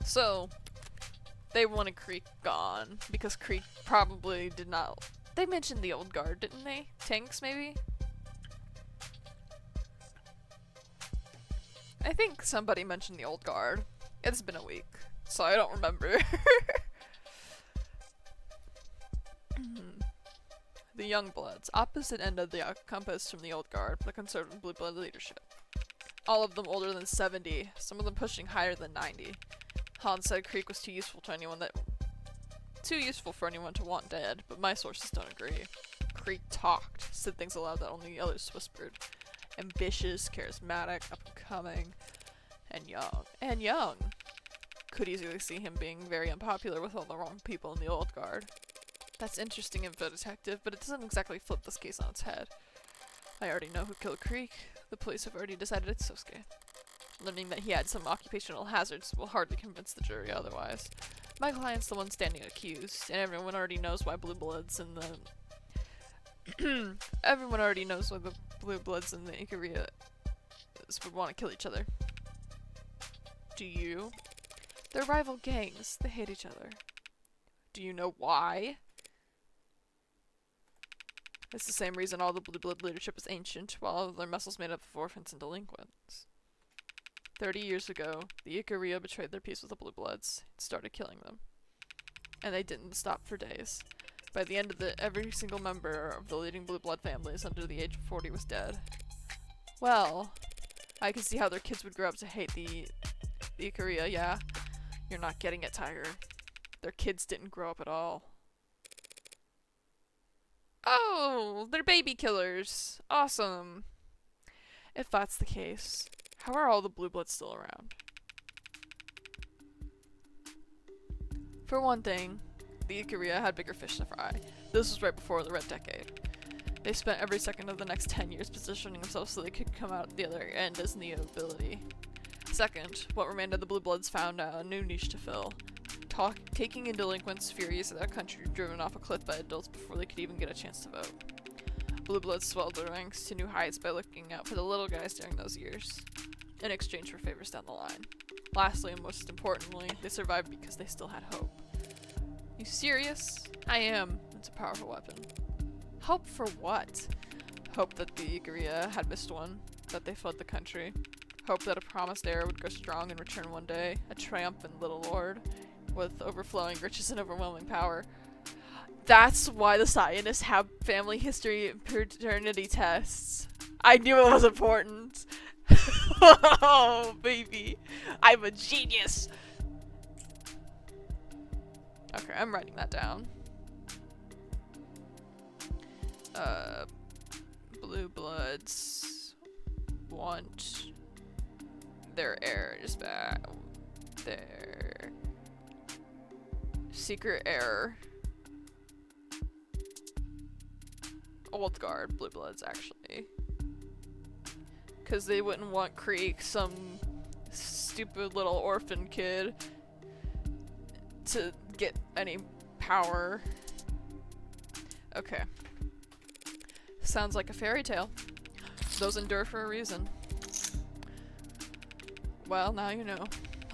So, they wanted Creek gone, because Creek probably did not... They mentioned the Old Guard, didn't they? Tanks, maybe? I think somebody mentioned the Old Guard. It's been a week, so I don't remember. The Young Bloods. Opposite end of the compass from the Old Guard, the conservative Blue Blood leadership. All of them older than 70, some of them pushing higher than 90. Han said Creek was too useful for anyone to want dead, but my sources don't agree. Creek talked, said things aloud that only others whispered. Ambitious, charismatic, up-and-coming, and young. And young! Could easily see him being very unpopular with all the wrong people in the Old Guard. That's interesting info, detective, but it doesn't exactly flip this case on its head. I already know who killed Creek. The police have already decided it's Sosuke. Learning that he had some occupational hazards will hardly convince the jury otherwise. My client's the one standing accused, and everyone already knows why Blue Bloods and the... everyone already knows why the Blue Bloods and the Ikaria would want to kill each other. Do you? They're rival gangs. They hate each other. Do you know why? It's the same reason all the Blue Blood leadership is ancient, while all of their muscles made up of orphans and delinquents. 30 years ago, the Ikaria betrayed their peace with the Blue Bloods and started killing them. And they didn't stop for days. By the end of it, every single member of the leading Blue Blood families under the age of 40 was dead. Well, I can see how their kids would grow up to hate the Ikaria, yeah? You're not getting it, Tiger. Their kids didn't grow up at all. Oh, they're baby killers. Awesome. If that's the case, how are all the Blue Bloods still around? For one thing, the Ikaria had bigger fish to fry. This was right before the Red Decade. They spent every second of the next 10 years positioning themselves so they could come out the other end as neo-ability. Second, what remained of the Blue Bloods found a new niche to fill. Taking in delinquents furious at a country driven off a cliff by adults before they could even get a chance to vote. Blue Bloods swelled their ranks to new heights by looking out for the little guys during those years, in exchange for favors down the line. Lastly, and most importantly, they survived because they still had hope. You serious? I am. It's a powerful weapon. Hope for what? Hope that the Ikaria had missed one, that they fled the country. Hope that a promised heir would grow strong and return one day, a triumphant little lord, with overflowing riches and overwhelming power. That's why the scientists have family history and paternity tests. I knew it was important. Oh, baby. I'm a genius. Okay, I'm writing that down. Blue Bloods want their heirs back. Their secret heir. Old Guard Blue Bloods, actually. Because they wouldn't want Creek, some stupid little orphan kid, to get any power. Okay. Sounds like a fairy tale. Those endure for a reason. Well, now you know.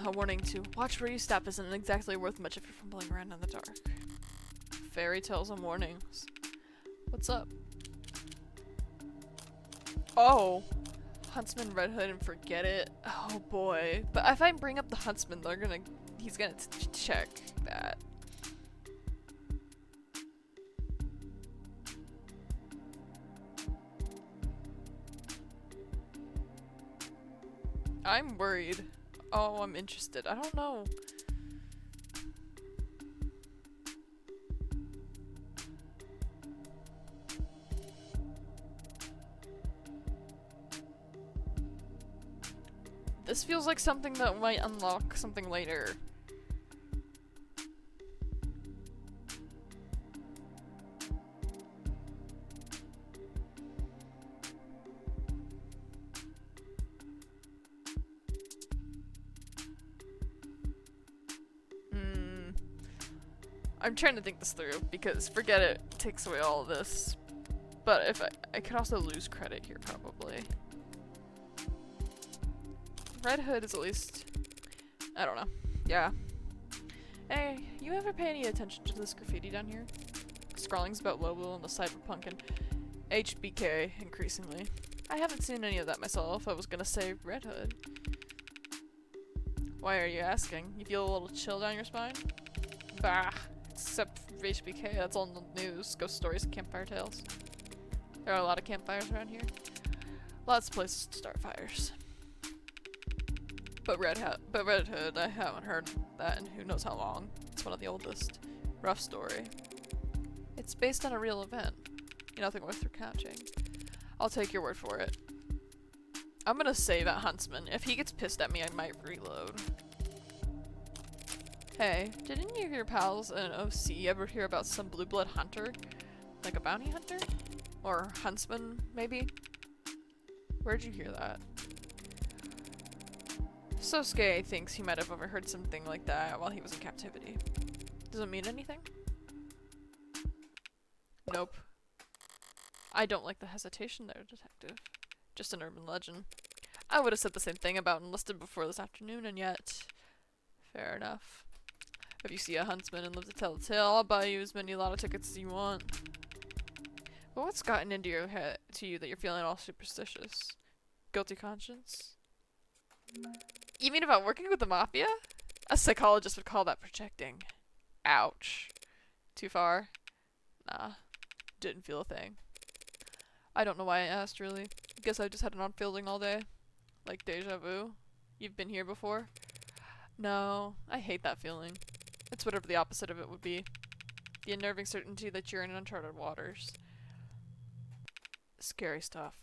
A warning to watch where you step isn't exactly worth much if you're fumbling around in the dark. Fairy tales and warnings. What's up? Oh! Huntsman, Red Hood, and forget it. Oh boy. But if I bring up the Huntsman, he's gonna check that. I'm worried. Oh, I'm interested. I don't know. This feels like something that might unlock something later. I'm trying to think this through, because forget it takes away all of this. But if I could also lose credit here, probably. Red Hood is at least... I don't know. Yeah. Hey, you ever pay any attention to this graffiti down here? Scrawlings about Lowell and the cyberpunk and HBK, increasingly. I haven't seen any of that myself. I was gonna say Red Hood. Why are you asking? You feel a little chill down your spine? Bah. Except for HBK, that's all in the news. Ghost stories and campfire tales. There are a lot of campfires around here. Lots of places to start fires. But Red Hood, I haven't heard that in who knows how long. It's one of the oldest. Rough story. It's based on a real event. Nothing worth recounting. I'll take your word for it. I'm gonna say that Huntsman. If he gets pissed at me, I might reload. Hey, did any of your pals in OC ever hear about some blue blood hunter? Like a bounty hunter? Or huntsman, maybe? Where'd you hear that? Sosuke thinks he might have overheard something like that while he was in captivity. Does it mean anything? Nope. I don't like the hesitation there, detective. Just an urban legend. I would have said the same thing about enlisted before this afternoon, and yet... Fair enough. If you see a huntsman and live to tell the tale, I'll buy you as many lotto tickets as you want. But what's gotten into your head to you that you're feeling all superstitious? Guilty conscience? You mean about working with the mafia? A psychologist would call that projecting. Ouch. Too far? Nah. Didn't feel a thing. I don't know why I asked, really. Guess I just had an odd feeling all day. Like deja vu. You've been here before? No, I hate that feeling. It's whatever the opposite of it would be. The unnerving certainty that you're in uncharted waters. Scary stuff.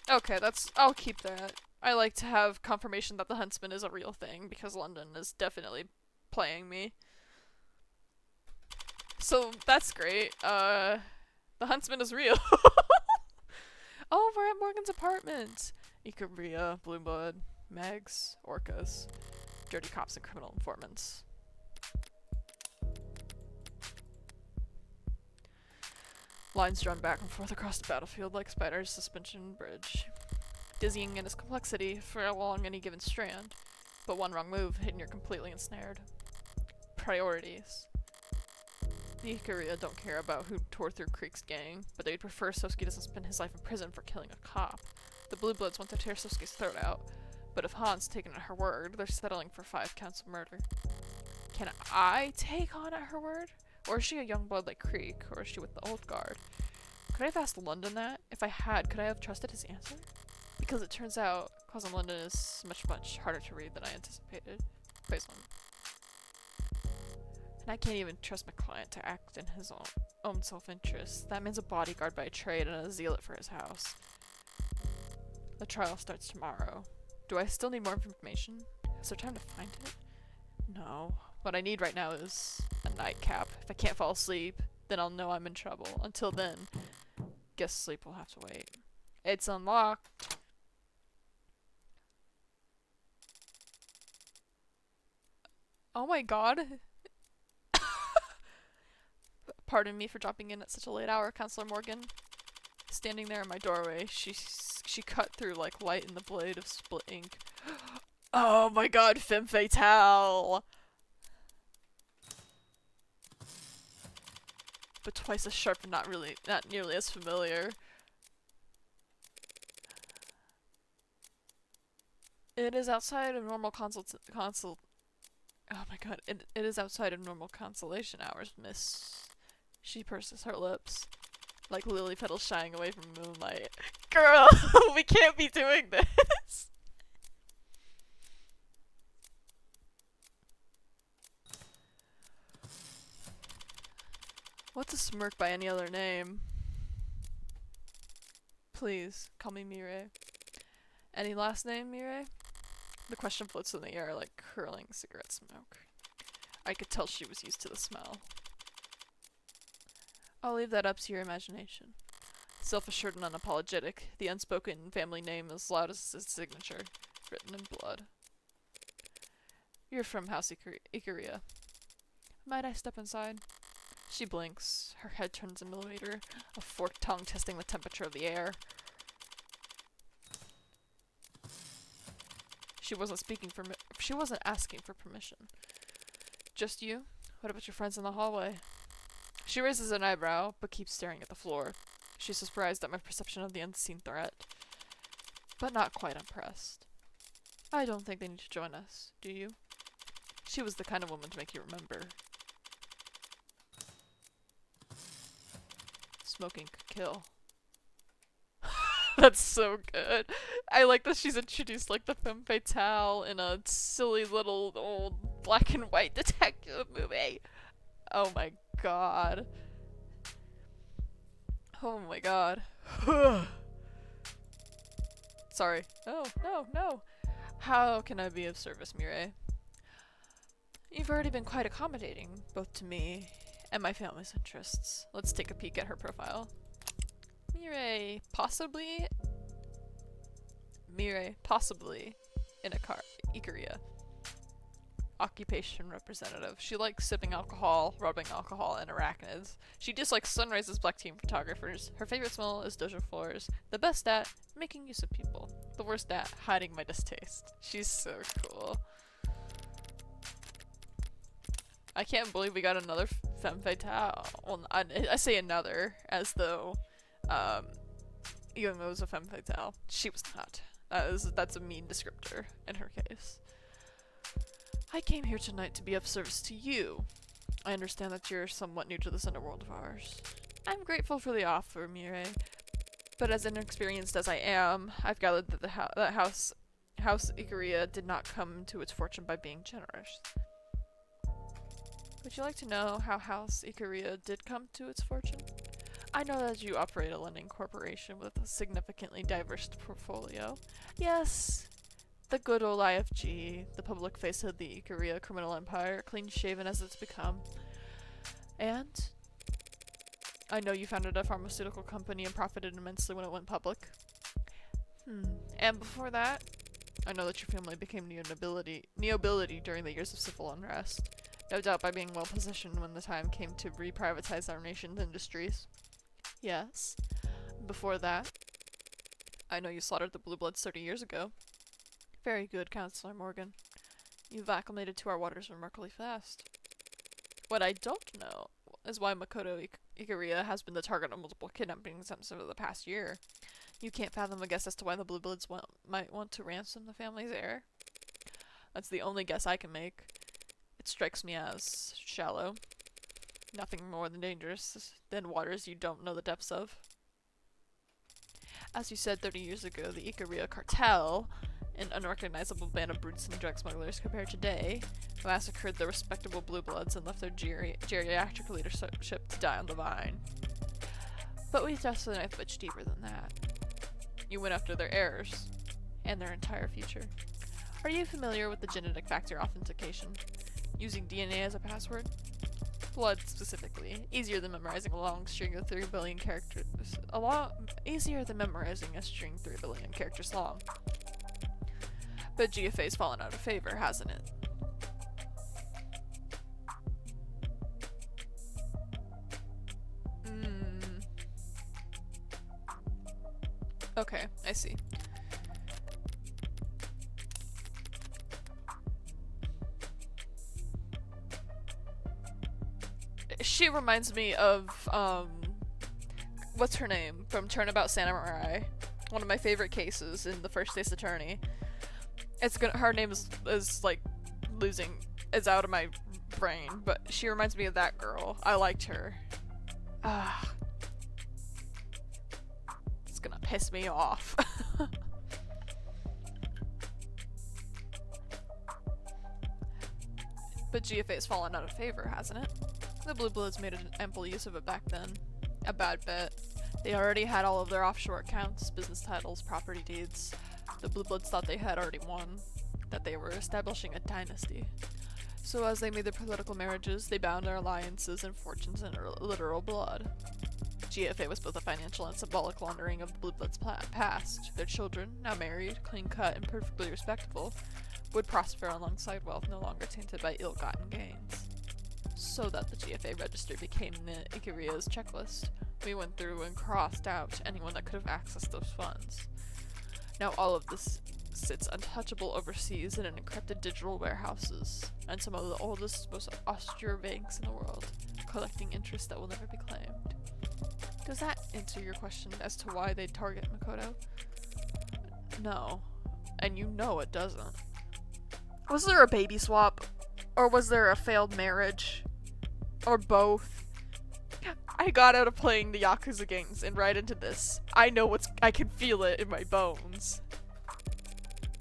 Okay, I'll keep that. I like to have confirmation that the Huntsman is a real thing, because London is definitely playing me. So, that's great. The Huntsman is real. Oh, we're at Morgan's apartment! Ikaria, Blue Blood, Megs, Orcas, dirty cops and criminal informants. Lines drawn back and forth across the battlefield like spiders' suspension bridge. Dizzying in its complexity for along any given strand, but one wrong move and you're completely ensnared. Priorities. The Ikaria don't care about who tore through Creek's gang, but they'd prefer Sosuke doesn't spend his life in prison for killing a cop. The Blue Bloods want to tear Sosuke's throat out, but if Han's taken at her word, they're settling for 5 counts of murder. Can I take Han at her word? Or is she a young blood like Creek? Or is she with the old guard? Could I have asked London that? If I had, could I have trusted his answer? Because it turns out Cousin London is much, much harder to read than I anticipated. Phase 1. And I can't even trust my client to act in his own self-interest. That man's a bodyguard by trade and a zealot for his house. The trial starts tomorrow. Do I still need more information? Is there time to find it? No. What I need right now is a nightcap. If I can't fall asleep, then I'll know I'm in trouble. Until then, guess sleep will have to wait. It's unlocked. Oh my god. Pardon me for dropping in at such a late hour, Counselor Morgan. Standing there in my doorway, she cut through like light in the blade of split ink. Oh my god, femme fatale! But twice as sharp and not nearly as familiar. It is outside of normal oh my god, it is outside of normal consolation hours, miss. She purses her lips, like lily petals shying away from moonlight. Girl, we can't be doing this! What's a smirk by any other name? Please, call me Mireille. Any last name, Mirai? The question floats in the air like curling cigarette smoke. I could tell she was used to the smell. I'll leave that up to your imagination. Self-assured and unapologetic, the unspoken family name as loud as his signature, written in blood. You're from House Ikaria. Might I step inside? She blinks. Her head turns a millimeter, a forked tongue testing the temperature of the air. She wasn't asking for permission. Just you? What about your friends in the hallway? She raises an eyebrow, but keeps staring at the floor. She's surprised at my perception of the unseen threat, but not quite impressed. I don't think they need to join us, do you? She was the kind of woman to make you remember. Smoking could kill. That's so good. I like that she's introduced like the femme fatale in a silly little old black and white detective movie. Oh my god. Oh my god. Sorry. No, no, no. How can I be of service, Mirai? You've already been quite accommodating, both to me and my family's interests. Let's take a peek at her profile. Mirai, possibly in a car, Ikaria. Occupation representative. She likes sipping alcohol, rubbing alcohol, and arachnids. She dislikes sunrises, black team photographers. Her favorite smell is dojo floors. The best at making use of people. The worst at hiding my distaste. She's so cool. I can't believe we got another femme fatale. Well, I say another as though Youngo was a femme fatale. She was not. That's a mean descriptor in her case. I came here tonight to be of service to you. I understand that you're somewhat new to this underworld of ours. I'm grateful for the offer, Mirai, but as inexperienced as I am, I've gathered that that House Ikaria did not come to its fortune by being generous. Would you like to know how House Ikaria did come to its fortune? I know that you operate a lending corporation with a significantly diverse portfolio. Yes, the good old IFG, the public face of the Ikaria criminal empire, clean-shaven as it's become. And I know you founded a pharmaceutical company and profited immensely when it went public. And before that, I know that your family became neo-nobility during the years of civil unrest. No doubt by being well-positioned when the time came to reprivatize our nation's industries. Yes. Before that, I know you slaughtered the Blue Bloods 30 years ago. Very good, Counselor Morgan. You've acclimated to our waters remarkably fast. What I don't know is why Makoto Ikaria has been the target of multiple kidnappings over the past year. You can't fathom a guess as to why the Blue Bloods might want to ransom the family's heir? That's the only guess I can make. It strikes me as shallow. Nothing more than dangerous than waters you don't know the depths of. As you said 30 years ago, the Ikaria cartel, an unrecognizable band of brutes and drug smugglers compared today, massacred the respectable Blue Bloods and left their geriatric leadership to die on the vine. But we thrust the knife much deeper than that. You went after their heirs, and their entire future. Are you familiar with the genetic factor authentication? Using DNA as a password? Blood, specifically. Easier than memorizing a long string of 3 billion characters. Easier than memorizing a string 3 billion characters long. But GFA's fallen out of favor, hasn't it? Okay, I see. She reminds me of, what's her name? From Turnabout Samurai. One of my favorite cases in the First Ace Attorney. Her name is like, is out of my brain, but she reminds me of that girl. I liked her. It's gonna piss me off. But GFA has fallen out of favor, hasn't it? The Blue Bloods made an ample use of it back then. A bad bet. They already had all of their offshore accounts, business titles, property deeds. The Blue Bloods thought they had already won, that they were establishing a dynasty. So as they made their political marriages, they bound their alliances and fortunes in literal blood. GFA was both a financial and symbolic laundering of the Blue Bloods' past. Their children, now married, clean-cut, and perfectly respectable, would prosper alongside wealth no longer tainted by ill-gotten gains. So that the GFA register became the Ikaria's checklist. We went through and crossed out anyone that could have accessed those funds. Now all of this sits untouchable overseas in encrypted digital warehouses, and some of the oldest, most austere banks in the world, collecting interest that will never be claimed. Does that answer your question as to why they target Makoto? No. And you know it doesn't. Was there a baby swap? Or was there a failed marriage? Or both? I got out of playing the Yakuza games and right into this. I can feel it in my bones.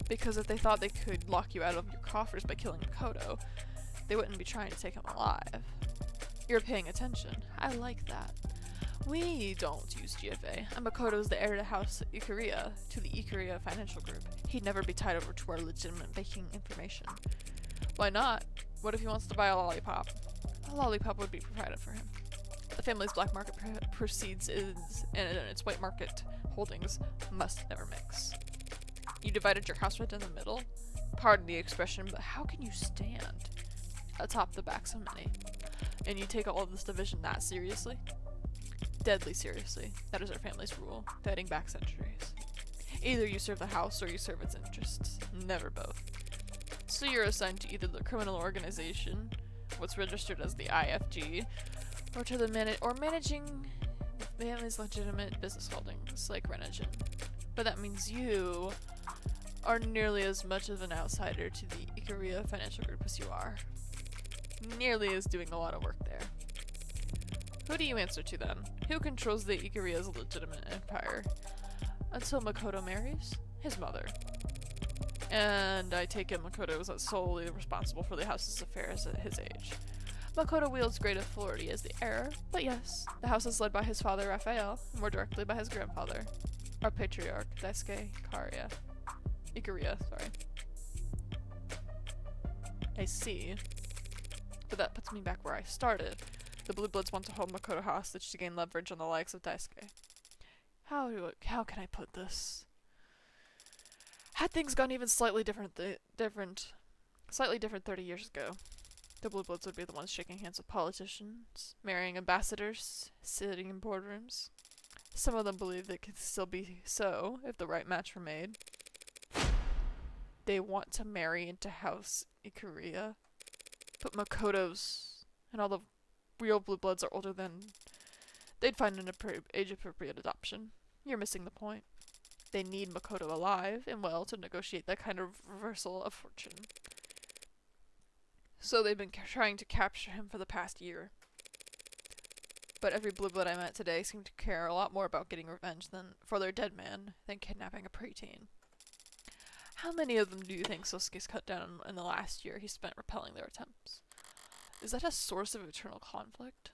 Because if they thought they could lock you out of your coffers by killing Makoto, they wouldn't be trying to take him alive. You're paying attention. I like that. We don't use GFA, and Makoto's the heir to House Ikaria, to the Ikaria Financial Group. He'd never be tied over to our legitimate banking information. Why not? What if he wants to buy a lollipop? A lollipop would be provided for him. The family's black market proceeds and its white market holdings must never mix. You divided your house right down the middle? Pardon the expression, but how can you stand atop the backs of many? And you take all of this division that seriously? Deadly seriously. That is our family's rule, dating back centuries. Either you serve the house or you serve its interests. Never both. So you're assigned to either the criminal organization, what's registered as the IFG, or to the managing the family's legitimate business holdings, like Renogen. But that means you are nearly as much of an outsider to the Ikaria Financial Group as you are. Nearly as doing a lot of work there. Who do you answer to then? Who controls the Ikaria's legitimate empire? Until Makoto marries? His mother. And I take it Makoto is solely responsible for the house's affairs at his age. Makoto wields great authority as the heir, but yes, the house is led by his father Raphael, and more directly by his grandfather, our patriarch, Daisuke Ikaria, sorry. I see. But that puts me back where I started. The Blue Bloods want to hold Makoto hostage to gain leverage on the likes of Daisuke. How can I put this? Had things gone even slightly different 30 years ago, the Blue Bloods would be the ones shaking hands with politicians, marrying ambassadors, sitting in boardrooms. Some of them believe it could still be so if the right match were made. They want to marry into House Ikaria, but Makoto's and all the real Blue Bloods are older than they'd find an age-appropriate adoption. You're missing the point. They need Makoto alive and well to negotiate that kind of reversal of fortune. So they've been trying to capture him for the past year. But every Blue Blood I met today seemed to care a lot more about getting revenge for their dead man than kidnapping a preteen. How many of them do you think Sosuke's cut down in the last year he spent repelling their attempts? Is that a source of eternal conflict?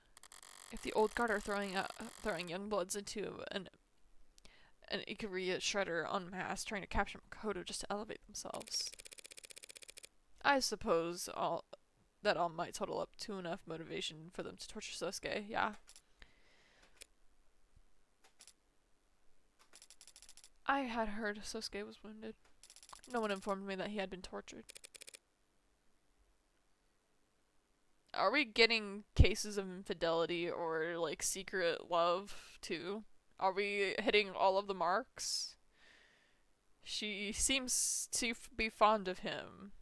If the old guard are throwing young bloods into an Ikaria shredder en masse trying to capture Makoto just to elevate themselves, I suppose that all might total up to enough motivation for them to torture Sosuke, yeah. I had heard Sosuke was wounded. No one informed me that he had been tortured. Are we getting cases of infidelity or, like, secret love, too? Are we hitting all of the marks? She seems to be fond of him.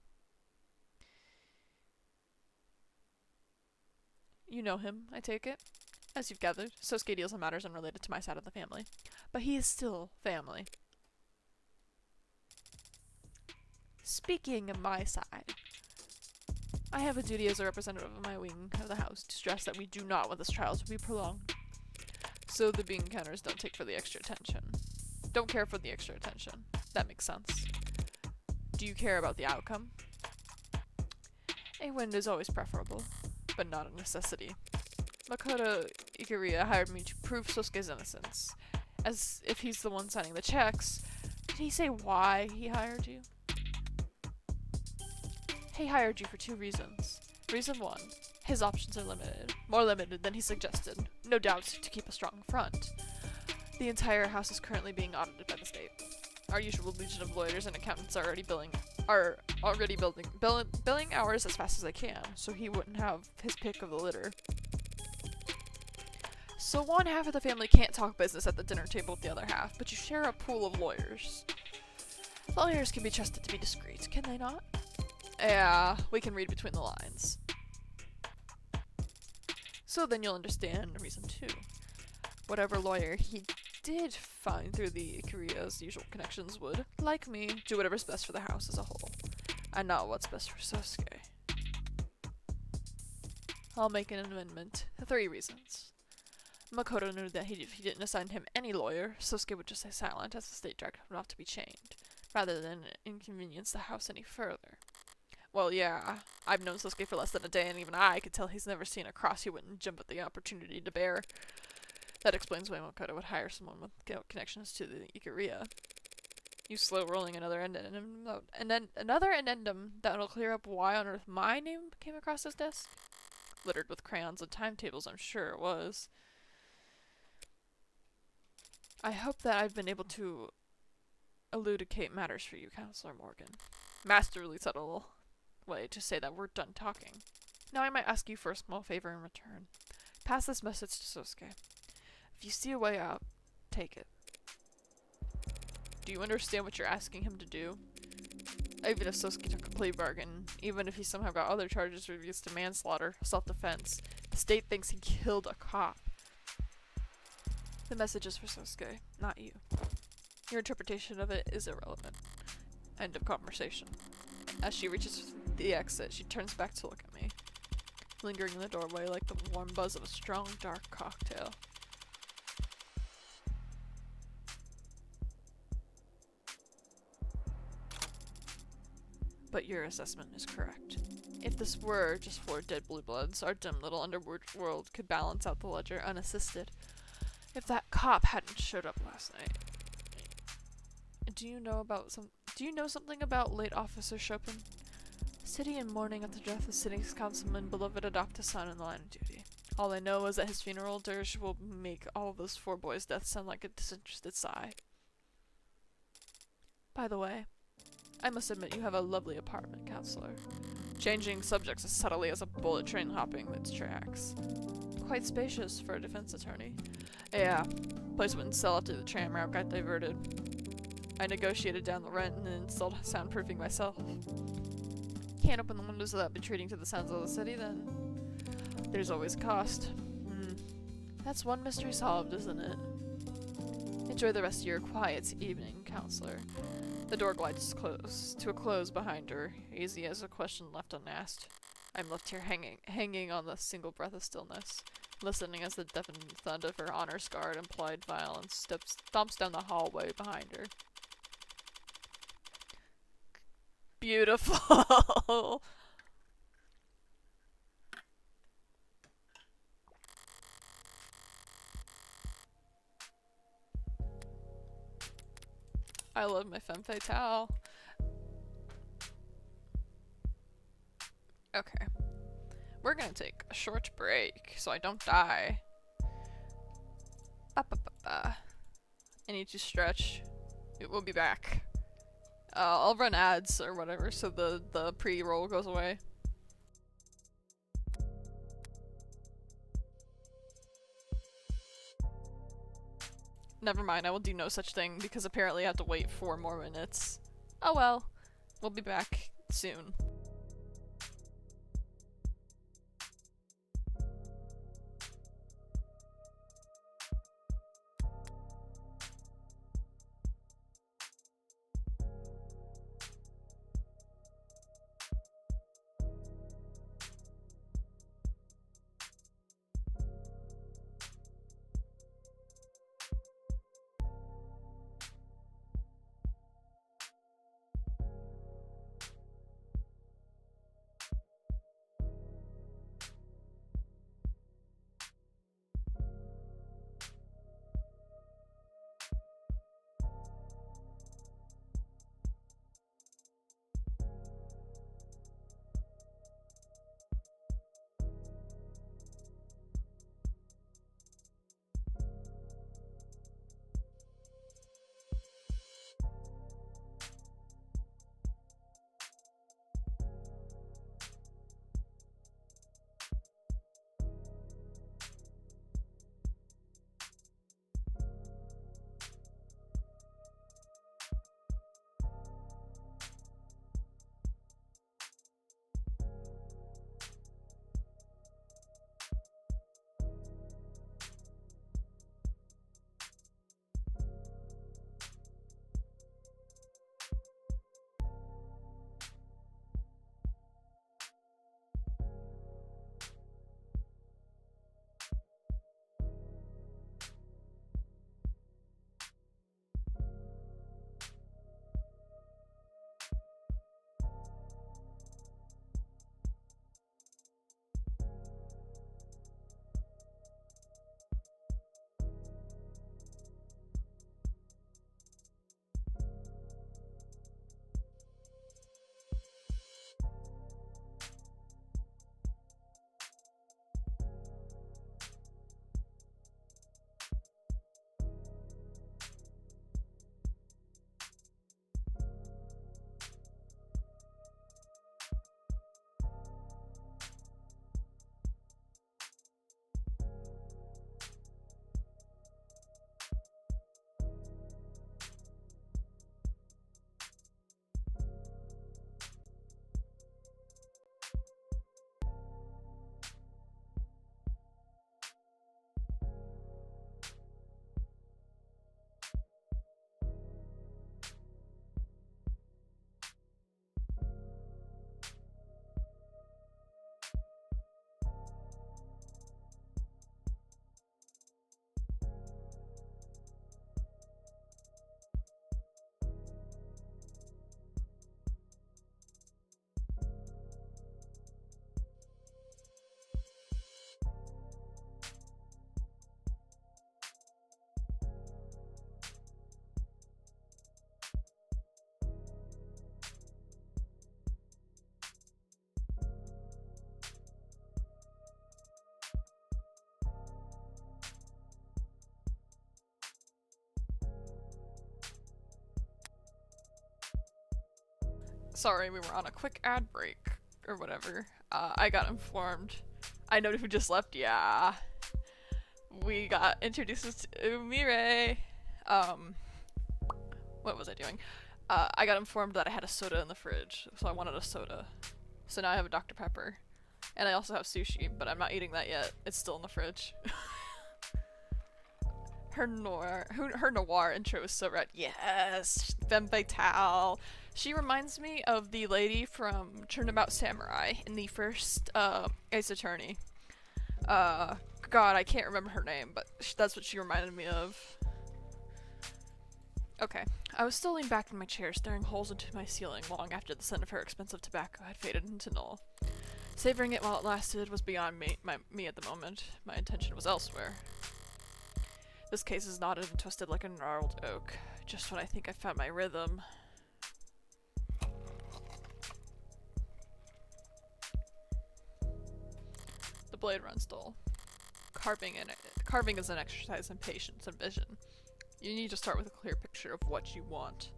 You know him, I take it? As you've gathered, Sosuke deals in matters unrelated to my side of the family. But he is still family. Speaking of my side, I have a duty as a representative of my wing of the house to stress that we do not want this trial to be prolonged. So the bean counters don't take for the extra attention. Don't care for the extra attention. That makes sense. Do you care about the outcome? A win is always preferable, but not a necessity. Makoto Ikaria hired me to prove Sosuke's innocence. As if he's the one signing the checks, Did he say why he hired you? He hired you for 2 reasons. Reason 1, his options are limited. More limited than he suggested. No doubt to keep a strong front. The entire house is currently being audited by the state. Our usual legion of lawyers and accountants are already billing hours as fast as they can, so he wouldn't have his pick of the litter. So one half of the family can't talk business at the dinner table with the other half, but you share a pool of lawyers. Lawyers can be trusted to be discreet, can they not? Yeah, we can read between the lines. So then you'll understand reason 2. Whatever lawyer he did find through the Ikaria's usual connections would, like me, do whatever's best for the house as a whole, and not what's best for Sosuke. I'll make an amendment. 3 reasons. Makoto knew that if he didn't assign him any lawyer, Sosuke would just stay silent as the state dragged him off to be chained, rather than inconvenience the house any further. Well, yeah, I've known Sosuke for less than a day, and even I could tell he's never seen a cross he wouldn't jump at the opportunity to bear. That explains why Makoto would hire someone with connections to the Ikaria. You slow-rolling another another addendum that'll clear up why on earth my name came across his desk? Littered with crayons and timetables, I'm sure it was. I hope that I've been able to elucidate matters for you, Counselor Morgan. Masterly subtle way to say that we're done talking. Now I might ask you for a small favor in return. Pass this message to Sosuke. If you see a way out, take it. Do you understand what you're asking him to do? Even if Sosuke took a plea bargain, even if he somehow got other charges reduced to manslaughter, self-defense, the state thinks he killed a cop. The message is for Sosuke, not you. Your interpretation of it is irrelevant. End of conversation. As she reaches the exit, she turns back to look at me, lingering in the doorway like the warm buzz of a strong, dark cocktail. But your assessment is correct. If this were just 4 dead blue bloods, our dim little underworld could balance out the ledger unassisted. If that cop hadn't showed up last night. Do you know something about late Officer Chopin? City in mourning at the death of city councilman, beloved adopted son in the line of duty. All I know is that his funeral dirge will make all of those 4 boys' deaths sound like a disinterested sigh. By the way, I must admit you have a lovely apartment, Counselor. Changing subjects as subtly as a bullet train hopping its tracks. Quite spacious for a defense attorney. Yeah, place wouldn't sell after the tram route got diverted. I negotiated down the rent and then installed soundproofing myself. Can't open the windows without retreating to the sounds of the city, then there's always a cost. That's one mystery solved, isn't it? Enjoy the rest of your quiet evening, Counselor. The door glides to a close behind her, easy as a question left unasked. I'm left here hanging on the single breath of stillness, listening as the deafening thud of her honor-scarred implied violence stomps down the hallway behind her. Beautiful! I love my femme fatale. Okay. We're gonna take a short break so I don't die. I need to stretch. We'll be back. I'll run ads or whatever so the pre-roll goes away. Never mind, I will do no such thing because apparently I have to wait 4 more minutes. Oh well. We'll be back soon. Sorry, we were on a quick ad break, or whatever. I got informed. I know who just left, yeah. We got introduced to Mireille. What was I doing? I got informed that I had a soda in the fridge, so I wanted a soda. So now I have a Dr. Pepper. And I also have sushi, but I'm not eating that yet. It's still in the fridge. Her noir intro is so rad. Yes! Femme Fatale. She reminds me of the lady from Turnabout Samurai in the first Ace Attorney. God, I can't remember her name, but that's what she reminded me of. Okay. I was still leaning back in my chair, staring holes into my ceiling long after the scent of her expensive tobacco had faded into null. Savoring it while it lasted was beyond me at the moment. My attention was elsewhere. This case is knotted and twisted like a gnarled oak. Just when I think I found my rhythm. The blade runs dull. Carving is an exercise in patience and vision. You need to start with a clear picture of what you want.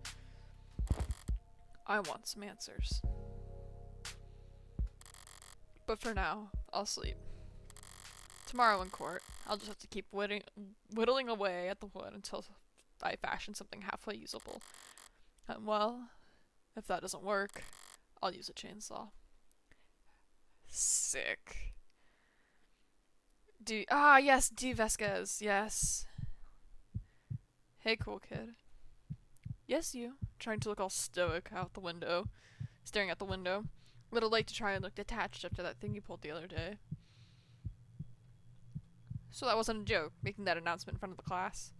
I want some answers. But for now, I'll sleep. Tomorrow in court, I'll just have to keep whittling away at the wood until I fashion something halfway usable. And well, if that doesn't work, I'll use a chainsaw. Sick. Yes, D. Vasquez, yes. Hey, cool kid. Yes, you. Trying to look all stoic out the window. Staring at the window. A little late to try and look detached after that thing you pulled the other day. So that wasn't a joke, making that announcement in front of the class.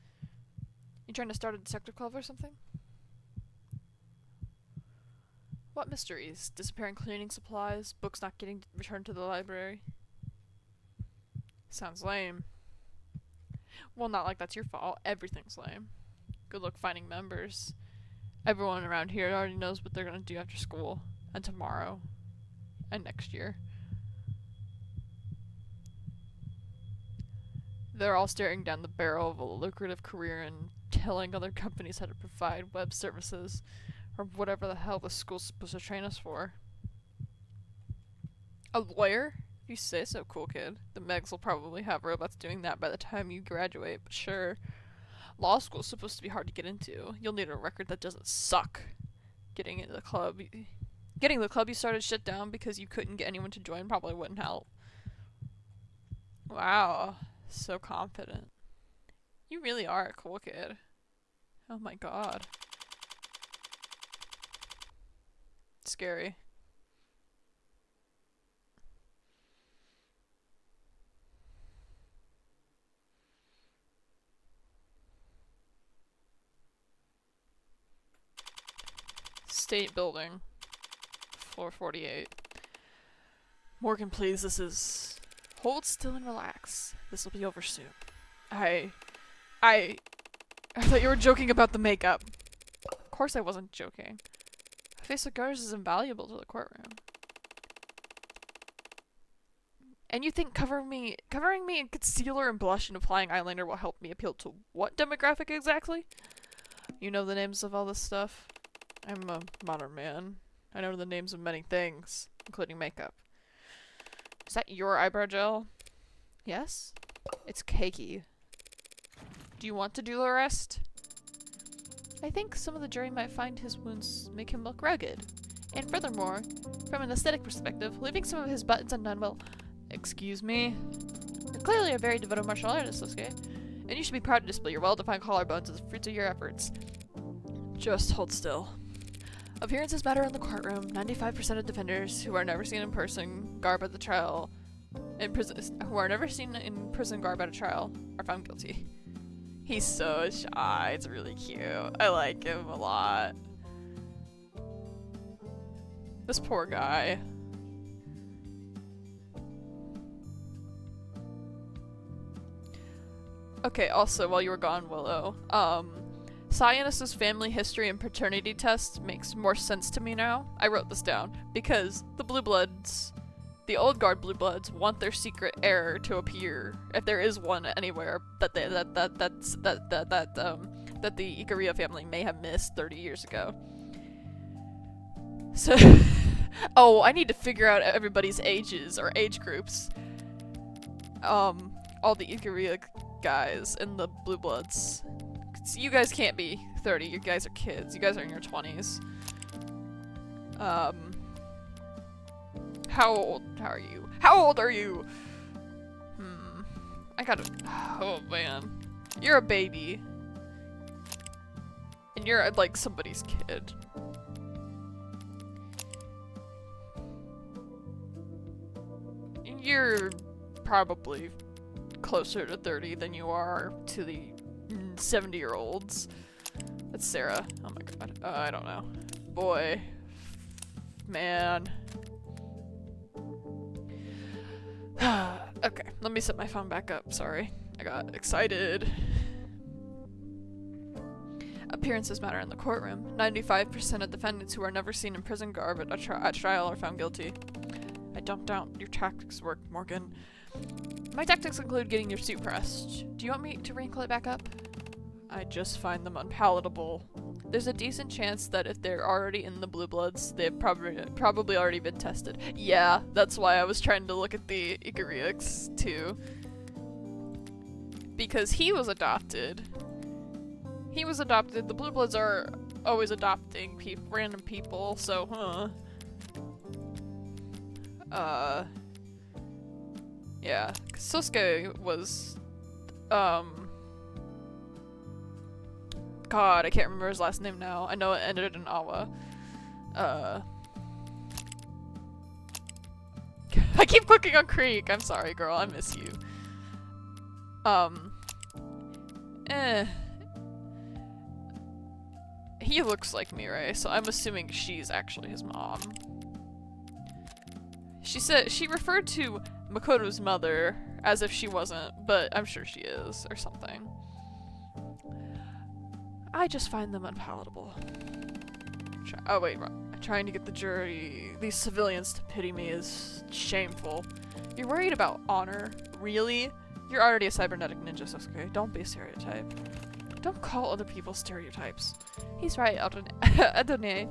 You trying to start a detective club or something? What mysteries? Disappearing cleaning supplies? Books not getting returned to the library? Sounds lame. Well, not like that's your fault. Everything's lame. Good luck finding members. Everyone around here already knows what they're gonna do after school. And tomorrow. And next year. They're all staring down the barrel of a lucrative career and telling other companies how to provide web services or whatever the hell the school's supposed to train us for. A lawyer? You say so, cool kid. The Megs will probably have robots doing that by the time you graduate, but sure. Law school's supposed to be hard to get into. You'll need a record that doesn't suck. Getting the club you started shut down because you couldn't get anyone to join probably wouldn't help. Wow. So confident. You really are a cool kid. Oh my god. Scary. State building. Floor 48. Morgan, please, this is... Hold still and relax. This will be over soon. I thought you were joking about the makeup. Of course I wasn't joking. A face of guards is invaluable to the courtroom. And you think covering me in concealer and blush and applying eyeliner will help me appeal to what demographic exactly? You know the names of all this stuff? I'm a modern man. I know the names of many things, including makeup. Is that your eyebrow gel? Yes? It's cakey. Do you want to do the rest? I think some of the jury might find his wounds make him look rugged. And furthermore, from an aesthetic perspective, leaving some of his buttons undone will... Excuse me? You're clearly a very devoted martial artist, Sosuke. And you should be proud to display your well-defined collarbones as fruits of your efforts. Just hold still. Appearances matter in the courtroom. 95% of defenders who are never seen in person, garb at the trial, who are never seen in prison garb at a trial, are found guilty. He's so shy. It's really cute. I like him a lot. This poor guy. Okay, also, while you were gone, Willow, Cyanus's family history and paternity test makes more sense to me now. I wrote this down because the Blue Bloods, the old guard Blue Bloods, want their secret heir to appear, if there is one anywhere, that the Ikaria family may have missed 30 years ago. So, oh, I need to figure out everybody's ages or age groups. All the Ikaria guys and the Blue Bloods. You guys can't be 30. You guys are kids. You guys are in your 20s. How old are you? How old are you? I gotta. Oh man, you're a baby, and you're like somebody's kid. You're probably closer to 30 than you are to the 70-year-olds. That's Sarah. Oh my god. I don't know. Boy. Man. Okay, let me set my phone back up. Sorry. I got excited. Appearances matter in the courtroom. 95% of defendants who are never seen in prison garb at trial are found guilty. I don't doubt your tactics work, Morgan. My tactics include getting your suit pressed. Do you want me to wrinkle it back up? I just find them unpalatable. There's a decent chance that if they're already in the Blue Bloods, they've probably already been tested. Yeah, that's why I was trying to look at the Ikariaks too. Because he was adopted. He was adopted. The Blue Bloods are always adopting random people, so, yeah. Sosuke was, God, I can't remember his last name now. I know it ended in Awa. I keep clicking on Creek. I'm sorry, girl. I miss you. He looks like Mirai, so I'm assuming she's actually his mom. She referred to Makoto's mother as if she wasn't, but I'm sure she is, or something. I just find them unpalatable. Oh wait, trying to get the jury, these civilians to pity me is shameful. You're worried about honor? Really? You're already a cybernetic ninja, Sosuke. Don't be a stereotype. Don't call other people stereotypes. He's right, Adone.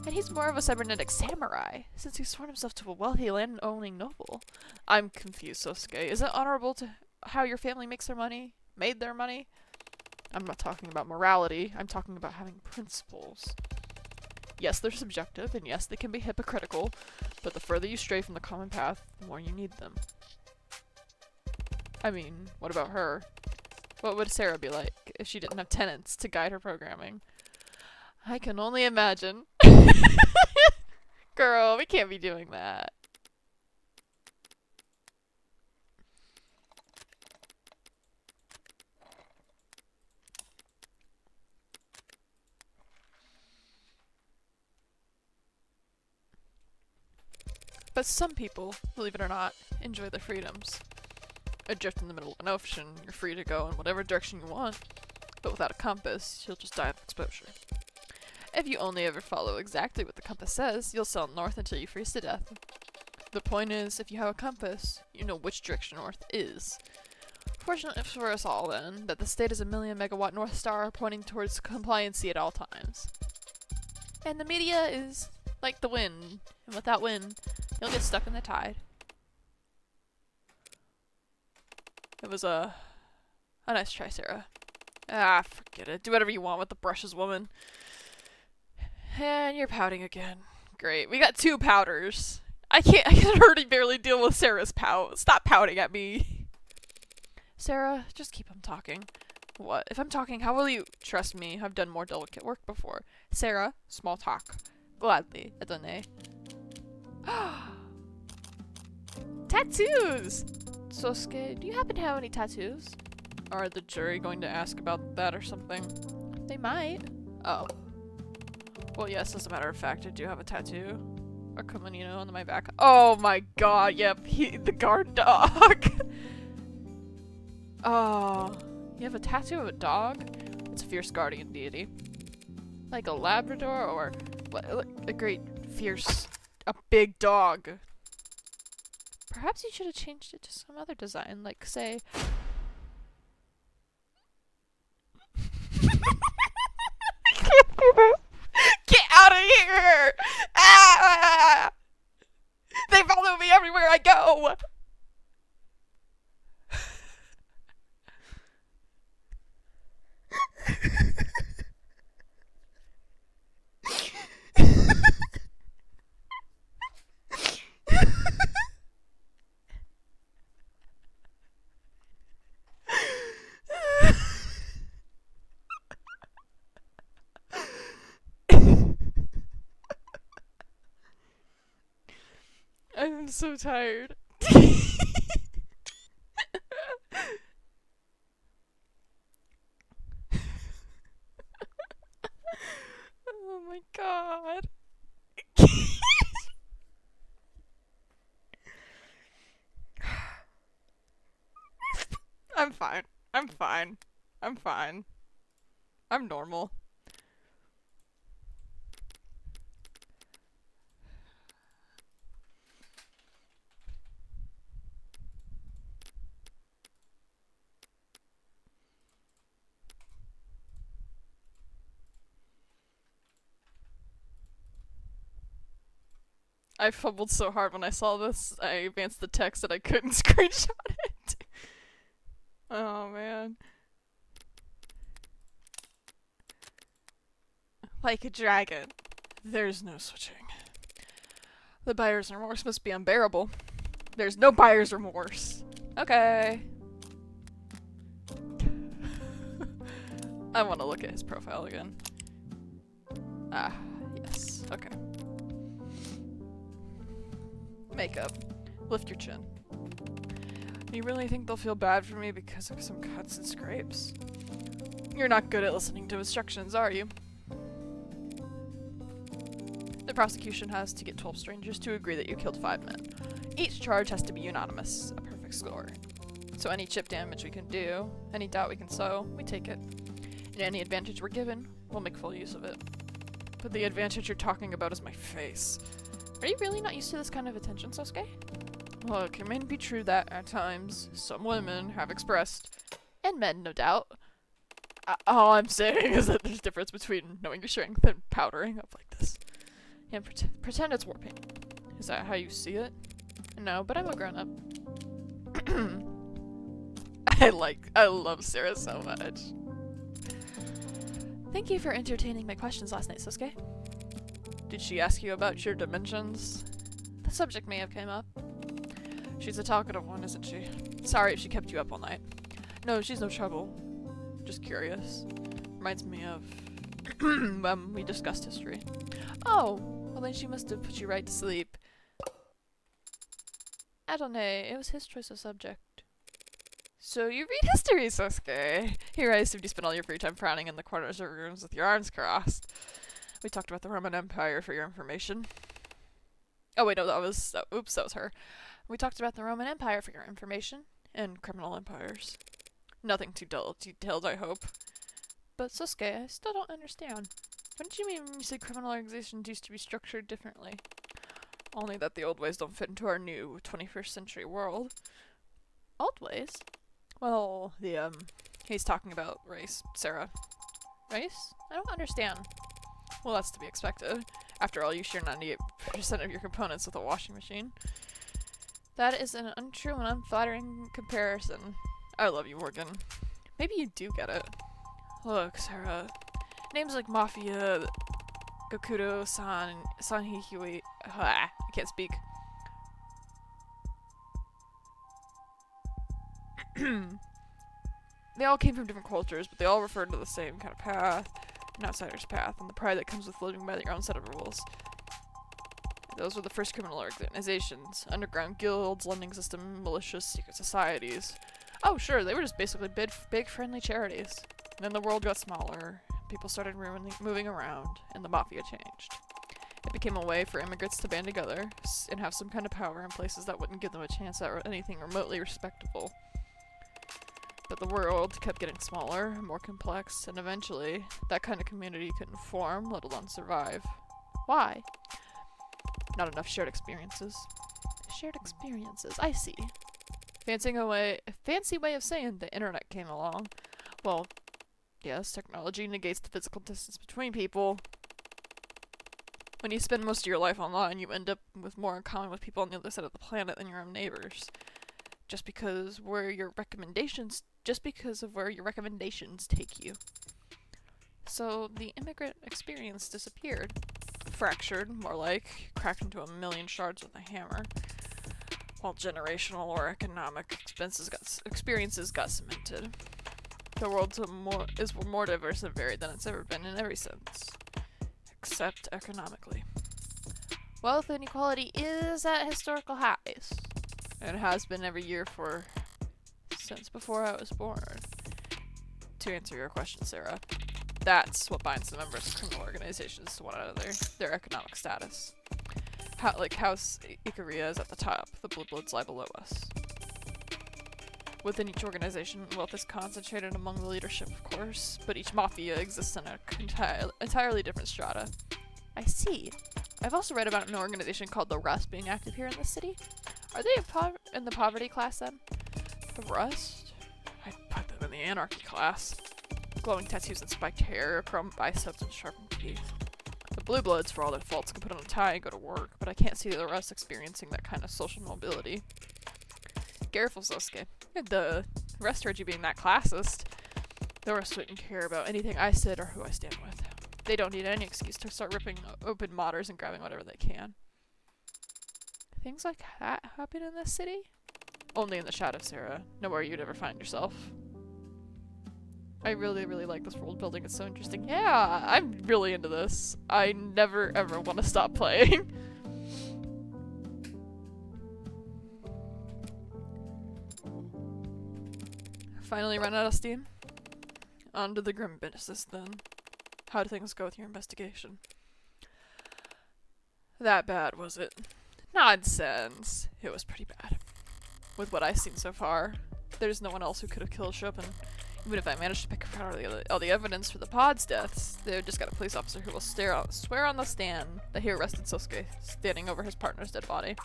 And he's more of a cybernetic samurai, since he's sworn himself to a wealthy land-owning noble. I'm confused, Sosuke. Is it honorable to how your family makes their money? Made their money? I'm not talking about morality, I'm talking about having principles. Yes, they're subjective, and yes, they can be hypocritical, but the further you stray from the common path, the more you need them. I mean, what about her? What would Sarah be like if she didn't have tenants to guide her programming? I can only imagine. Girl, we can't be doing that. But some people, believe it or not, enjoy their freedoms. Adrift in the middle of an ocean, you're free to go in whatever direction you want, but without a compass, you'll just die of exposure. If you only ever follow exactly what the compass says, you'll sail north until you freeze to death. The point is, if you have a compass, you know which direction north is. Fortunately for us all, then, that the state is a 1,000,000 megawatt North Star pointing towards compliancy at all times. And the media is like the wind, and without wind, you'll get stuck in the tide. It was a nice try, Sarah. Ah, forget it. Do whatever you want with the brushes, woman. And you're pouting again. Great. We got 2 powders. I can already barely deal with Sarah's pout. Stop pouting at me. Sarah, just keep on talking. What? If I'm talking, how will you trust me? I've done more delicate work before. Sarah, small talk. Gladly, Adone. Tattoos! Sosuke, do you happen to have any tattoos? Are the jury going to ask about that or something? They might. Oh. Well, yes, as a matter of fact, I do have a tattoo. A Komonino on my back. Oh my god, yep, the guard dog. Oh, you have a tattoo of a dog? It's a fierce guardian deity. Like a Labrador or what, a great fierce, a big dog. Perhaps you should have changed it to some other design, like, say... I can't do this. Get out of here! Ah! They follow me everywhere I go! I'm so tired. Oh my god. I'm fine. I'm fine. I'm fine. I'm normal. I fumbled so hard when I saw this, I advanced the text that I couldn't screenshot it. Oh man. Like a dragon, there's no switching. The buyer's remorse must be unbearable. There's no buyer's remorse. Okay. I want to look at his profile again. Ah, yes. Okay. Makeup. Lift your chin. You really think they'll feel bad for me because of some cuts and scrapes? You're not good at listening to instructions, are you? The prosecution has to get 12 strangers to agree that you killed 5 men. Each charge has to be unanimous, a perfect score. So any chip damage we can do, any doubt we can sow, we take it. And any advantage we're given, we'll make full use of it. But the advantage you're talking about is my face. Are you really not used to this kind of attention, Sosuke? Look, it may be true that, at times, some women have expressed, and men, no doubt. All I'm saying is that there's a difference between knowing your strength and powdering up like this. And pretend it's war paint. Is that how you see it? No, but I'm a grown-up. I love Sarah so much. Thank you for entertaining my questions last night, Sosuke. Did she ask you about your dimensions? The subject may have come up. She's a talkative one, isn't she? Sorry if she kept you up all night. No, she's no trouble. Just curious. Reminds me of when we discussed history. Oh, well then she must have put you right to sleep. I don't know, it was his choice of subject. So you read history, Sosuke. Here I assumed you spent all your free time frowning in the corners of rooms with your arms crossed. We talked about the Roman Empire for your information. Oh wait, no, that was her. We talked about the Roman Empire for your information, and criminal empires. Nothing too detailed, I hope. But Sosuke, I still don't understand. What did you mean when you said criminal organizations used to be structured differently? Only that the old ways don't fit into our new 21st century world. Old ways? Well, he's talking about race, Sarah. Race? I don't understand. Well, that's to be expected. After all, you share 98% of your components with a washing machine. That is an untrue and unflattering comparison. I love you, Morgan. Maybe you do get it. Look, Sarah. Names like Mafia, Gakudo, Sanhihui. I can't speak. They all came from different cultures, but they all referred to the same kind of path, an outsider's path, and the pride that comes with living by your own set of rules. Those were the first criminal organizations. Underground guilds, lending system, malicious secret societies. Oh, sure, they were just basically big friendly charities. And then the world got smaller, people started moving around, and the Mafia changed. It became a way for immigrants to band together and have some kind of power in places that wouldn't give them a chance at anything remotely respectable. But the world kept getting smaller, more complex, and eventually, that kind of community couldn't form, let alone survive. Why? Not enough shared experiences. Shared experiences, I see. Fancy way of saying the internet came along. Well, yes, technology negates the physical distance between people. When you spend most of your life online, you end up with more in common with people on the other side of the planet than your own neighbors. Just because of where your recommendations take you. So the immigrant experience disappeared. Fractured, more like, cracked into a million shards with a hammer. While generational or economic experiences got cemented. The world is more diverse and varied than it's ever been in every sense. Except economically. Wealth inequality is at historical highs. It has been every year since before I was born. To answer your question, Sarah, that's what binds the members of criminal organizations to one another, their economic status. House Ikaria is at the top, the Blue Bloods lie below us. Within each organization, wealth is concentrated among the leadership, of course, but each mafia exists in an entirely different strata. I see. I've also read about an organization called the Rust being active here in the city. Are they in the poverty class then? The Rust? I'd put them in the anarchy class. Glowing tattoos and spiked hair, chrome biceps, and sharpened teeth. The Blue Bloods, for all their faults, can put on a tie and go to work, but I can't see the Rust experiencing that kind of social mobility. Careful, Sosuke. The Rust heard you being that classist. The Rust wouldn't care about anything I said or who I stand with. They don't need any excuse to start ripping open modders and grabbing whatever they can. Things like that happen in this city? Only in the shadow, Sarah. Nowhere you'd ever find yourself. I really, really like this world building. It's so interesting. Yeah, I'm really into this. I never, ever want to stop playing. Finally run out of steam? On to the grim business then. How did things go with your investigation? That bad, was it? Nonsense. It was pretty bad. With what I've seen so far, there's no one else who could have killed Chopin. Even if I managed to pick apart all the evidence for the pod's deaths, they've just got a police officer who will swear on the stand that he arrested Sosuke, standing over his partner's dead body.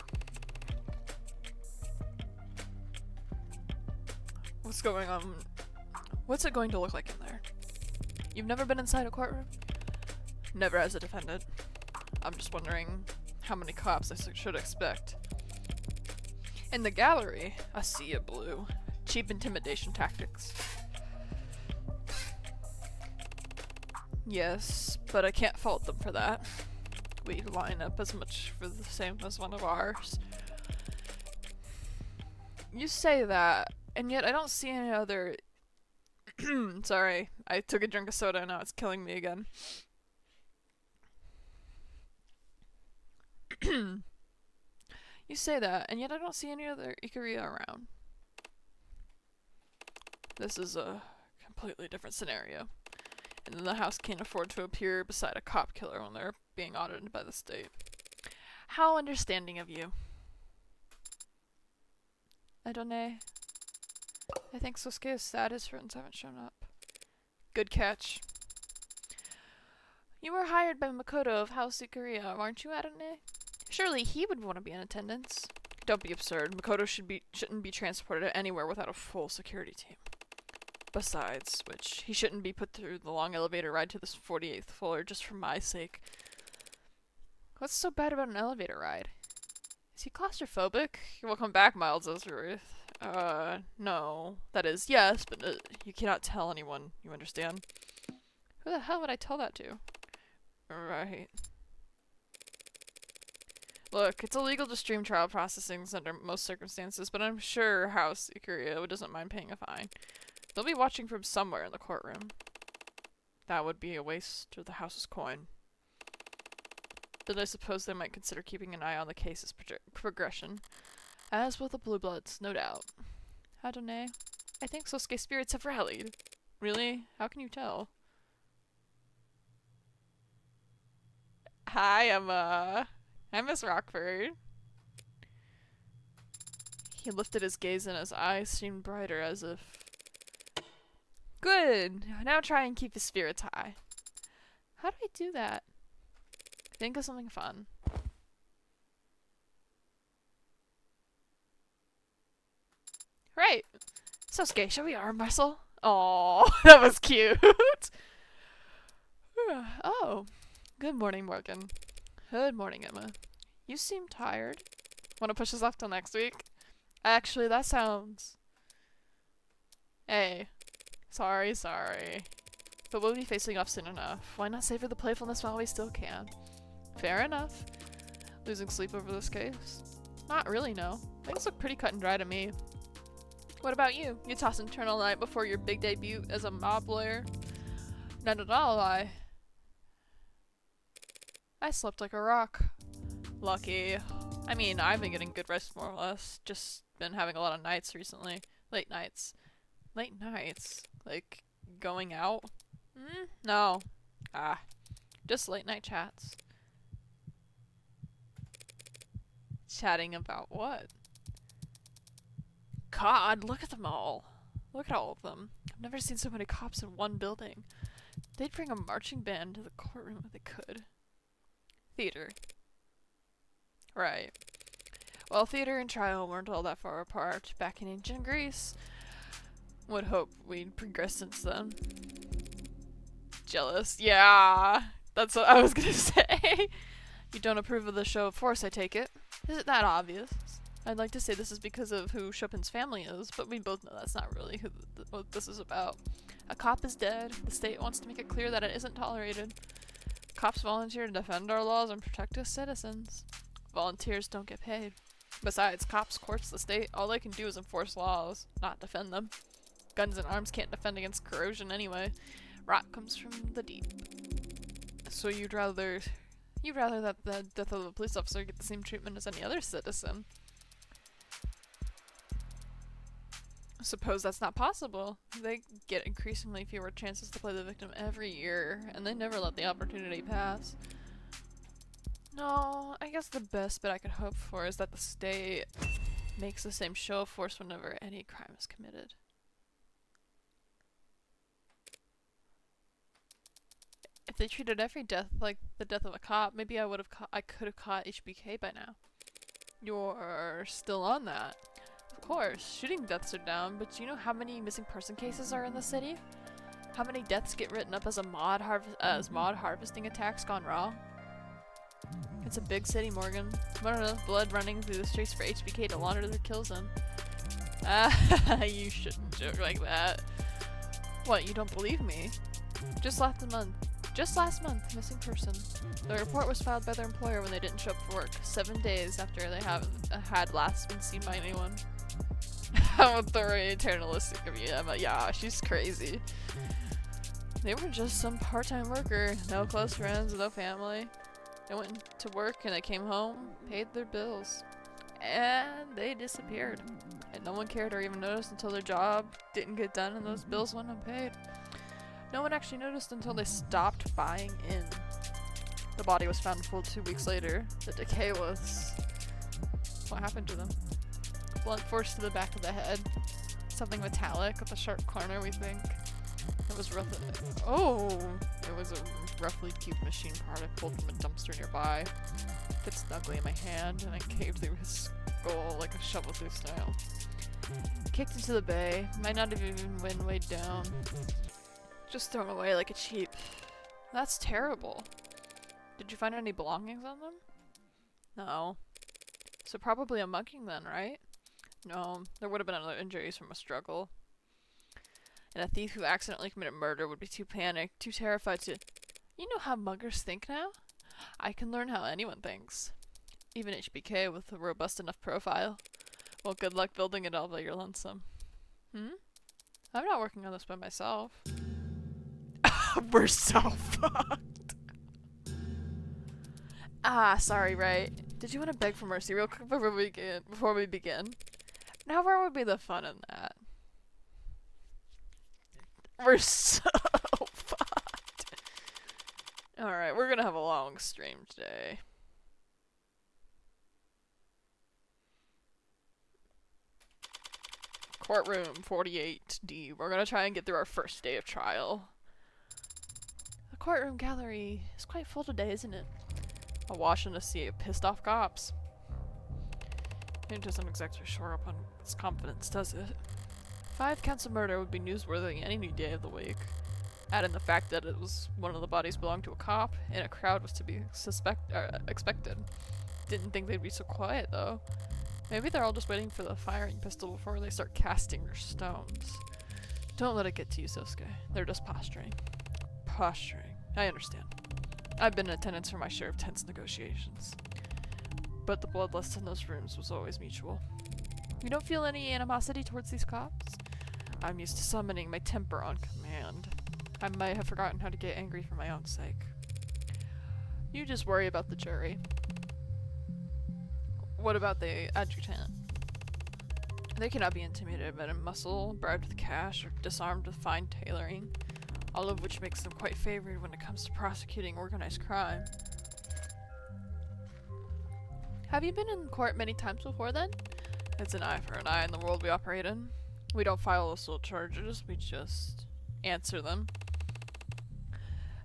What's going on? What's it going to look like in there? You've never been inside a courtroom? Never as a defendant. I'm just wondering how many cops I should expect. In the gallery, a sea of blue. Cheap intimidation tactics. Yes, but I can't fault them for that. We line up as much for the same as one of ours. You say that, and yet I don't see any other... Sorry, I took a drink of soda and now it's killing me again. You say that, and yet I don't see any other Ikaria around. This is a completely different scenario. And then the house can't afford to appear beside a cop killer when they're being audited by the state. How understanding of you. I don't know. I think Sosuke is sad his friends haven't shown up. Good catch. You were hired by Makoto of House Ikaria, aren't you, Adone? Surely he would want to be in attendance. Don't be absurd. Makoto shouldn't be transported anywhere without a full security team. Besides which, he shouldn't be put through the long elevator ride to this 48th floor just for my sake. What's so bad about an elevator ride? Is he claustrophobic? Welcome back, Miles Ozruth. No. That is, yes, but you cannot tell anyone, you understand? Who the hell would I tell that to? Right. Look, it's illegal to stream trial processings under most circumstances, but I'm sure House Ikaria doesn't mind paying a fine. They'll be watching from somewhere in the courtroom. That would be a waste of the house's coin. Then I suppose they might consider keeping an eye on the case's progression. As will the Blue Bloods, no doubt. I don't know. I think Sosuke's spirits have rallied. Really? How can you tell? Hi, Emma. Hi, Miss Rockford. He lifted his gaze and his eyes seemed brighter as if... Good! Now try and keep his spirits high. How do I do that? Think of something fun. Right! Sosuke, shall we arm wrestle? Aww, that was cute! Oh, good morning, Morgan. Good morning, Emma. You seem tired. Want to push this off till next week? Actually, that sounds... Hey. Sorry. But we'll be facing off soon enough. Why not savor the playfulness while we still can? Fair enough. Losing sleep over this case? Not really, no. Things look pretty cut and dry to me. What about you? You toss and turn all night before your big debut as a mob lawyer? Not at all, I slept like a rock. Lucky. I mean, I've been getting good rest more or less. Just been having a lot of nights recently. Late nights? Like, going out? No. Just late night chats. Chatting about what? God, look at them all. Look at all of them. I've never seen so many cops in one building. They'd bring a marching band to the courtroom if they could. Theater. Right. Well, theater and trial weren't all that far apart back in ancient Greece. Would hope we'd progressed since then. Jealous. Yeah, that's what I was gonna say. You don't approve of the show of force, I take it. Is it that obvious? I'd like to say this is because of who Chopin's family is, but we both know that's not really what this is about. A cop is dead. The state wants to make it clear that it isn't tolerated. Cops volunteer to defend our laws and protect us citizens. Volunteers don't get paid. Besides, cops, courts, the state, all they can do is enforce laws, not defend them. Guns and arms can't defend against corrosion anyway. Rot comes from the deep. So you'd rather that the death of a police officer get the same treatment as any other citizen. Suppose that's not possible. They get increasingly fewer chances to play the victim every year, and they never let the opportunity pass. No, I guess the best bet I could hope for is that the state makes the same show of force whenever any crime is committed. If they treated every death like the death of a cop, maybe I could have caught HBK by now. You're still on that. Of course, shooting deaths are down, but do you know how many missing person cases are in the city? How many deaths get written up as mod harvesting attacks gone wrong? It's a big city, Morgan. What enough blood running through the streets for HBK to launder their kills in? You shouldn't joke like that. What, you don't believe me? Just last month, missing person. The report was filed by their employer when they didn't show up for work, 7 days after they had last been seen by anyone. How paternalistic of you, Emma. Yeah, she's crazy. They were just some part-time worker, no close friends, no family. They went to work and they came home, paid their bills, and they disappeared. And no one cared or even noticed until their job didn't get done and those bills went unpaid. No one actually noticed until they stopped buying in. The body was found full 2 weeks later. The decay was... What happened to them? Blunt force to the back of the head. Something metallic with a sharp corner, we think. It was roughly... Oh! It was a roughly cubed machine part I pulled from a dumpster nearby. Fit snugly in my hand, and I caved through his skull like a shovel through snow. Kicked into the bay. Might not have even been weighed down. Just thrown away like a cheap. That's terrible. Did you find any belongings on them? No. So probably a mugging then, right? No, there would have been other injuries from a struggle. And a thief who accidentally committed murder would be too panicked, too terrified to... You know how muggers think now? I can learn how anyone thinks. Even HBK with a robust enough profile. Well, good luck building it all by your lonesome. I'm not working on this by myself. We're so fucked. Sorry, right? Did you want to beg for mercy real quick before we begin? Now where would be the fun in that? We're so fucked. Alright, we're gonna have a long stream today. Courtroom 48D. We're gonna try and get through our first day of trial. The courtroom gallery is quite full today, isn't it? Awash in a sea of pissed off cops. It doesn't exactly shore up on its confidence, does it? 5 counts of murder would be newsworthy any new day of the week. Add in the fact that it was one of the bodies belonged to a cop, and a crowd was to be expected. Didn't think they'd be so quiet, though. Maybe they're all just waiting for the firing pistol before they start casting their stones. Don't let it get to you, Sosuke. They're just posturing. Posturing. I understand. I've been in attendance for my share of tense negotiations. But the bloodlust in those rooms was always mutual. You don't feel any animosity towards these cops? I'm used to summoning my temper on command. I might have forgotten how to get angry for my own sake. You just worry about the jury. What about the adjutant? They cannot be intimidated by a muscle, bribed with cash, or disarmed with fine tailoring, all of which makes them quite favored when it comes to prosecuting organized crime. Have you been in court many times before then? It's an eye for an eye in the world we operate in. We don't file assault charges, we just answer them.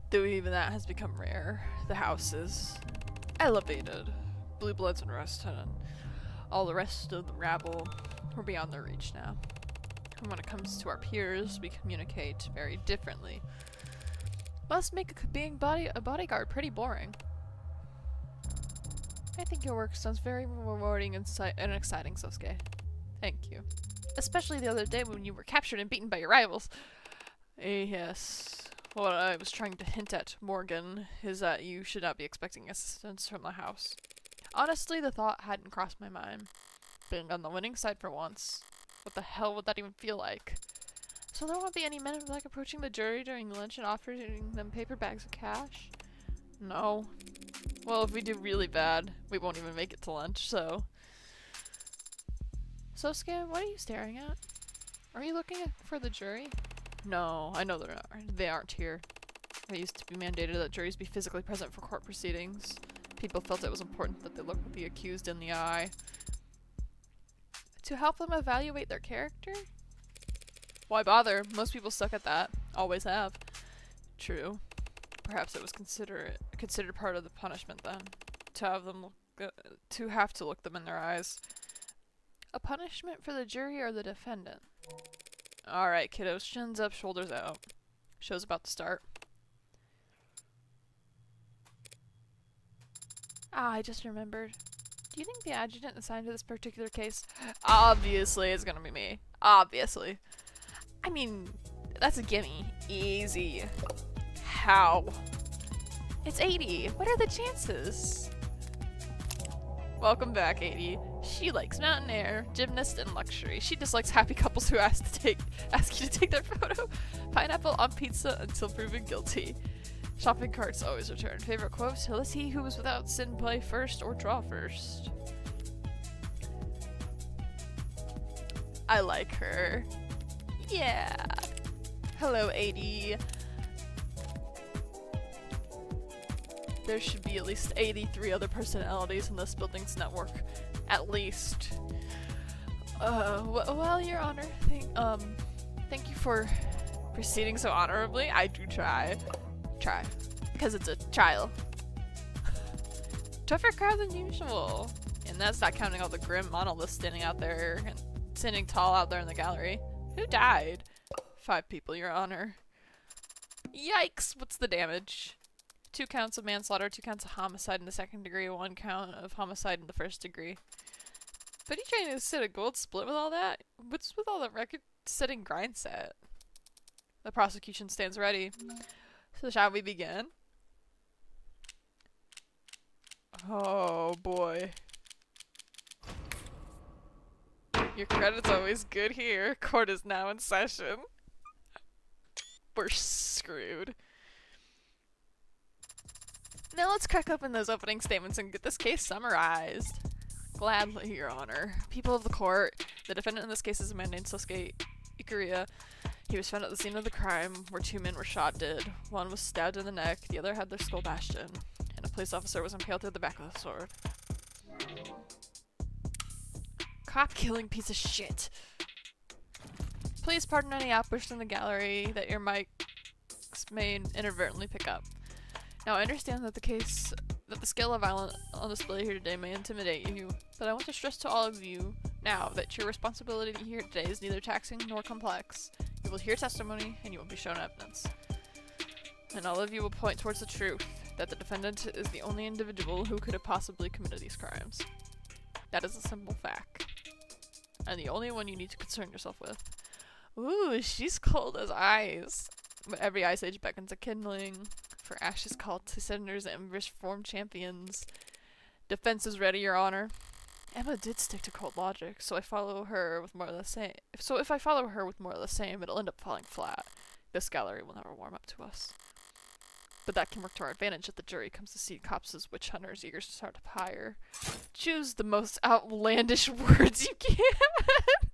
Though even that has become rare. The house is elevated. Blue Bloods and arrested, and all the rest of the rabble are beyond their reach now. And when it comes to our peers, we communicate very differently. Must make being a bodyguard pretty boring. I think your work sounds very rewarding and exciting, Sosuke. Thank you. Especially the other day when you were captured and beaten by your rivals. Yes. What I was trying to hint at, Morgan, is that you should not be expecting assistance from the house. Honestly, the thought hadn't crossed my mind. Being on the winning side for once. What the hell would that even feel like? So there won't be any men of like approaching the jury during lunch and offering them paper bags of cash? No. Well, if we do really bad, we won't even make it to lunch, so... Sosuke, what are you staring at? Are you looking for the jury? No, I know they aren't here. It used to be mandated that juries be physically present for court proceedings. People felt it was important that they look the accused in the eye. To help them evaluate their character? Why bother? Most people suck at that. Always have. True. Perhaps it was considered part of the punishment then. To have to look them in their eyes. A punishment for the jury or the defendant? Alright, kiddos. Shins up, shoulders out. Show's about to start. Ah, I just remembered. Do you think the adjutant assigned to this particular case? Obviously, it's gonna be me. Obviously. I mean, that's a gimme. Easy. How? It's 80. What are the chances? Welcome back, 80. She likes mountain air, gymnast, and luxury. She dislikes happy couples who ask you to take their photo. Pineapple on pizza until proven guilty. Shopping carts always return. Favorite quote? Let he who is without sin play first or draw first. I like her. Yeah. Hello, 80. There should be at least 83 other personalities in this building's network. At least. Well, Your Honor, thank you for proceeding so honorably. I do try. Because it's a trial. Tougher crowd than usual. And that's not counting all the grim monoliths standing out there and standing tall out there in the gallery. Who died? 5 people, Your Honor. Yikes! What's the damage? 2 counts of manslaughter, 2 counts of homicide in the second degree, 1 count of homicide in the first degree. But you trying to set a gold split with all that? What's with all the record-setting grind set? The prosecution stands ready. So shall we begin? Oh boy. Your credit's always good here. Court is now in session. We're screwed. Now let's crack open those opening statements and get this case summarized. Gladly, Your Honor. People of the court, the defendant in this case is a man named Sosuke Ikuria. He was found at the scene of the crime where 2 men were shot dead. One was stabbed in the neck, the other had their skull bashed in, and a police officer was impaled through the back with a sword. Cop-killing piece of shit. Please pardon any outbursts in the gallery that your mics may inadvertently pick up. Now, I understand that the scale of violence on display here today may intimidate you, but I want to stress to all of you now that your responsibility here today is neither taxing nor complex. You will hear testimony, and you will be shown evidence. and all of you will point towards the truth that the defendant is the only individual who could have possibly committed these crimes. That is a simple fact. And the only one you need to concern yourself with. Ooh, she's cold as ice. But every ice age beckons a kindling. For ashes call to senators and reformed champions. Defense is ready, Your Honor. Emma did stick to cold logic, so I follow her with more of the same. So if I follow her with more of the same, it'll end up falling flat. This gallery will never warm up to us. But that can work to our advantage if the jury comes to see cops as witch hunters eager to start a fire. Choose the most outlandish words you can.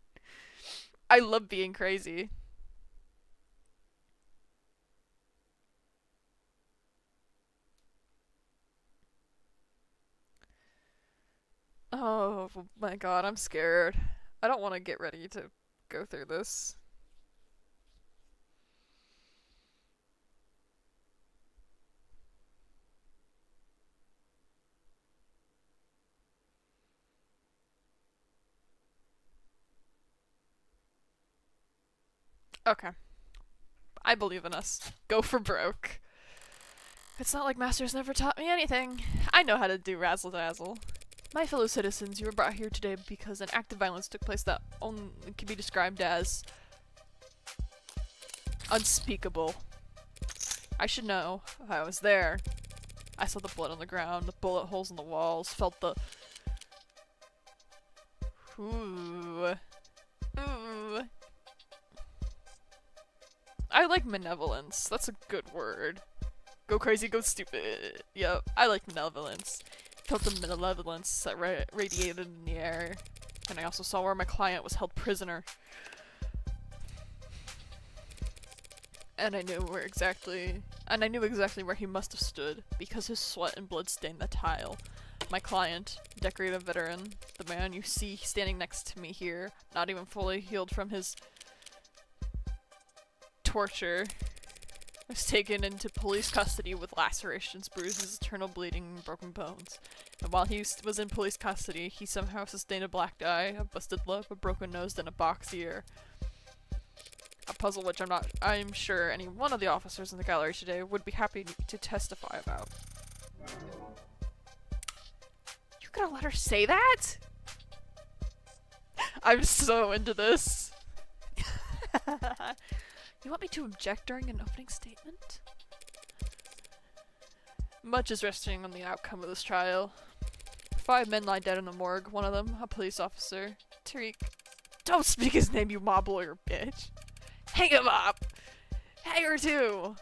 I love being crazy. Oh my god, I'm scared. I don't want to get ready to go through this. Okay. I believe in us. Go for broke. It's not like Masters never taught me anything. I know how to do razzle-dazzle. My fellow citizens, you were brought here today because an act of violence took place that only can be described as unspeakable. I should know. I was there. I saw the blood on the ground, the bullet holes in the walls, felt the... Ooh. Ooh. I like malevolence. That's a good word. Go crazy, go stupid. Yep, I like malevolence. Felt the malevolence that radiated in the air. And I also saw where my client was held prisoner. And I knew exactly where he must have stood, because his sweat and blood stained the tile. My client, decorated veteran, the man you see standing next to me here, not even fully healed from his torture, was taken into police custody with lacerations, bruises, eternal bleeding, and broken bones. And while he was in police custody, he somehow sustained a black eye, a busted lip, a broken nose, and a box ear. A puzzle which I'm sure any one of the officers in the gallery today would be happy to testify about. You gonna let her say that? I'm so into this. You want me to object during an opening statement? Much is resting on the outcome of this trial. 5 men lie dead in the morgue, one of them a police officer. Tariq. Don't speak his name, you mob lawyer bitch. Hang him up! Hang her too!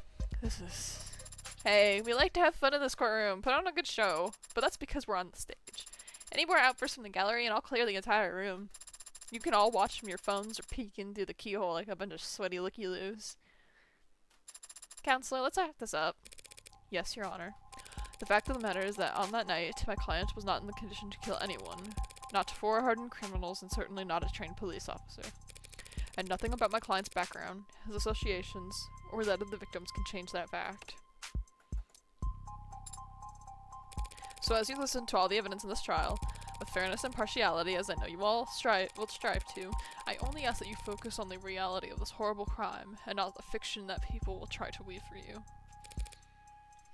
Hey, we like to have fun in this courtroom, put on a good show. But that's because we're on the stage. Any more outbursts from the gallery and I'll clear the entire room. You can all watch from your phones or peek in through the keyhole like a bunch of sweaty looky-loos. Counselor, let's wrap this up. Yes, Your Honor. The fact of the matter is that on that night, my client was not in the condition to kill anyone. Not 4 hardened criminals and certainly not a trained police officer. And nothing about my client's background, his associations, or that of the victims can change that fact. So as you listen to all the evidence in this trial, with fairness and partiality, as I know you all will strive to, I only ask that you focus on the reality of this horrible crime, and not the fiction that people will try to weave for you.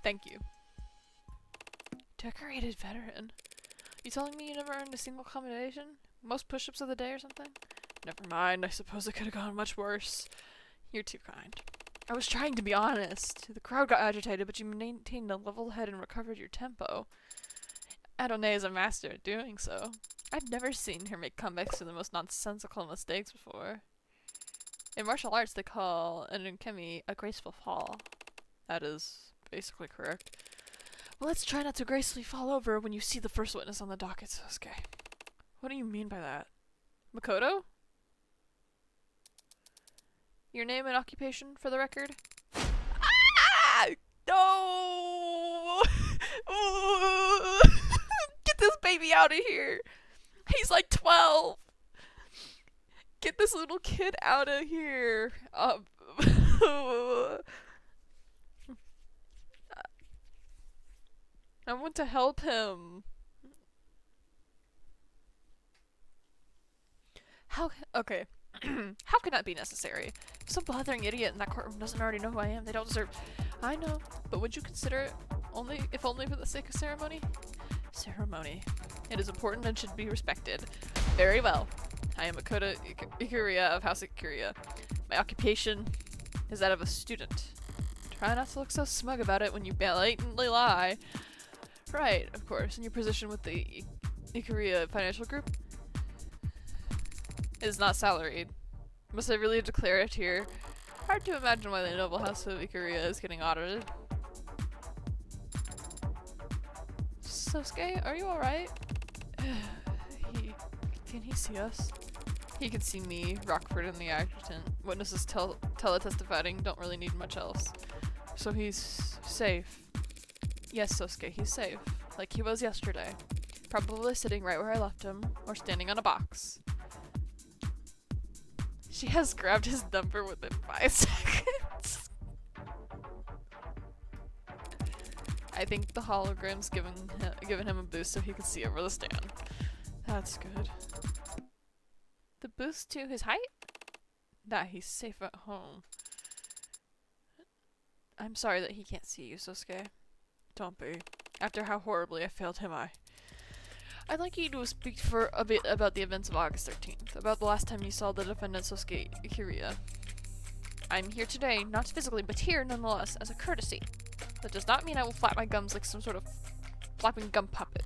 Thank you. Decorated veteran. You telling me you never earned a single commendation? Most push-ups of the day or something? Never mind, I suppose it could have gone much worse. You're too kind. I was trying to be honest. The crowd got agitated, but you maintained a level head and recovered your tempo. Adonai is a master at doing so. I've never seen her make comebacks to the most nonsensical mistakes before. In martial arts, they call an unkemi a graceful fall. That is basically correct. Well, let's try not to gracefully fall over when you see the first witness on the docket, Sosuke. What do you mean by that? Makoto? Your name and occupation, for the record? Ah! No! Get this baby out of here! He's like 12! Get this little kid out of here! I want to help him. Okay. How can that be necessary? If some blathering idiot in that courtroom doesn't already know who I am, they don't deserve— I know, but would you consider it only if only for the sake of ceremony? Ceremony. It is important and should be respected. Very well. I am Makoto Ikuria of House Ikuria. My occupation is that of a student. Try not to look so smug about it when you blatantly lie. Right, of course. And your position with the Ikuria Financial Group is not salaried. Must I really declare it here? Hard to imagine why the noble house of Ikuria is getting audited. Sosuke, are you alright? Can he see us? He can see me, Rockford, and the adjutant. Witnesses teletestifying don't really need much else. So he's safe. Yes, Sosuke, he's safe. Like he was yesterday. Probably sitting right where I left him, or standing on a box. She has grabbed his number within 5 seconds. I think the hologram's given him a boost so he can see over the stand. That's good. The boost to his height? That he's safe at home. I'm sorry that he can't see you, Sosuke. Don't be. After how horribly I failed him, I'd like you to speak for a bit about the events of August 13th, about the last time you saw the defendant Sosuke Ikuria. I'm here today, not physically, but here nonetheless, as a courtesy. That does not mean I will flap my gums like some sort of flapping gum puppet.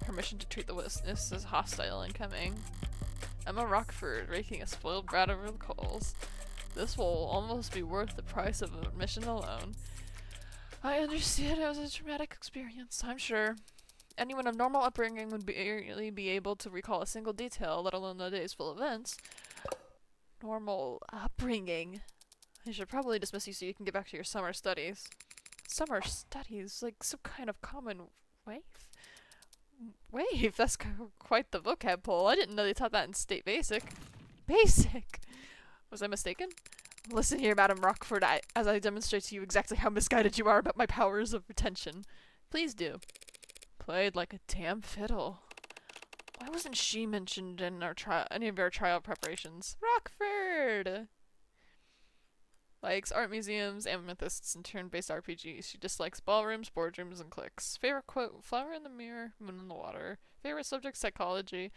Permission to treat the witness as hostile incoming. Emma Rockford, raking a spoiled brat over the coals. This will almost be worth the price of admission alone. I understand it was a traumatic experience, I'm sure. Anyone of normal upbringing would barely be able to recall a single detail, let alone the day's full events. Normal upbringing. I should probably dismiss you so you can get back to your summer studies. Summer studies? Like some kind of common wave? Wave? That's quite the vocab pull. I didn't know they taught that in State Basic. Basic? Was I mistaken? Listen here, Madam Rockford, as I demonstrate to you exactly how misguided you are about my powers of retention. Please do. Played like a damn fiddle. Why wasn't she mentioned in any of our trial preparations? Rockford! Likes art museums, amethysts, and turn-based RPGs. She dislikes ballrooms, boardrooms, and cliques. Favorite quote, flower in the mirror, moon in the water. Favorite subject, psychology.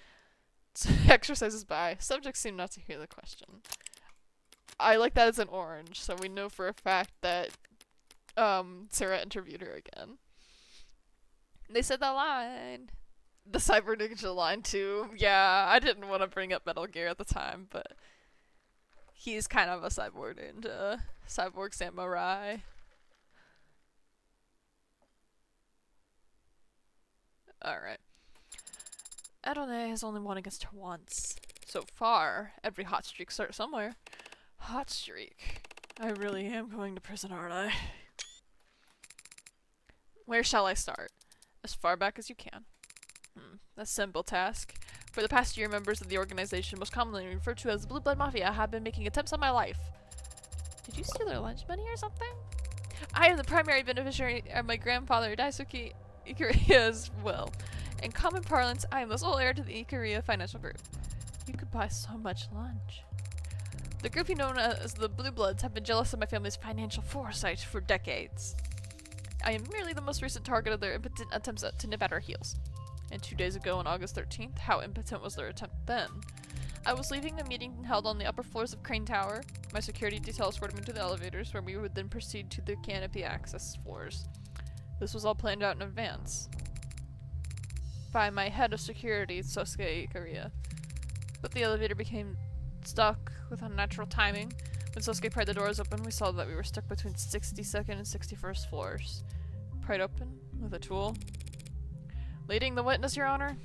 Exercises by. Subjects seem not to hear the question. I like that as an orange, so we know for a fact that Sarah interviewed her again. They said that line. The Cyber Ninja line too. Yeah, I didn't want to bring up Metal Gear at the time, but he's kind of a cyborg ninja. Cyborg samurai. Alright. Adonai has only won against her once. So far, every hot streak starts somewhere. Hot streak. I really am going to prison, aren't I? Where shall I start? As far back as you can. A simple task. For the past year, members of the organization, most commonly referred to as the Blue Blood Mafia, have been making attempts on my life. Did you steal their lunch money or something? I am the primary beneficiary of my grandfather, Daisuke Ikuria's will. In common parlance, I am the sole heir to the Ikuria Financial Group. You could buy so much lunch. The group you know as the Blue Bloods have been jealous of my family's financial foresight for decades. I am merely the most recent target of their impotent attempts to nip at our heels. And 2 days ago on August 13th, how impotent was their attempt then? I was leaving a meeting held on the upper floors of Crane Tower. My security detail escorted me to the elevators, where we would then proceed to the canopy access floors. This was all planned out in advance by my head of security, Sosuke Ikuria. But the elevator became stuck with unnatural timing. When Sosuke pried the doors open, we saw that we were stuck between 62nd and 61st floors. Pried open with a tool. Leading the witness, Your Honor?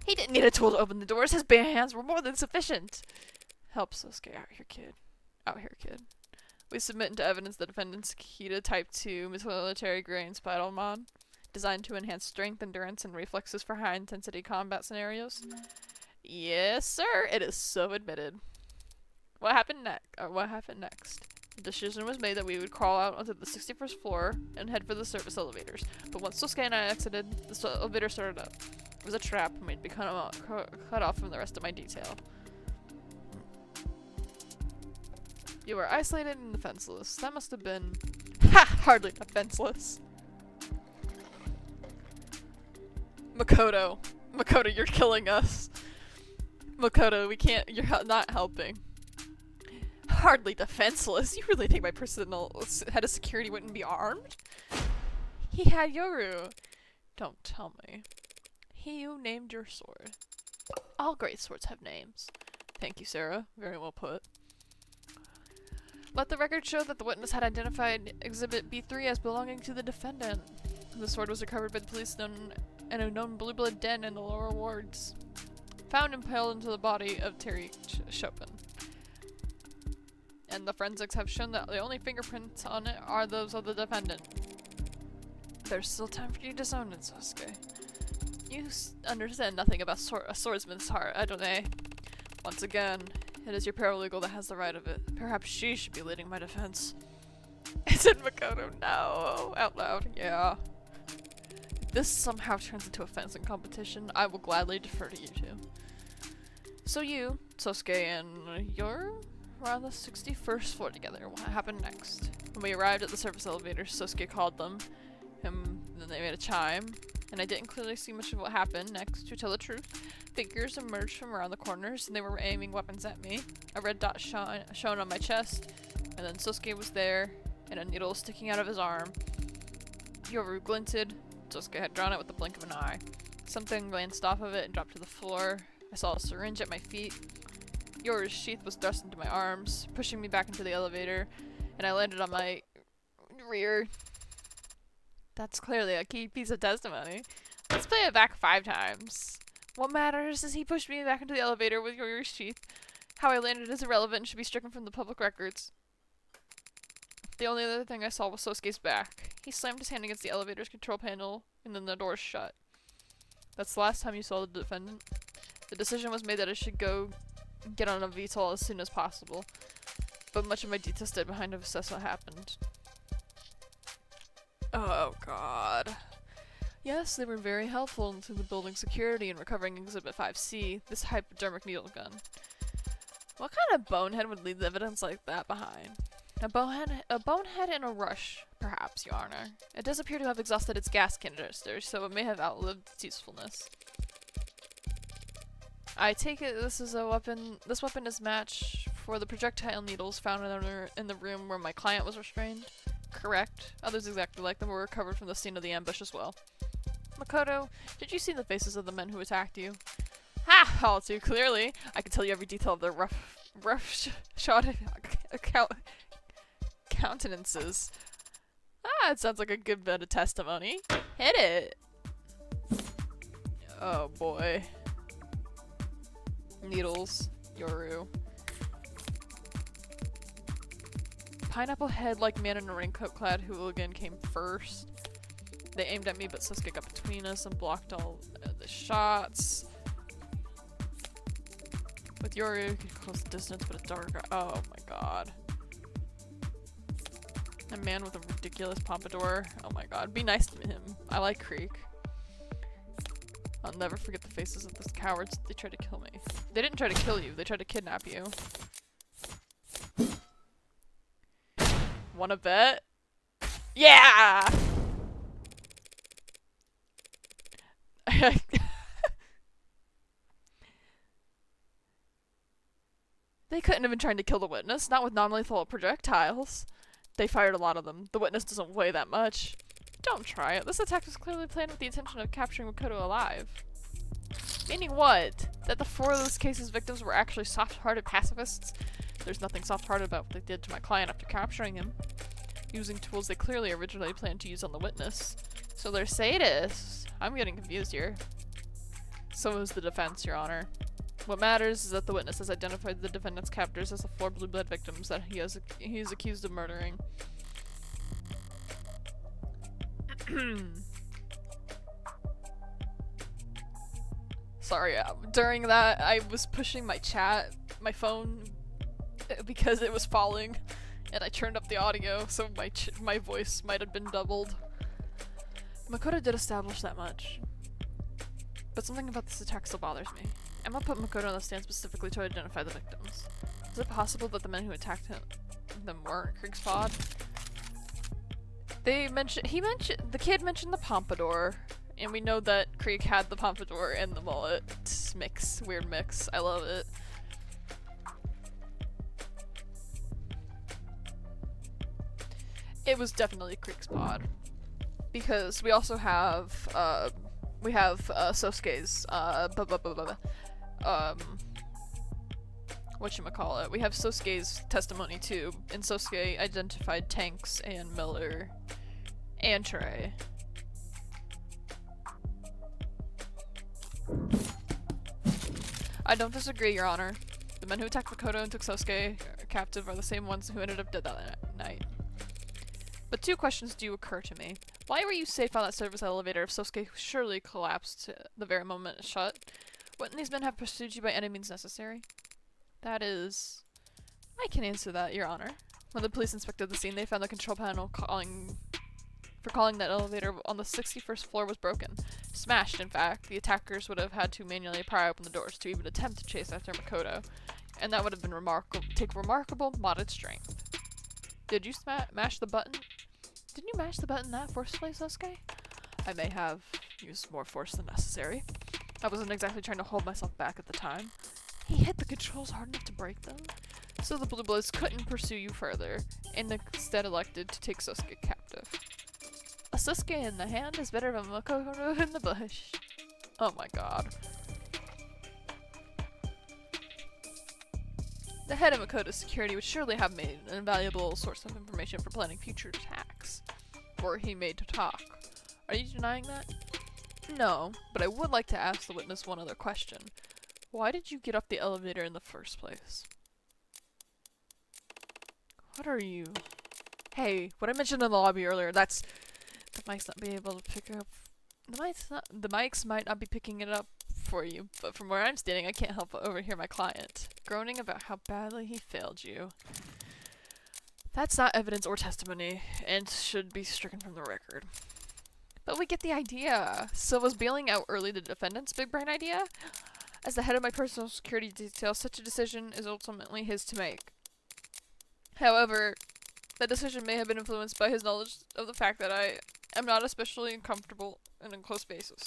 He didn't need a tool to open the doors. His bare hands were more than sufficient. Help Sosuke out here, kid. Out here, kid. We submit into evidence the defendant's Kita Type 2 military grade Spiral Mod, designed to enhance strength, endurance, and reflexes for high-intensity combat scenarios. Yes, sir. It is so admitted. What happened next? The decision was made that we would crawl out onto the 61st floor and head for the service elevators. But once Sosuke and I exited, the elevator started up. It was a trap and we'd be cut off from the rest of my detail. You were isolated and defenseless. That must have been... Ha! Hardly defenseless. Makoto. Makoto, you're killing us. Makoto, we can't- you're not helping. Hardly defenseless? You really think my personal head of security wouldn't be armed? He had Yoru. Don't tell me. He who named your sword. All great swords have names. Thank you, Sarah. Very well put. Let the record show that the witness had identified Exhibit B3 as belonging to the defendant. The sword was recovered by the police in a known blue blood den in the lower wards. Found impaled into the body of Terry Chopin. And the forensics have shown that the only fingerprints on it are those of the defendant. There's still time for you to disown it, Sasuke. You understand nothing about a swordsman's heart, Adonai. Once again, it is your paralegal that has the right of it. Perhaps she should be leading my defense. Is it Makoto? No. Out loud. Yeah. If this somehow turns into a fencing competition, I will gladly defer to you two. So you, Sosuke, and you're on the 61st floor together. What happened next? When we arrived at the service elevator, Sosuke called them. Then they made a chime, and I didn't clearly see much of what happened next. To tell the truth, figures emerged from around the corners, and they were aiming weapons at me. A red dot shone on my chest, and then Sosuke was there, and a needle sticking out of his arm. Yoru glinted. Sosuke had drawn it with the blink of an eye. Something glanced off of it and dropped to the floor. I saw a syringe at my feet. Yoru's sheath was thrust into my arms, pushing me back into the elevator, and I landed on my rear. That's clearly a key piece of testimony. Let's play it back 5 times. What matters is he pushed me back into the elevator with Yoru's sheath. How I landed is irrelevant and should be stricken from the public records. The only other thing I saw was Sosuke's back. He slammed his hand against the elevator's control panel, and then the door shut. That's the last time you saw the defendant. The decision was made that I should go get on a VTOL as soon as possible, but much of my details stayed behind to assess what happened. Oh god. Yes, they were very helpful to the building security in recovering Exhibit 5C, this hypodermic needle gun. What kind of bonehead would leave evidence like that behind? A bonehead in a rush, perhaps, Your Honor. It does appear to have exhausted its gas canister, so it may have outlived its usefulness. I take it this weapon is matched for the projectile needles found in the room where my client was restrained. Correct. Others exactly like them were recovered from the scene of the ambush as well. Makoto, did you see the faces of the men who attacked you? Ha! All too clearly. I can tell you every detail of their rough-shod countenances. Ah, it sounds like a good bit of testimony. Hit it! Oh boy. Needles. Yoru. Pineapple head-like man in a raincoat-clad hooligan came first. They aimed at me, but Sasuke got between us and blocked all the shots. With Yoru, you could close the distance, but it's dark. Oh my god. A man with a ridiculous pompadour. Oh my god. Be nice to him. I like Creek. I'll never forget the faces of those cowards. They tried to kill me. They didn't try to kill you. They tried to kidnap you. Wanna bet? Yeah! They couldn't have been trying to kill the witness, not with non-lethal projectiles. They fired a lot of them. The witness doesn't weigh that much. Don't try it. This attack was clearly planned with the intention of capturing Makoto alive. Meaning what? That the 4 of those cases' victims were actually soft-hearted pacifists? There's nothing soft-hearted about what they did to my client after capturing him. Using tools they clearly originally planned to use on the witness. So they're sadists. I'm getting confused here. So is the defense, Your Honor. What matters is that the witness has identified the defendant's captors as the 4 blue blood victims that he is accused of murdering. Sorry, during that I was pushing my my phone, because it was falling, and I turned up the audio, so my voice might have been doubled. Makoto did establish that much. But something about this attack still bothers me. Emma put Makoto on the stand specifically to identify the victims. Is it possible that the men who attacked them weren't Krieg's FOD? The kid mentioned the pompadour, and we know that Krieg had the pompadour and the mullet mix. Weird mix. I love it. It was definitely Krieg's pod. Because we also have, Sosuke's, whatchamacallit. We have Sosuke's testimony too, and Sosuke identified Tanks and Miller and Trey. I don't disagree, Your Honor. The men who attacked Makoto and took Sosuke captive are the same ones who ended up dead that night. But two questions do occur to me. Why were you safe on that service elevator if Sosuke surely collapsed the very moment it shut? Wouldn't these men have pursued you by any means necessary? That is... I can answer that, Your Honor. When the police inspected the scene, they found the control panel calling that elevator on the 61st floor was broken. Smashed, in fact. The attackers would have had to manually pry open the doors to even attempt to chase after Makoto. And that would have been take remarkable modded strength. Did you mash the button? Didn't you mash the button that forcefully, Sosuke? I may have used more force than necessary. I wasn't exactly trying to hold myself back at the time. He hit the controls hard enough to break them, so the Blue Bloods couldn't pursue you further, and instead elected to take Sosuke captive. A Sosuke in the hand is better than a Makoto in the bush. Oh my god. The head of Makoto's security would surely have made an invaluable source of information for planning future attacks. Were he made to talk. Are you denying that? No, but I would like to ask the witness one other question. Why did you get off the elevator in the first place? What are you... Hey, what I mentioned in the lobby earlier, that's... The mics not be able to pick up... The mics might not be picking it up for you, but from where I'm standing, I can't help but overhear my client groaning about how badly he failed you. That's not evidence or testimony, and should be stricken from the record. But we get the idea. So was bailing out early the defendant's big brain idea? As the head of my personal security detail, such a decision is ultimately his to make. However, that decision may have been influenced by his knowledge of the fact that I am not especially comfortable in close spaces.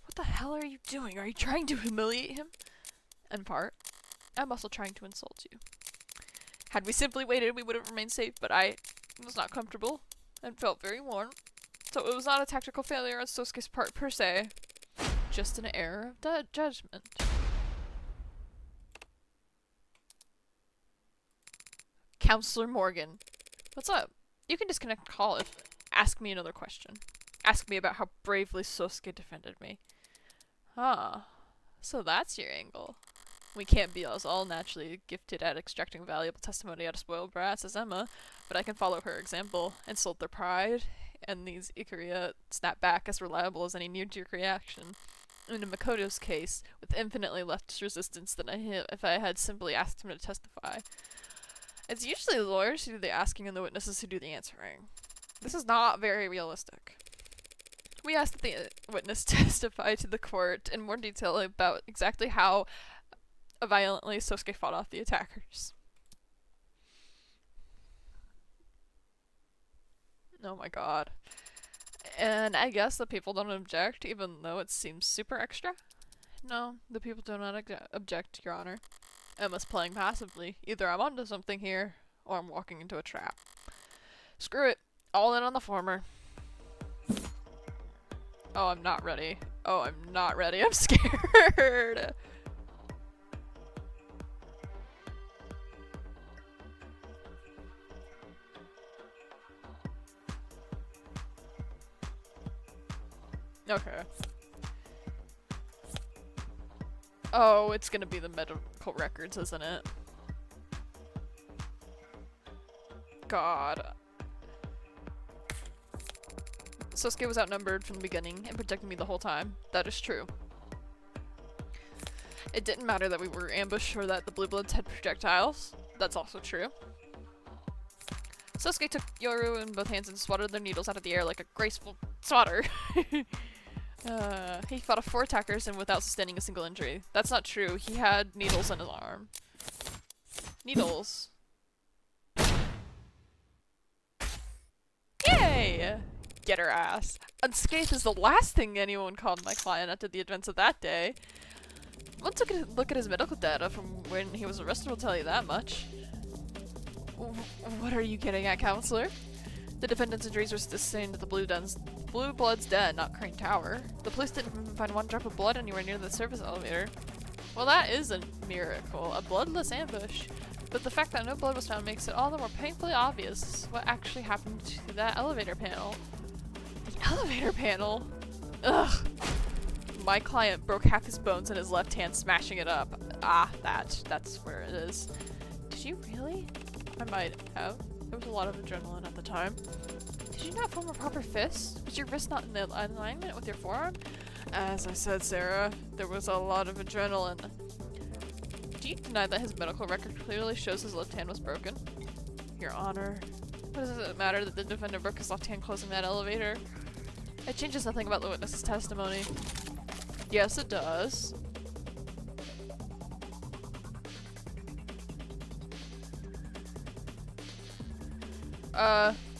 What the hell are you doing? Are you trying to humiliate him? In part. I'm also trying to insult you. Had we simply waited, we would have remained safe, but I was not comfortable and felt very warm. So it was not a tactical failure on Sosuke's part per se, just an error of judgment. Counselor Morgan. What's up? You can disconnect the call if... Ask me another question. Ask me about how bravely Sosuke defended me. Ah, so that's your angle. We can't be as all naturally gifted at extracting valuable testimony out of spoiled brats as Emma, but I can follow her example, insult their pride, and these Ikaria snap back as reliable as any knee-jerk reaction. In Makoto's case, with infinitely less resistance than if I had simply asked him to testify. It's usually the lawyers who do the asking and the witnesses who do the answering. This is not very realistic. We asked that the witness testify to the court in more detail about exactly how violently Sosuke fought off the attackers. Oh my god. And I guess the people don't object, even though it seems super extra? No, the people do not object, Your Honor. Emma's playing passively. Either I'm onto something here, or I'm walking into a trap. Screw it. All in on the former. Oh, I'm not ready. Oh, I'm not ready. I'm scared. Okay. Oh, it's gonna be the medical records, isn't it? God. Sosuke was outnumbered from the beginning and protected me the whole time. That is true. It didn't matter that we were ambushed or that the Blue Bloods had projectiles. That's also true. Sosuke took Yoru in both hands and swatted their needles out of the air like a graceful swatter. He fought off 4 attackers and without sustaining a single injury. That's not true. He had needles in his arm. Needles. Get her ass. Unscathed is the last thing anyone called my client after the events of that day. One took a look at his medical data from when he was arrested will tell you that much. What are you getting at, counselor? The defendant's injuries were sustained at the Blue Blood's den, not Crane Tower. The police didn't even find one drop of blood anywhere near the service elevator. Well, that is a miracle. A bloodless ambush. But the fact that no blood was found makes it all the more painfully obvious what actually happened to that elevator panel. The elevator panel? Ugh. My client broke half his bones in his left hand, smashing it up. Ah, that's where it is. Did you really? I might have. There was a lot of adrenaline at the time. Did you not form a proper fist? Was your wrist not in alignment with your forearm? As I said, Sarah, there was a lot of adrenaline. Do you deny that his medical record clearly shows his left hand was broken? Your Honor, what does it matter that the defendant broke his left hand closing that elevator? It changes nothing about the witness's testimony. Yes, it does.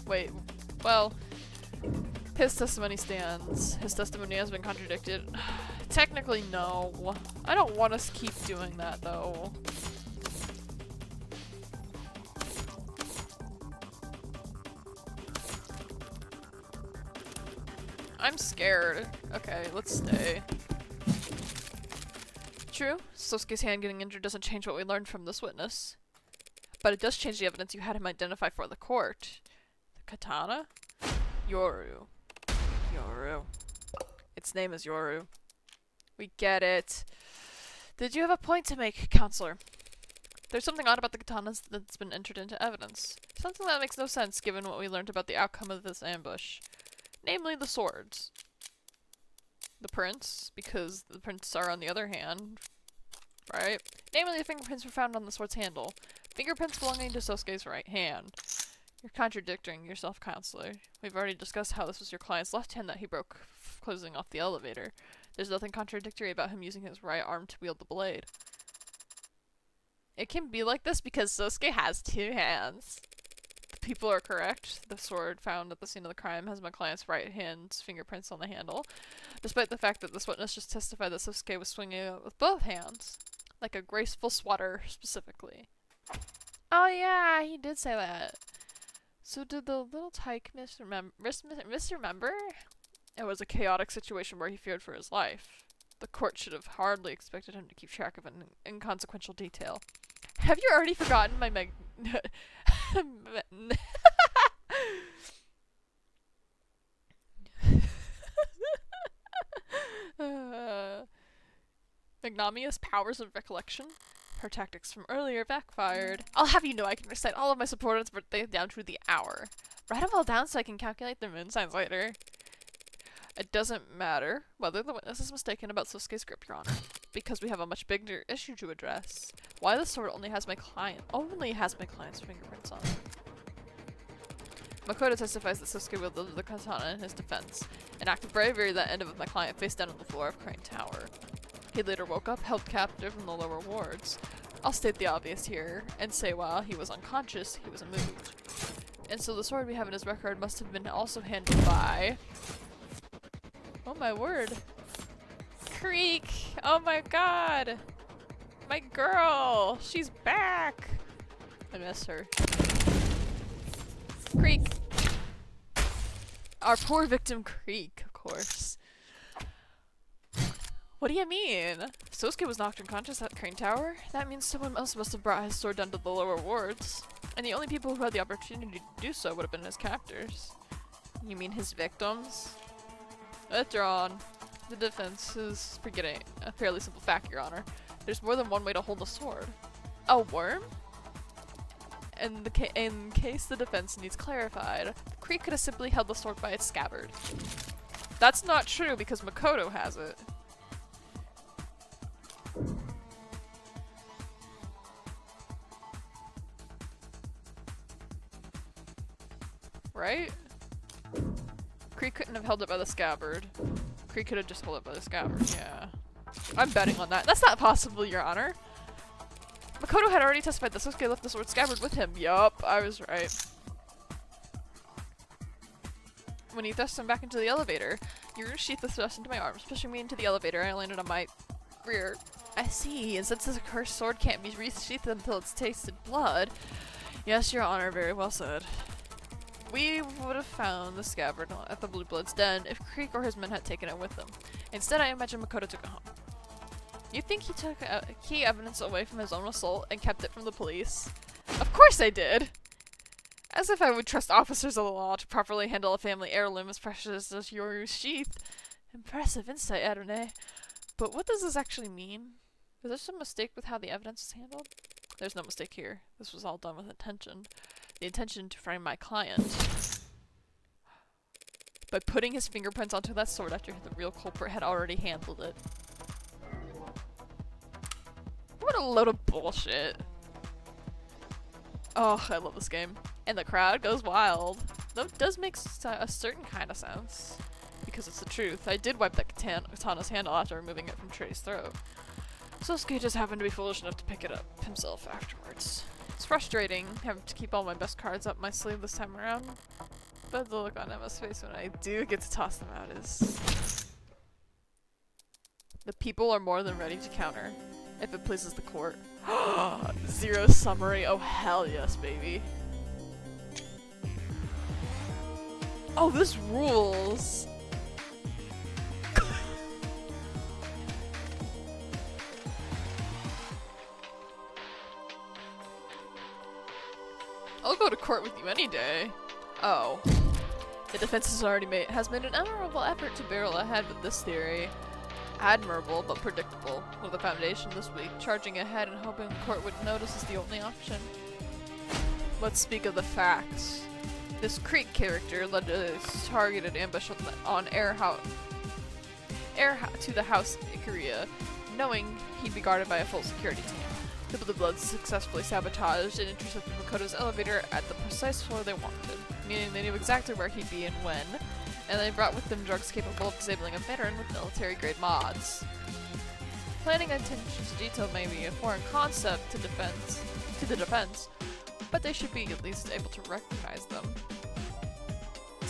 Wait. Well, his testimony stands. His testimony has been contradicted. Technically, no. I don't want us to keep doing that, though. I'm scared. Okay, let's stay. True, Sosuke's hand getting injured doesn't change what we learned from this witness. But it does change the evidence you had him identify for the court. The katana? Yoru. Yoru. Its name is Yoru. We get it. Did you have a point to make, counselor? There's something odd about the katanas that's been entered into evidence. Something that makes no sense given what we learned about the outcome of this ambush. Namely, the swords. The prints, because the prints are on the other hand, right? Namely, the fingerprints were found on the sword's handle. Fingerprints belonging to Sosuke's right hand. You're contradicting yourself, counselor. We've already discussed how this was your client's left hand that he broke closing off the elevator. There's nothing contradictory about him using his right arm to wield the blade. It can be like this because Sosuke has two hands. The people are correct. The sword found at the scene of the crime has my client's right hand's fingerprints on the handle, despite the fact that this witness just testified that Sosuke was swinging it with both hands. Like a graceful swatter, specifically. Oh yeah, he did say that. So did the little tyke misremember? It was a chaotic situation where he feared for his life. The court should have hardly expected him to keep track of an inconsequential detail. Have you already forgotten my magnanimous powers of recollection? Her tactics from earlier backfired. I'll have you know I can recite all of my supporters' birthdays down to the hour. Write them all down so I can calculate their moon signs later. It doesn't matter whether the witness is mistaken about Sosuke's grip, Your Honor, because we have a much bigger issue to address. Why the sword only has my client's fingerprints on it. Makoto testifies that Sosuke wielded the katana in his defense, an act of bravery that ended with my client face down on the floor of Crane Tower. He later woke up, held captive in the lower wards. I'll state the obvious here, and say while he was unconscious, he was moved. And so the sword we have in his record must have been also handled by... Oh my word. Creek! Oh my god! My girl! She's back! I miss her. Creek! Our poor victim Creek, of course. What do you mean? Sosuke was knocked unconscious at Crane Tower? That means someone else must have brought his sword down to the lower wards. And the only people who had the opportunity to do so would have been his captors. You mean his victims? Withdrawn. The defense is forgetting a fairly simple fact, Your Honor. There's more than one way to hold a sword. A worm? In case the defense needs clarified, Creek could have simply held the sword by its scabbard. That's not true because Makoto has it. Right? Creek couldn't have held it by the scabbard. Creek could have just held it by the scabbard, yeah. I'm betting on that. That's not possible, Your Honor. Makoto had already testified that Sosuke left the sword scabbard with him. Yup, I was right. when he thrust him back into the elevator. Your sheath was thrust into my arms, pushing me into the elevator. I landed on my rear. I see, and since this cursed sword can't be resheathed until it's tasted blood. Yes, Your Honor, very well said. We would have found the scabbard at the Blue Blood's den if Creek or his men had taken it with them. Instead, I imagine Makoto took it home. You think he took key evidence away from his own assault and kept it from the police? Of course I did! As if I would trust officers of the law to properly handle a family heirloom as precious as Yoru's sheath. Impressive insight, Adonai. But what does this actually mean? Is there some mistake with how the evidence was handled? There's no mistake here. This was all done with intention. The intention to frame my client. By putting his fingerprints onto that sword after the real culprit had already handled it. What a load of bullshit. Oh, I love this game. And the crowd goes wild. Though it does make a certain kind of sense. Because it's the truth. I did wipe that katana's handle after removing it from Trey's throat. Sosuke just happened to be foolish enough to pick it up himself afterwards. It's frustrating having to keep all my best cards up my sleeve this time around. But the look on Emma's face when I do get to toss them out is... The people are more than ready to counter. If it pleases the court. Zero summary. Oh hell yes, baby. Oh, this rules. I'll go to court with you any day. Oh. The defense has made an admirable effort to barrel ahead with this theory. Admirable, but predictable. With the foundation this week, charging ahead and hoping the court would notice is the only option. Let's speak of the facts. This Creek character led a targeted ambush on to the house Ikaria, knowing he'd be guarded by a full security team. The Blue Bloods successfully sabotaged and intercepted Makoto's elevator at the precise floor they wanted, meaning they knew exactly where he'd be and when, and they brought with them drugs capable of disabling a veteran with military-grade mods. Planning attention to detail may be a foreign concept to the defense, but they should be at least able to recognize them.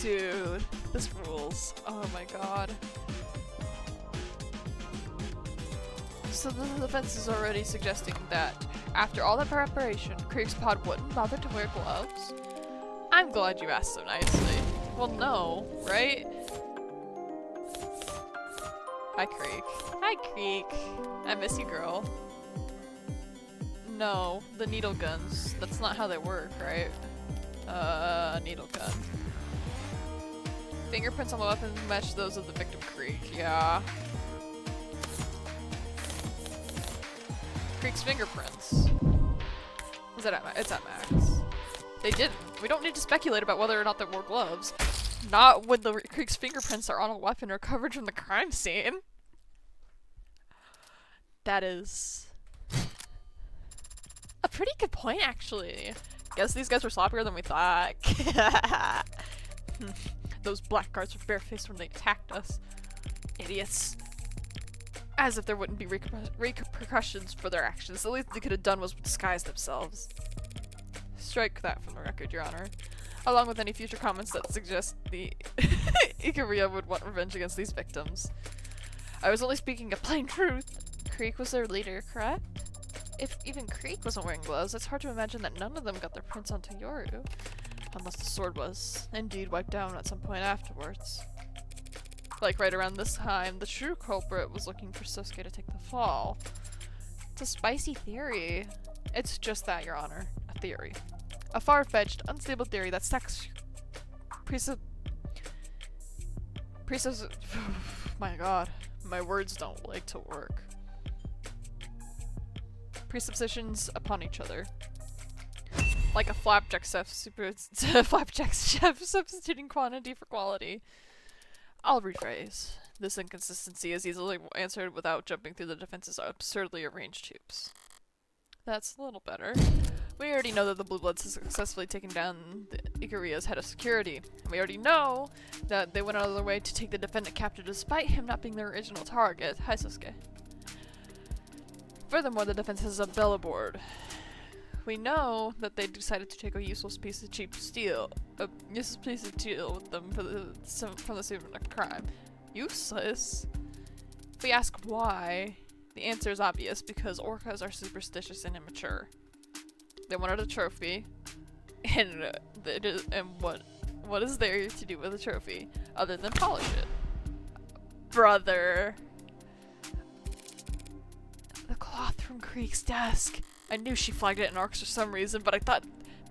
Dude, this rules. Oh my god. So the defense is already suggesting that, after all that preparation, Creek's pod wouldn't bother to wear gloves? I'm glad you asked so nicely. Well, no, right? Hi, Creek. Hi, Creek. I miss you, girl. No, the needle guns. That's not how they work, right? Needle gun. Fingerprints on the weapon match those of the victim, Creek. Yeah. Creek's fingerprints. Is that it's at max. They didn't. We don't need to speculate about whether or not they wore gloves. Not when the Creek's fingerprints are on a weapon recovered from the crime scene. That is a pretty good point, actually. Guess these guys were sloppier than we thought. Those blackguards were barefaced when they attacked us. Idiots. As if there wouldn't be repercussions for their actions. The least they could have done was disguise themselves. Strike that from the record, Your Honor. Along with any future comments that suggest the Ikaria would want revenge against these victims. I was only speaking a plain truth. Creek was their leader, correct? If even Creek wasn't wearing gloves, it's hard to imagine that none of them got their prints onto Yoru. Unless the sword was, indeed, wiped down at some point afterwards. Like right around this time, the true culprit was looking for Sosuke to take the fall. It's a spicy theory. It's just that, Your Honor. A theory. A far-fetched, unstable theory that stacks my god, my words don't like to work. Presuppositions upon each other. Like a flapjack chef substituting quantity for quality. I'll rephrase. This inconsistency is easily answered without jumping through the defense's absurdly arranged hoops. That's a little better. We already know that the Blue Bloods has successfully taken down the Ikaria's head of security. And we already know that they went out of their way to take the defendant captive despite him not being their original target. Hi, Sosuke. Furthermore, the defense has a bellboard. We know that they decided to take a useless piece of steel with them from the scene of a crime. Useless? If we ask why, the answer is obvious, because orcas are superstitious and immature. They wanted a trophy, and what is there to do with a trophy other than polish it? Brother. The cloth from Creek's desk. I knew she flagged it in ARCs for some reason, but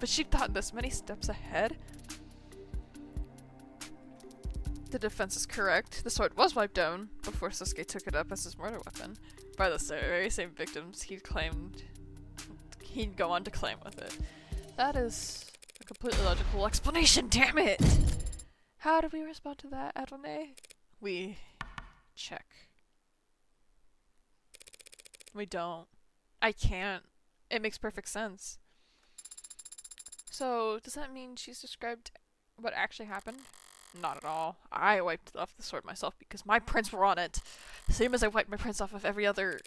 she thought this many steps ahead. The defense is correct. The sword was wiped down before Sosuke took it up as his murder weapon by the very same victims he'd go on to claim with it. That is a completely logical explanation, damn it! How do we respond to that, Adonai? We check. We don't. I can't. It makes perfect sense. So, does that mean she's described what actually happened? Not at all. I wiped off the sword myself because my prints were on it. Same as I wiped my prints off of every other...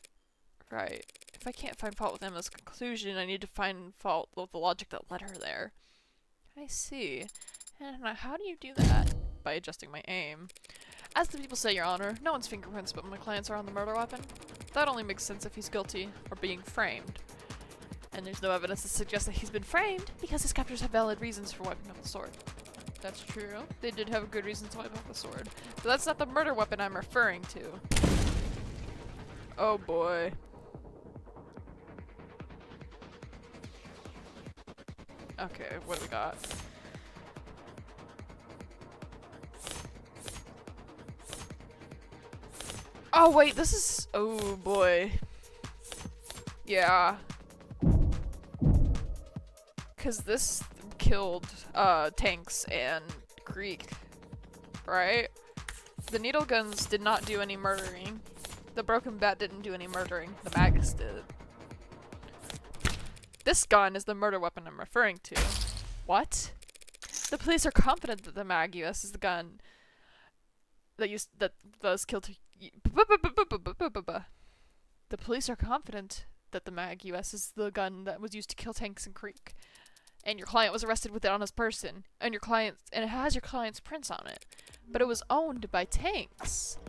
Right. If I can't find fault with Emma's conclusion, I need to find fault with the logic that led her there. I see. And how do you do that? By adjusting my aim. As the people say, Your Honor, no one's fingerprints but my clients are on the murder weapon. That only makes sense if he's guilty or being framed. And there's no evidence to suggest that he's been framed because his captors have valid reasons for wiping off the sword. That's true. They did have a good reason to wipe off the sword. But that's not the murder weapon I'm referring to. Oh boy. Okay, what do we got? Oh wait, this is... Oh boy. Yeah. Cause this killed Tanks and Creek, right? The needle guns did not do any murdering. The broken bat didn't do any murdering. The Magus did. This gun is the murder weapon I'm referring to. What? The police are confident that the Mag US is the gun that was killed. The police are confident that the Mag US is the gun that was used to kill Tanks and Creek. And your client was arrested with it on his person, and it has your client's prints on it. But it was owned by Tanks.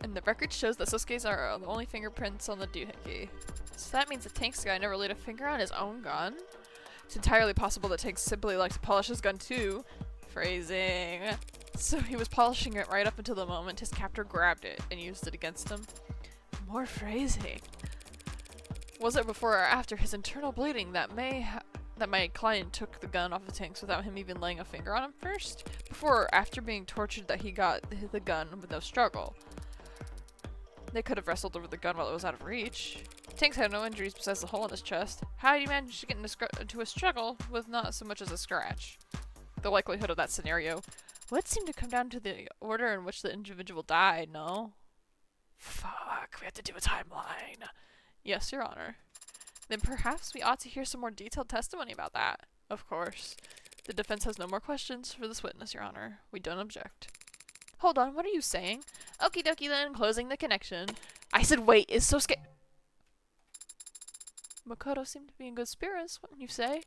And the record shows that Sosuke's are the only fingerprints on the doohickey. So that means the Tanks guy never laid a finger on his own gun? It's entirely possible that Tanks simply likes to polish his gun too. Phrasing. So he was polishing it right up until the moment his captor grabbed it and used it against him. More phrasing. Was it before or after his internal bleeding that my client took the gun off of Tanks without him even laying a finger on him first? Before or after being tortured that he got the gun with no struggle? They could have wrestled over the gun while it was out of reach. Tanks had no injuries besides the hole in his chest. How did he manage to get into a struggle with not so much as a scratch? The likelihood of that scenario would seem to come down to the order in which the individual died, no? Fuck, we have to do a timeline. Yes, Your Honor. Then perhaps we ought to hear some more detailed testimony about that. Of course. The defense has no more questions for this witness, Your Honor. We don't object. Hold on, what are you saying? Okie dokie then, closing the connection. I said wait, is Sosuke... Makoto seemed to be in good spirits, wouldn't you say?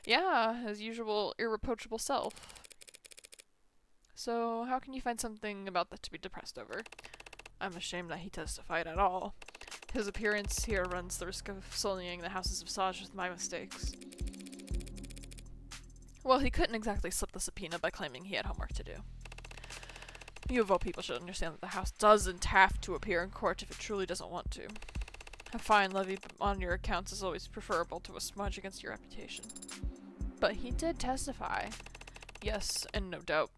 Yeah, his usual irreproachable self. So, how can you find something about that to be depressed over? I'm ashamed that he testified at all. His appearance here runs the risk of sullying the houses of Saj with my mistakes. Well, he couldn't exactly slip the subpoena by claiming he had homework to do. You of all people should understand that the house doesn't have to appear in court if it truly doesn't want to. A fine levied on your accounts is always preferable to a smudge against your reputation. But he did testify. Yes, and no doubt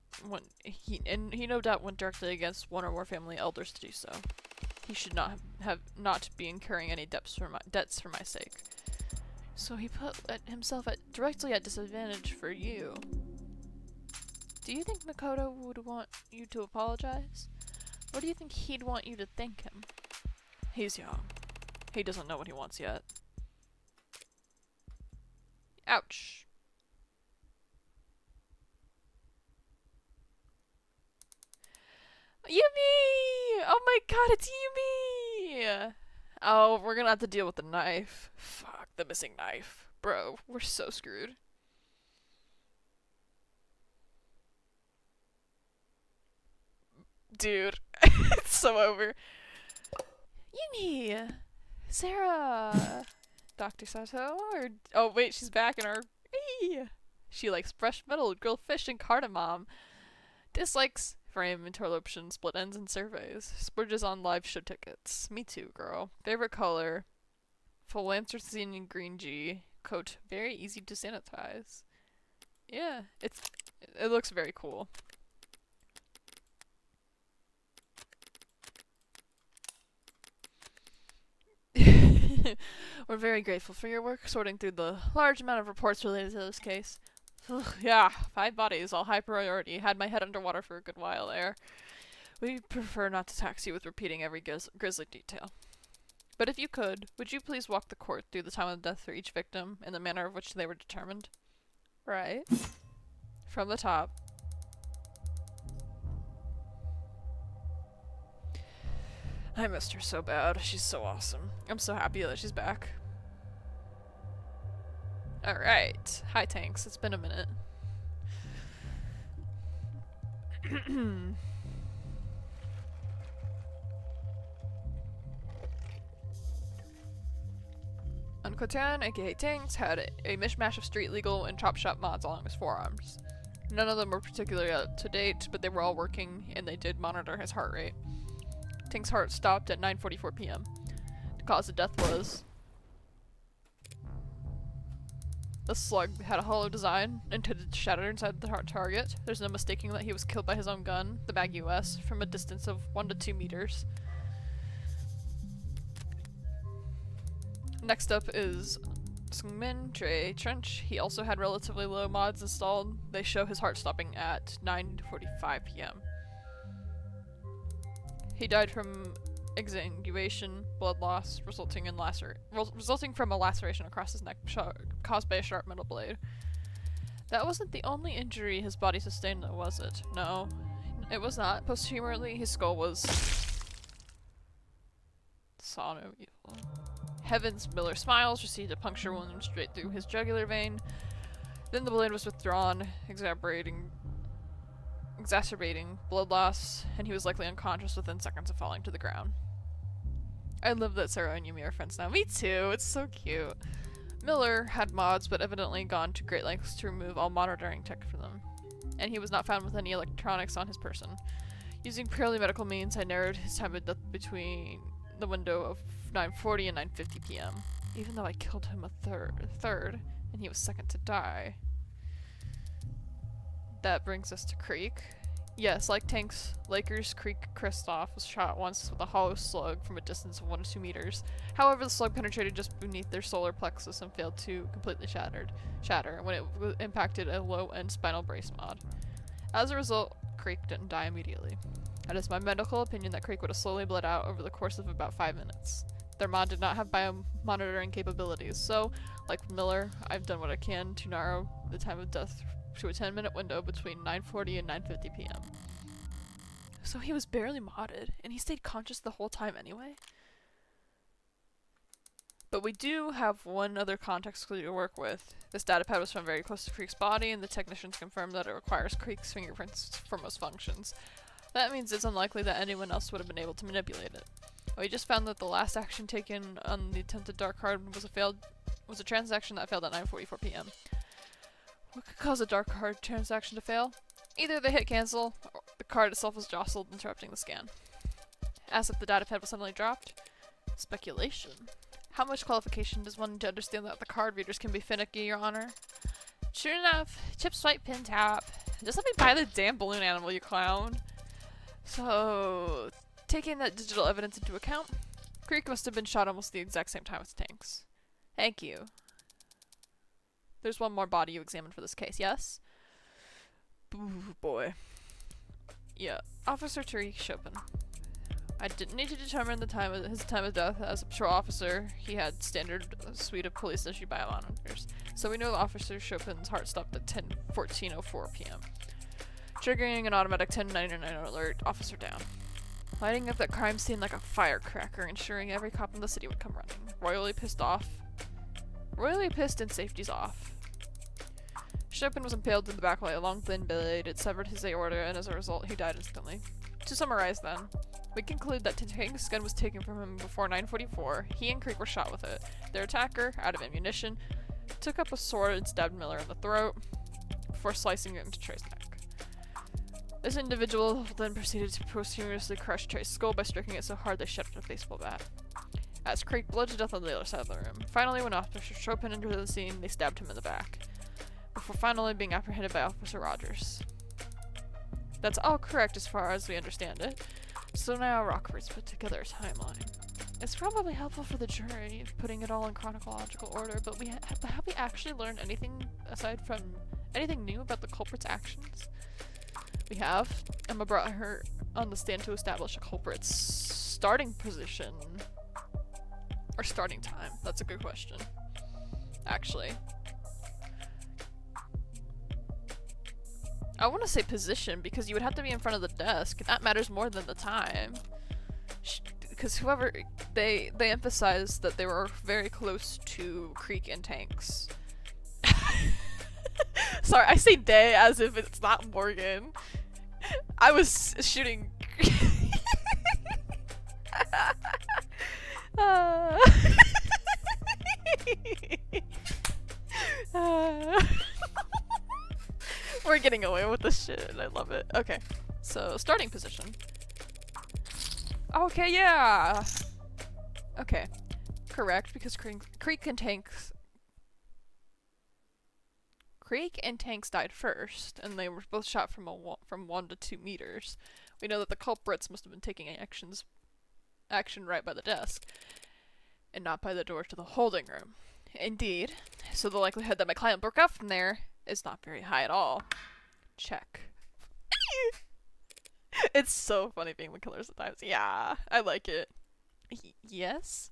he no doubt went directly against one or more family elders to do so. He should not be incurring any debts for my sake. So he put himself directly at disadvantage for you. Do you think Makoto would want you to apologize? Or do you think he'd want you to thank him? He's young. He doesn't know what he wants yet. Ouch. Yumi! Oh my god, it's Yumi! Oh, we're gonna have to deal with the knife. Fuck, the missing knife. Bro, we're so screwed. Dude, it's so over. Yumi! Sarah! Dr. Sato? Or, oh, wait, she's back in our... Eee! She likes fresh metal, grilled fish, and cardamom. Dislikes frame interruption, split ends, and surveys. Splurges on live show tickets. Me too, girl. Favorite color? Philanthropine green G. Coat, very easy to sanitize. Yeah, it looks very cool. We're very grateful for your work sorting through the large amount of reports related to this case. Ugh, yeah, 5 bodies, all high priority. Had my head underwater for a good while there. We prefer not to tax you with repeating every grisly detail. But if you could, would you please walk the court through the time of death for each victim and the manner of which they were determined? Right. From the top. I missed her so bad. She's so awesome. I'm so happy that she's back. Alright. Hi, Tanks. It's been a minute. Uncotan, aka Tanks, had a mishmash of street legal and chop shop mods along his forearms. None of them were particularly up to date, but they were all working, and they did monitor his heart rate. Tank's heart stopped at 9:44 p.m. The cause of death was... The slug had a hollow design, intended to shatter inside the heart target. There's no mistaking that he was killed by his own gun, the Mag US, from a distance of 1 to 2 meters. Next up is Seungmin Trey Trench. He also had relatively low mods installed. They show his heart stopping at 9:45 p.m. He died from exsanguination, blood loss, resulting from a laceration across his neck caused by a sharp metal blade. That wasn't the only injury his body sustained, though, was it? No, it was not. Posthumously, his skull was... saw no evil. Heavens, Miller Smiles received a puncture wound straight through his jugular vein. Then the blade was withdrawn, exacerbating blood loss, and he was likely unconscious within seconds of falling to the ground. I love that Sarah and Yumi are friends now. Me too, it's so cute. Miller had mods, but evidently gone to great lengths to remove all monitoring tech from them. And he was not found with any electronics on his person. Using purely medical means, I narrowed his time of death between the window of 9:40 and 9:50 p.m. Even though I killed him a third, and he was second to die. That brings us to Creek. Yes, like Tanks, Lakers Creek Kristoff was shot once with a hollow slug from a distance of 1 to 2 meters. However, the slug penetrated just beneath their solar plexus and failed to completely shatter when it impacted a low-end spinal brace mod. As a result, Creek didn't die immediately. It is my medical opinion that Creek would have slowly bled out over the course of about 5 minutes. Their mod did not have biomonitoring capabilities, so, like Miller, I've done what I can to narrow the time of death to a 10-minute window between 9:40 and 9:50 p.m. So he was barely modded, and he stayed conscious the whole time anyway? But we do have one other context clue to work with. This datapad was found very close to Creek's body, and the technicians confirmed that it requires Creek's fingerprints for most functions. That means it's unlikely that anyone else would have been able to manipulate it. We just found that the last action taken on the attempted dark card was a transaction that failed at 9:44 p.m. What could cause a dark card transaction to fail? Either they hit cancel, or the card itself was jostled, interrupting the scan. As if the datapad was suddenly dropped? Speculation. How much qualification does one need to understand that the card readers can be finicky, Your Honor? Sure enough, chip swipe pin tap. Just let me buy the damn balloon animal, you clown. So, taking that digital evidence into account, Creek must have been shot almost the exact same time as Tanks. Thank you. There's one more body you examined for this case, yes? Ooh, boy. Yeah, Officer Tariq Chopin. I didn't need to determine his time of death. As a patrol officer, he had standard suite of police-issued biomonitors. So we know Officer Chopin's heart stopped at 14:04 p.m. Triggering an automatic 1099 alert, officer down. Lighting up that crime scene like a firecracker, ensuring every cop in the city would come running. Royally pissed and safety's off. Chopin was impaled in the back by a long thin blade. It severed his aorta, and as a result, he died instantly. To summarize then, we conclude that Tank's gun was taken from him before 9:44. He and Creek were shot with it. Their attacker, out of ammunition, took up a sword and stabbed Miller in the throat before slicing it into Trey's neck. This individual then proceeded to posthumously crush Trey's skull by striking it so hard they shattered a baseball bat. As Creek bled to death on the other side of the room. Finally, when Officer Chopin entered the scene, they stabbed him in the back, before finally being apprehended by Officer Rogers. That's all correct as far as we understand it. So now Rockford's put together a timeline. It's probably helpful for the jury, putting it all in chronological order, but have we actually learned anything aside from anything new about the culprit's actions? We have. Emma brought her on the stand to establish a culprit's starting position. Or starting time. That's a good question. Actually. I want to say position because you would have to be in front of the desk. That matters more than the time. Because whoever they emphasized that they were very close to Creek and Tanks. Sorry, I say they as if it's not Morgan. I was shooting. We're getting away with this shit, and I love it. Okay, so starting position. Okay, yeah. Okay, correct, because Creek and Tanks died first, and they were both shot from 1 to 2 meters. We know that the culprits must have been taking action right by the desk, and not by the door to the holding room. Indeed, so the likelihood that my client broke out from there is not very high at all. Check. It's so funny being the killer sometimes. Yeah, I like it. Yes?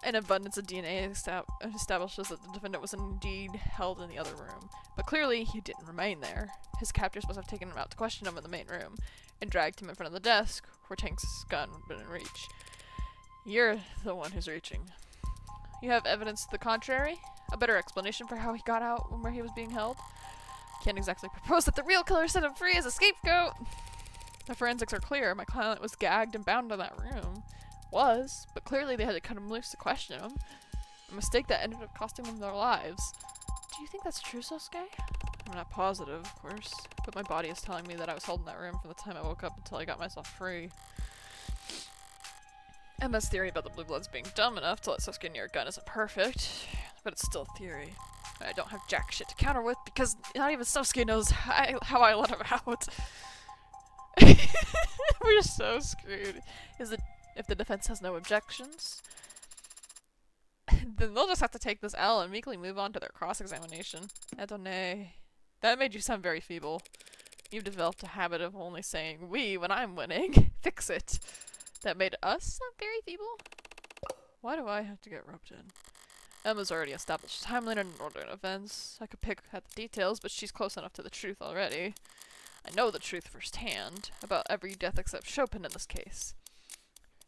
An abundance of DNA establishes that the defendant was indeed held in the other room. But clearly, he didn't remain there. His captors must have taken him out to question him in the main room, and dragged him in front of the desk, where Tank's gun would have been in reach. You're the one who's reaching. You have evidence to the contrary? A better explanation for how he got out and where he was being held? Can't exactly propose that the real killer set him free as a scapegoat. The forensics are clear. My client was gagged and bound in that room. But clearly they had to cut him loose to question him. A mistake that ended up costing them their lives. Do you think that's true, Sosuke? I'm not positive, of course, but my body is telling me that I was held in that room from the time I woke up until I got myself free. Emma's theory about the Blue Bloods being dumb enough to let Sosuke near a gun isn't perfect, but it's still a theory. I don't have jack shit to counter with because not even Sosuke knows how I let him out. We're so screwed. If the defense has no objections, then they'll just have to take this L and meekly move on to their cross-examination. Adonai. That made you sound very feeble. You've developed a habit of only saying we when I'm winning. Fix it. That made us sound very feeble? Why do I have to get roped in? Emma's already established a timeline and an order of events. I could pick at the details, but she's close enough to the truth already. I know the truth firsthand, about every death except Chopin in this case.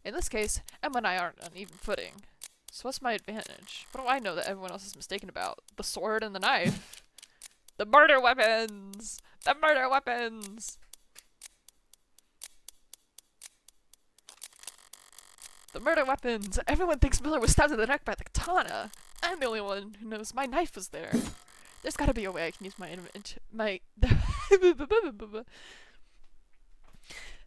In this case, Emma and I aren't on even footing. So what's my advantage? What do I know that everyone else is mistaken about? The sword and the knife? The murder weapons! The murder weapons! The murder weapons! Everyone thinks Miller was stabbed in the neck by the katana. I'm the only one who knows my knife was there. There's gotta be a way I can use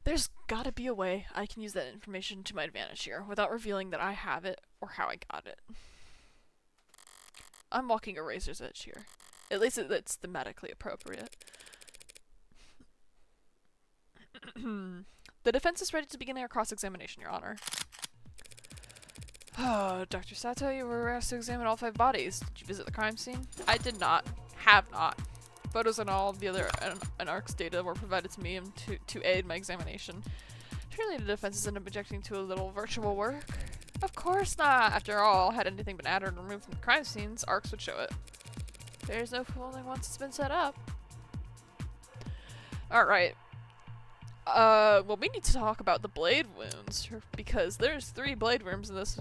There's gotta be a way I can use that information to my advantage here, without revealing that I have it, or how I got it. I'm walking a razor's edge here. At least it's thematically appropriate. The defense is ready to begin their cross-examination, Your Honor. Oh, Dr. Sato, you were asked to examine all 5 bodies. Did you visit the crime scene? I did not. Have not. Photos and all of the other ARC's data were provided to me to aid my examination. Surely the defense isn't objecting to a little virtual work? Of course not. After all, had anything been added or removed from the crime scenes, ARCs would show it. There's no fooling once it's been set up. Alright. Well, we need to talk about the blade wounds, because there's 3 blade wounds in this.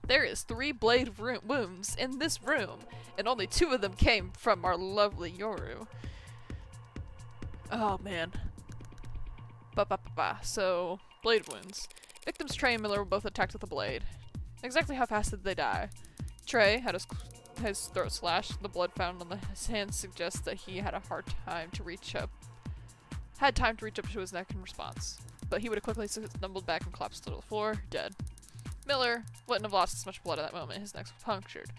There is 3 blade wounds in this room, and only 2 of them came from our lovely Yoru. Oh man. So, blade wounds. Victims Trey and Miller were both attacked with a blade. Exactly how fast did they die? Trey had his throat slashed. The blood found on his hands suggests that he had a hard time to reach up. Had time to reach up to his neck in response, but he would have quickly stumbled back and collapsed to the floor, dead. Miller wouldn't have lost as much blood at that moment. His neck was punctured.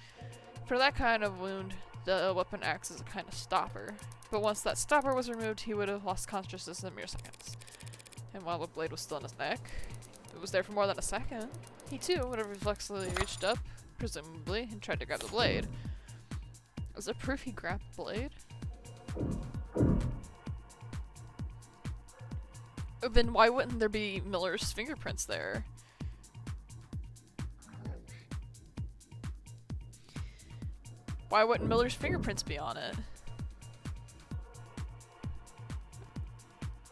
For that kind of wound, the weapon acts as a kind of stopper. But once that stopper was removed, he would have lost consciousness in mere seconds. And while the blade was still in his neck, it was there for more than a second. He too would have reflexively reached up, presumably, and tried to grab the blade. Is there proof he grabbed the blade? Then why wouldn't there be Miller's fingerprints there? Why wouldn't Miller's fingerprints be on it?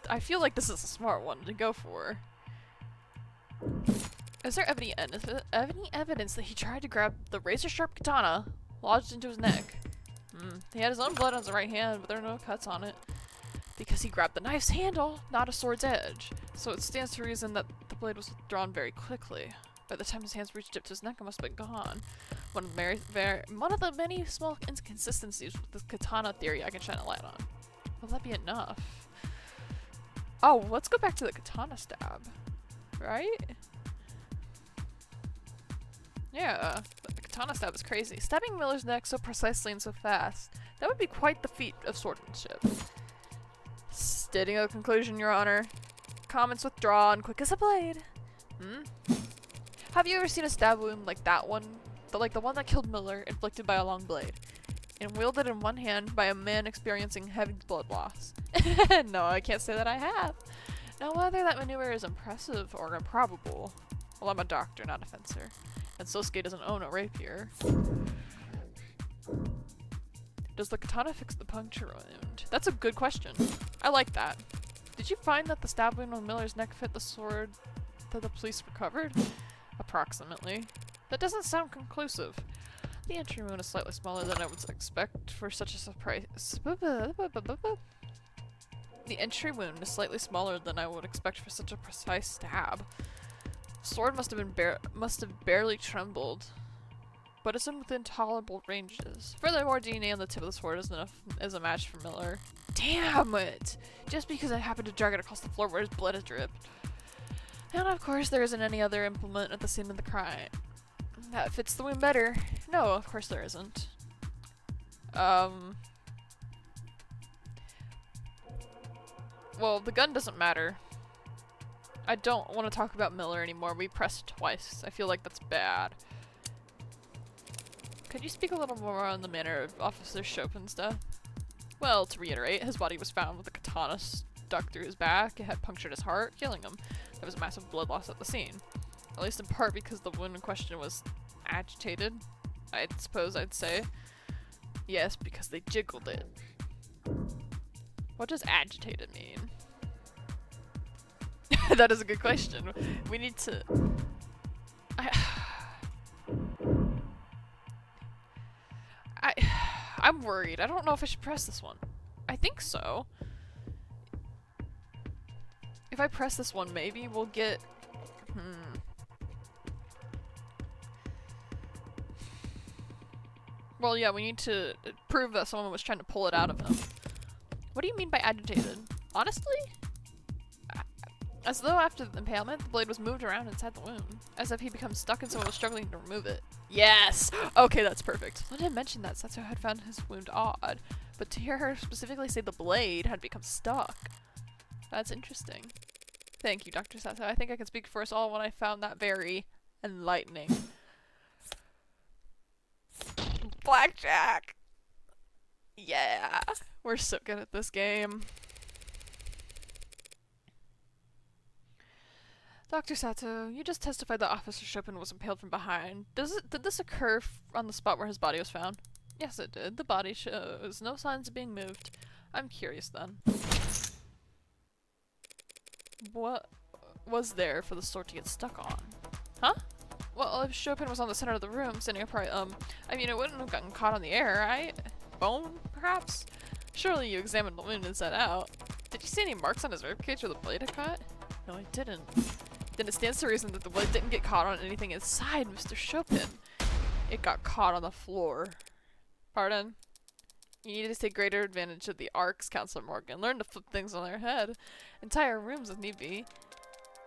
I feel like this is a smart one to go for. Is there any evidence that he tried to grab the razor-sharp katana lodged into his neck? He had his own blood on his right hand, but there are no cuts on it. Because he grabbed the knife's handle, not a sword's edge. So it stands to reason that the blade was withdrawn very quickly. By the time his hands reached up to his neck, it must have been gone. One of the many small inconsistencies with this katana theory I can shine a light on. Will that be enough? Oh, let's go back to the katana stab. Right? Yeah, the katana stab is crazy. Stabbing Miller's neck so precisely and so fast. That would be quite the feat of swordsmanship. Stating a conclusion, Your Honor. Comments withdrawn, quick as a blade. Have you ever seen a stab wound like that one? Like the one that killed Miller, inflicted by a long blade, and wielded in one hand by a man experiencing heavy blood loss? No, I can't say that I have. Now, whether that maneuver is impressive or improbable, well, I'm a doctor, not a fencer, and Sosuke doesn't own a rapier. Does the katana fix the puncture wound? That's a good question. I like that. Did you find that the stab wound on Miller's neck fit the sword that the police recovered? Approximately. That doesn't sound conclusive. The entry wound is slightly smaller than I would expect for such a surprise. The entry wound is slightly smaller than I would expect for such a precise stab. Sword must have barely trembled, but it's in within tolerable ranges. Furthermore, DNA on the tip of the sword is a match for Miller. Damn it! Just because I happened to drag it across the floor where his blood has dripped. And of course, there isn't any other implement at the scene of the crime. That fits the wound better. No, of course there isn't. Well, the gun doesn't matter. I don't want to talk about Miller anymore. We pressed twice. I feel like that's bad. Could you speak a little more on the manner of Officer Chopin's death? Well, to reiterate, his body was found with a katana stuck through his back. It had punctured his heart, killing him. There was massive blood loss at the scene. At least in part because the wound in question was agitated, I suppose I'd say. Yes, because they jiggled it. What does agitated mean? That is a good question. We need to... I'm worried. I don't know if I should press this one. I think so. If I press this one, maybe we'll get... Well, yeah, we need to prove that someone was trying to pull it out of him. What do you mean by agitated? Honestly? As though after the impalement, the blade was moved around inside the wound. As if he became stuck and someone was struggling to remove it. Yes! Okay, that's perfect. Linda mentioned that Setsuo had found his wound odd, but to hear her specifically say the blade had become stuck. That's interesting. Thank you, Dr. Setsuo. I think I can speak for us all when I found that very enlightening. Blackjack! Yeah! We're so good at this game. Dr. Sato, you just testified that Officer Chopin was impaled from behind. Did this occur on the spot where his body was found? Yes, it did. The body shows no signs of being moved. I'm curious then. What was there for the sword to get stuck on? Huh? Well, if Chopin was on the center of the room, sitting upright, I mean, it wouldn't have gotten caught on the air, right? Bone, perhaps? Surely you examined the wound and set out. Did you see any marks on his ribcage where the blade had cut? No, I didn't. Then it stands to reason that the blade didn't get caught on anything inside Mr. Chopin. It got caught on the floor. Pardon? You need to take greater advantage of the arcs, Counselor Morgan. Learn to flip things on their head. Entire rooms if need be.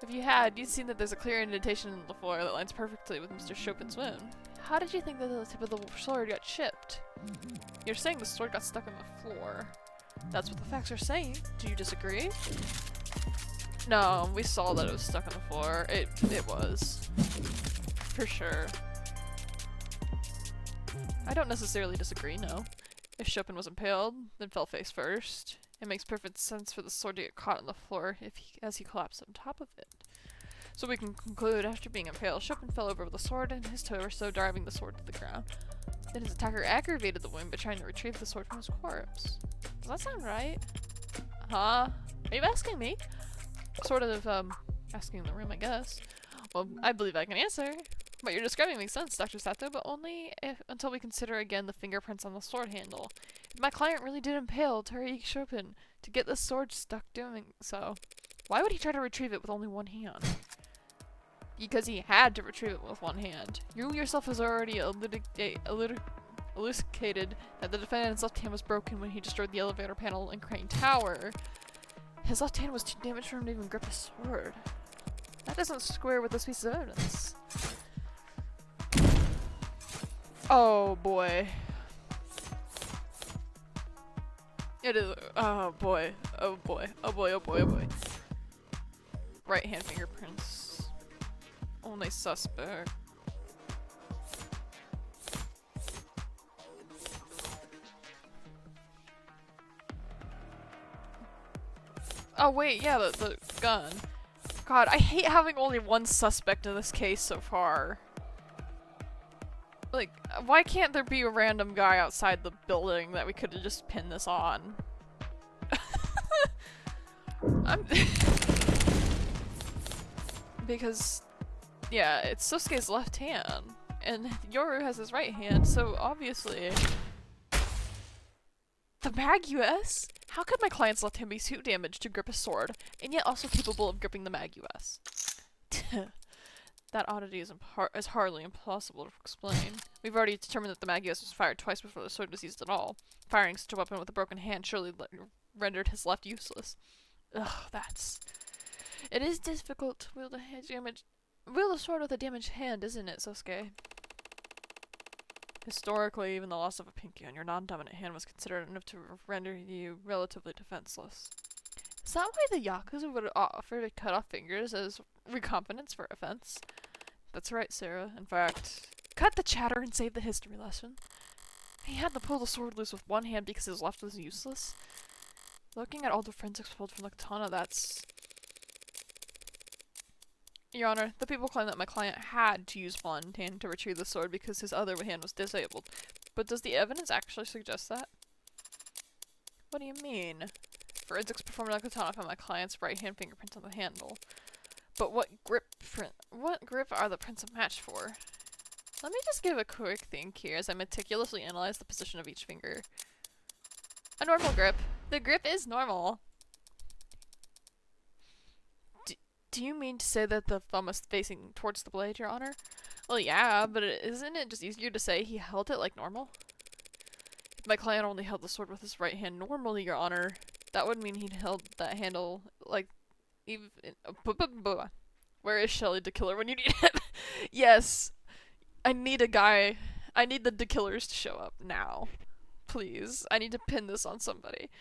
If you had, you'd seen that there's a clear indentation in the floor that lines perfectly with Mr. Chopin's wound. How did you think that the tip of the sword got chipped? You're saying the sword got stuck on the floor. That's what the facts are saying. Do you disagree? No, we saw that it was stuck on the floor. It was. For sure. I don't necessarily disagree, no. If Chopin was impaled, then fell face first. It makes perfect sense for the sword to get caught on the floor as he collapsed on top of it. So we can conclude, after being impaled, Chopin fell over with the sword and his torso driving the sword to the ground. Then his attacker aggravated the wound by trying to retrieve the sword from his corpse. Does that sound right? Huh? Are you asking me? Sort of, asking the room, I guess. Well, I believe I can answer. What you're describing makes sense, Dr. Sato, but only until we consider again the fingerprints on the sword handle. If my client really did impale Tari Chopin to get the sword stuck doing so, why would he try to retrieve it with only one hand? Because he had to retrieve it with one hand. You yourself has already elucidated that the defendant's left hand was broken when he destroyed the elevator panel in Crane Tower. His left hand was too damaged for him to even grip a sword. That doesn't square with this piece of evidence. Oh boy. It is. Oh boy. Oh boy. Oh boy. Oh boy. Oh boy. Right hand fingerprints. Only suspect. Oh wait, yeah, the gun. God, I hate having only one suspect in this case so far. Like, why can't there be a random guy outside the building that we could have just pinned this on? Because, yeah, it's Sosuke's left hand, and Yoru has his right hand, so obviously... The Mag US? How could my client's left hand be too damaged to grip a sword, and yet also capable of gripping the Mag US? That oddity is hardly impossible to explain. We've already determined that the Mag US was fired twice before the sword was used at all. Firing such a weapon with a broken hand surely rendered his left useless. Ugh, that's... It is difficult to wield a sword with a damaged hand, isn't it, Sosuke? Historically, even the loss of a pinky on your non-dominant hand was considered enough to render you relatively defenseless. Is that why the Yakuza would offer to cut off fingers as recompensation for offense? That's right, Sarah. In fact, cut the chatter and save the history lesson. He had to pull the sword loose with one hand because his left was useless. Looking at all the forensics pulled from the katana, that's... Your Honor, the people claim that my client had to use one hand to retrieve the sword because his other hand was disabled. But does the evidence actually suggest that? What do you mean? Forensics performed on the katana found my client's right hand fingerprints on the handle. But what grip are the prints a match for? Let me just give a quick think here as I meticulously analyze the position of each finger. A normal grip. The grip is normal. Do you mean to say that the thumb is facing towards the blade, Your Honor? Well, yeah, but isn't it just easier to say he held it like normal? If my client only held the sword with his right hand normally, Your Honor, that would mean he'd held that handle like even. Where is Shelly the killer when you need him? Yes, I need a guy. I need the killers to show up now, please. I need to pin this on somebody.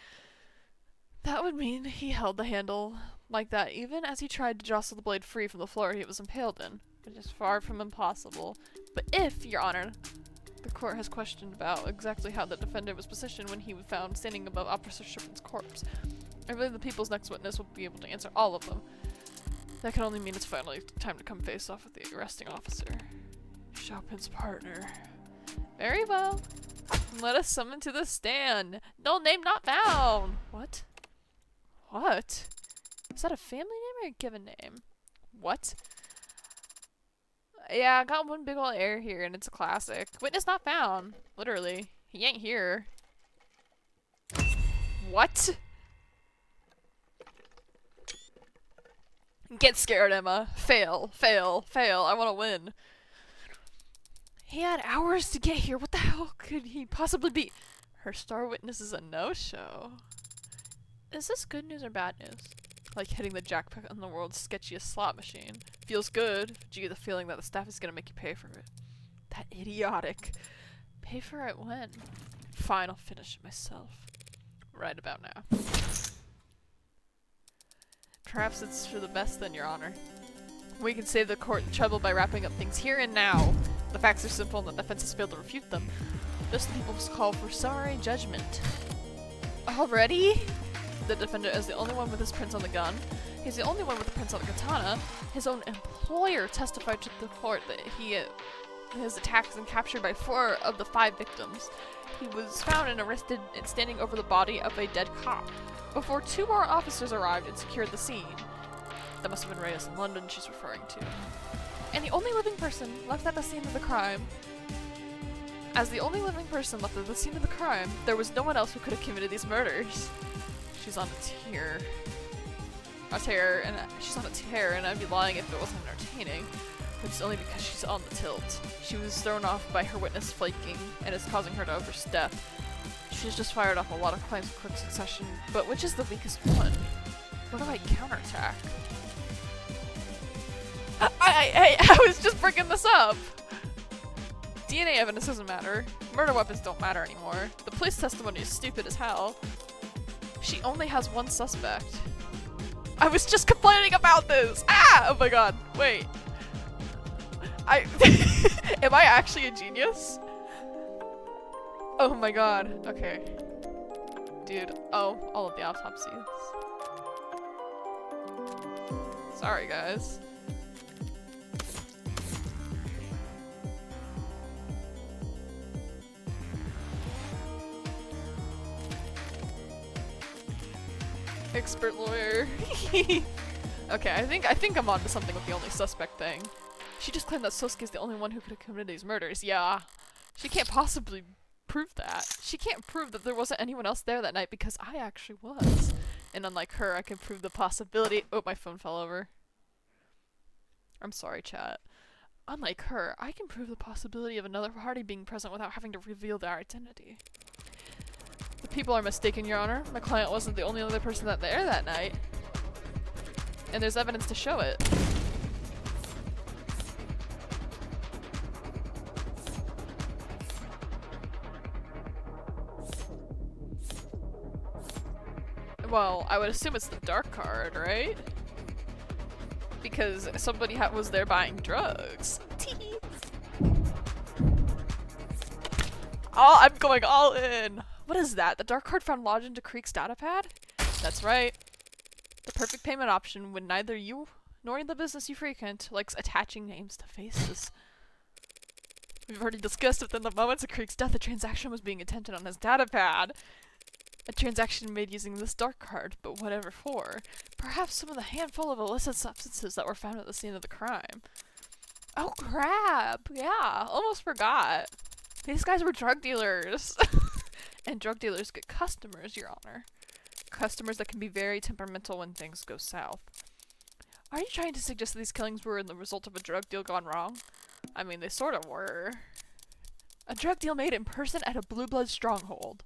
That would mean he held the handle like that even as he tried to jostle the blade free from the floor he was impaled in, which is far from impossible. But if, Your Honor, the court has questioned about exactly how the defendant was positioned when he was found standing above Officer Chopin's corpse, I believe the people's next witness will be able to answer all of them. That can only mean it's finally time to come face off with the arresting officer. Chopin's partner. Very well. Let us summon to the stand. No name not found. What? What? Is that a family name a given name. What? Yeah, I got one big ol' error here, and it's a classic. Witness not found. Literally. He ain't here. What? Get scared, Emma. Fail, fail, fail. I want to win. He had hours to get here. What the hell could he possibly be? Her star witness is a no-show. Is this good news or bad news? Like hitting the jackpot on the world's sketchiest slot machine. Feels good, but you get the feeling that the staff is gonna make you pay for it. That idiotic. Pay for it when? Fine, I'll finish it myself. Right about now. Perhaps it's for the best then, Your Honor. We can save the court trouble by wrapping up things here and now. The facts are simple and the defense has failed to refute them. This people's call for summary judgment. Already? The defendant is the only one with his prints on the gun. He's the only one with the prints on the katana. His own employer testified to the court that his attacks and captured by 4 of the 5 victims. He was found and arrested and standing over the body of a dead cop before 2 more officers arrived and secured the scene. That must have been Reyes in London she's referring to. And the only living person left at the scene of the crime. As the only living person left at the scene of the crime, there was no one else who could have committed these murders. She's on a tear. She's on a tear, and I'd be lying if it wasn't entertaining. But it's only because she's on the tilt. She was thrown off by her witness flaking, and it's causing her to overstep. She's just fired off a lot of claims in quick succession, but which is the weakest one? What do I counterattack? I was just bringing this up! DNA evidence doesn't matter. Murder weapons don't matter anymore. The police testimony is stupid as hell. She only has 1 suspect. I was just complaining about this! Ah! Oh my god, wait. Am I actually a genius? Oh my god, okay. Dude, oh, all of the autopsies. Sorry guys. Expert lawyer. Okay, I think I'm onto something with the only suspect thing. She just claimed that Sosuke is the only one who could have committed these murders. Yeah. She can't possibly prove that. She can't prove that there wasn't anyone else there that night because I actually was. And unlike her, I can prove the possibility— oh, my phone fell over. I'm sorry, chat. Unlike her, I can prove the possibility of another party being present without having to reveal their identity. The people are mistaken, Your Honor. My client wasn't the only other person there that night. And there's evidence to show it. Well, I would assume it's the dark card, right? Because somebody was there buying drugs. Tee. Oh, I'm going all in! What is that? The dark card found lodged into Creek's datapad? That's right. The perfect payment option when neither you nor the business you frequent likes attaching names to faces. We've already discussed within the moments of Creek's death a transaction was being attempted on his datapad. A transaction made using this dark card, but whatever for. Perhaps some of the handful of illicit substances that were found at the scene of the crime. Oh crap! Yeah, almost forgot. These guys were drug dealers. And drug dealers get customers, Your Honor. Customers that can be very temperamental when things go south. Are you trying to suggest that these killings were the result of a drug deal gone wrong? I mean, they sort of were. A drug deal made in person at a blue blood stronghold.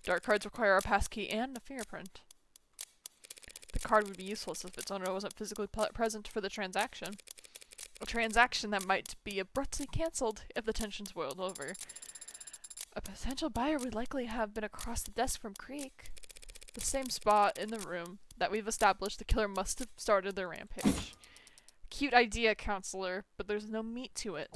Dark cards require a passkey and a fingerprint. The card would be useless if its owner wasn't physically present for the transaction. A transaction that might be abruptly cancelled if the tensions boiled over. A potential buyer would likely have been across the desk from Creek. The same spot in the room that we've established the killer must have started their rampage. Cute idea, counselor, but there's no meat to it.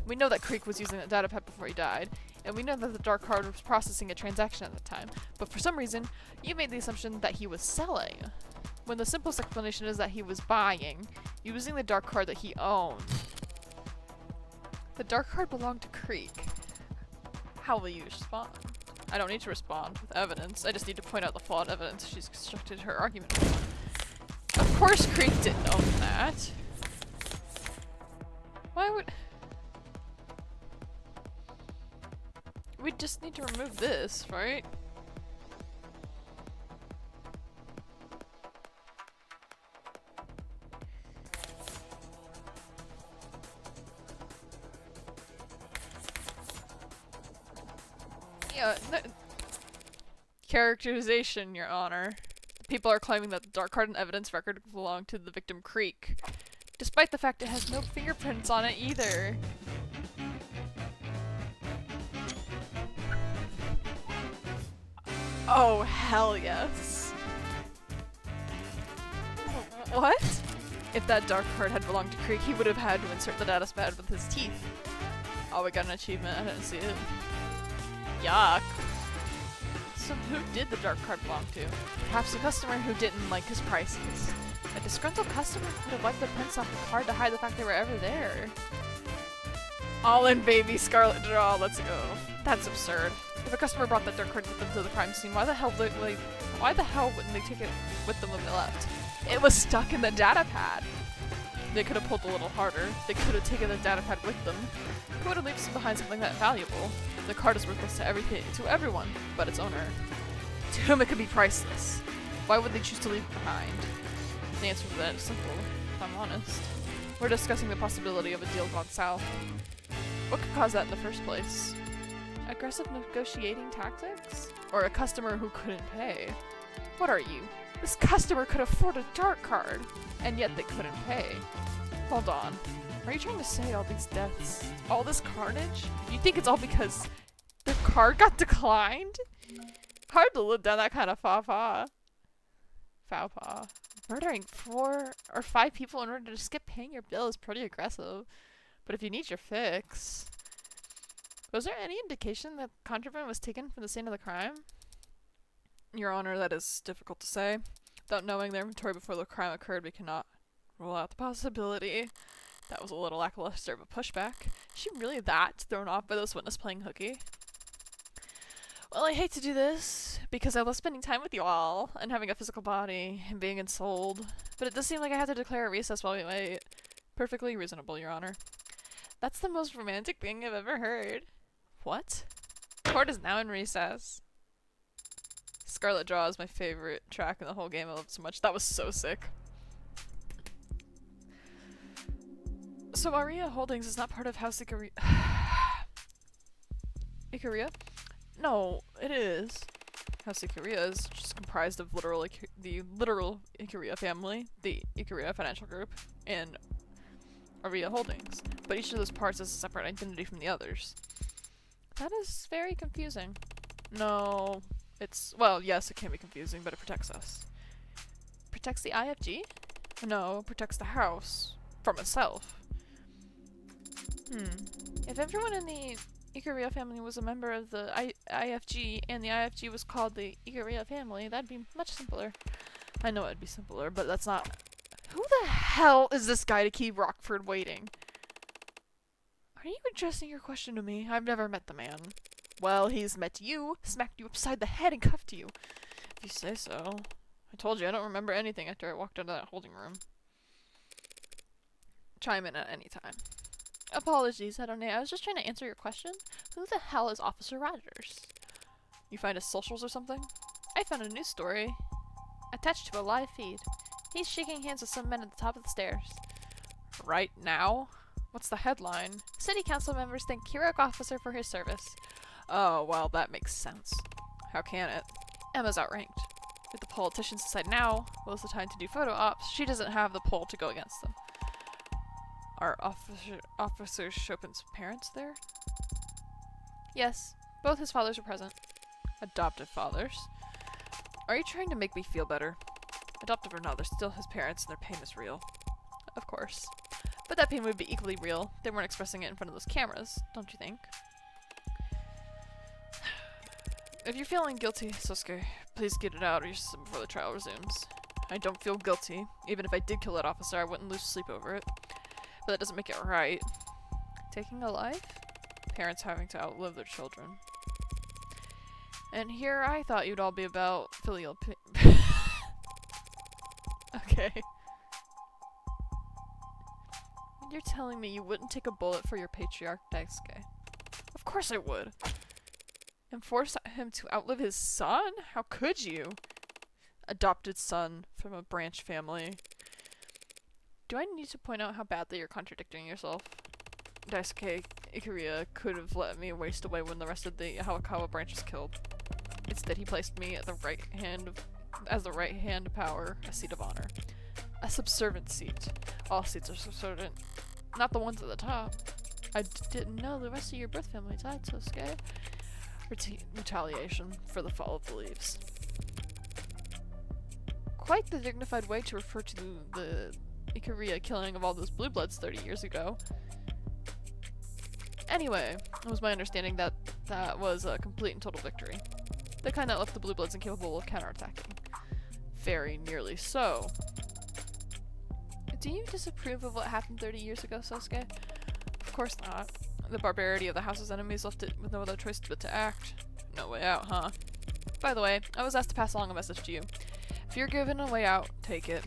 We know that Creek was using the datapad before he died, and we know that the dark card was processing a transaction at the time, but for some reason, you made the assumption that he was selling, when the simplest explanation is that he was buying, using the dark card that he owned. The dark card belonged to Creek. How will you respond? I don't need to respond with evidence, I just need to point out the flawed evidence she's constructed her argument on. course Creek didn't own that. Why would... We just need to remove this, right? Yeah, characterization, Your Honor. People are claiming that the dark card and evidence record belong to the victim Creek, despite the fact it has no fingerprints on it either. Oh, hell yes. What? If that dark card had belonged to Creek, he would have had to insert the data pad with his teeth. Oh, we got an achievement. I didn't see it. Yuck. So who did the dark card belong to? Perhaps a customer who didn't like his prices. A disgruntled customer could have wiped the prints off the card to hide the fact they were ever there. All in baby Scarlet Draw, let's go. That's absurd. If a customer brought that dark card with them to the crime scene, why the hell wouldn't they take it with them when they left? It was stuck in the data pad. They could have pulled a little harder. They could have taken the data pad with them. Who would have left behind something that valuable? The card is worthless to everyone, but its owner. To whom it could be priceless. Why would they choose to leave it behind? The answer to that is simple, if I'm honest. We're discussing the possibility of a deal gone south. What could cause that in the first place? Aggressive negotiating tactics? Or a customer who couldn't pay? What are you? This customer could afford a dark card, and yet they couldn't pay. Hold on. Are you trying to say all these deaths, all this carnage? You think it's all because the card got declined? Hard to live down that kind of faux pas. Murdering 4 or 5 people in order to skip paying your bill is pretty aggressive. But if you need your fix... Was there any indication that contraband was taken from the scene of the crime? Your Honor, that is difficult to say. Without knowing their inventory before the crime occurred, we cannot rule out the possibility. That was a little lackluster of a pushback. Is she really that thrown off by this witness playing hooky? Well, I hate to do this, because I love spending time with you all, and having a physical body, and being ensouled. But it does seem like I have to declare a recess while we wait. Perfectly reasonable, Your Honor. That's the most romantic thing I've ever heard. What? Court is now in recess. Scarlet Draw is my favorite track in the whole game. I love it so much. That was so sick. So Aria Holdings is not part of House Ikaria. Ikaria? No, it is. House Ikaria is just comprised of the literal Ikaria family, the Ikaria Financial Group, and Aria Holdings. But each of those parts has a separate identity from the others. That is very confusing. No, it's... Well, yes, it can be confusing, but it protects us. Protects the IFG? No, it protects the house. From itself. If everyone in the Ikaria family was a member of the IFG, and the IFG was called the Ikaria family, that'd be much simpler. I know it'd be simpler, but that's not... Who the hell is this guy to keep Rockford waiting? Are you addressing your question to me? I've never met the man. Well, he's met you, smacked you upside the head, and cuffed you. If you say so. I told you I don't remember anything after I walked out of that holding room. Chime in at any time. Apologies, Adonai. I was just trying to answer your question. Who the hell is Officer Rogers? You find his socials or something? I found a news story attached to a live feed. He's shaking hands with some men at the top of the stairs. Right now? What's the headline? City council members thank Kirok officer for his service. Oh, well, that makes sense. How can it? Emma's outranked. If the politicians decide now was the time to do photo ops, she doesn't have the pull to go against them. Are Officer Chopin's parents there? Yes, both his fathers are present. Adoptive fathers? Are you trying to make me feel better? Adoptive or not, they're still his parents and their pain is real. Of course. But that pain would be equally real. They weren't expressing it in front of those cameras, don't you think? If you're feeling guilty, Sosuke, please get it out or before the trial resumes. I don't feel guilty. Even if I did kill that officer, I wouldn't lose sleep over it. But that doesn't make it right. Taking a life? Parents having to outlive their children. And here I thought you'd all be about filial Okay. You're telling me you wouldn't take a bullet for your patriarch, Daisuke? Of course I would. And force him to outlive his son? How could you? Adopted son from a branch family. Do I need to point out how badly you're contradicting yourself? Daisuke Ikuria could have let me waste away when the rest of the Hawakawa branch was killed. Instead, he placed me at the as the right hand of power, a seat of honor. A subservient seat. All seats are subservient. Not the ones at the top. I didn't know the rest of your birth family died, Sosuke. Retaliation for the fall of the leaves. Quite the dignified way to refer to the Ikuria killing of all those blue bloods 30 years ago. Anyway, it was my understanding that that was a complete and total victory. The kind that left the blue bloods incapable of counterattacking. Very nearly so. Do you disapprove of what happened 30 years ago, Sosuke? Of course not. The barbarity of the house's enemies left it with no other choice but to act. No way out, huh? By the way, I was asked to pass along a message to you. If you're given a way out, take it.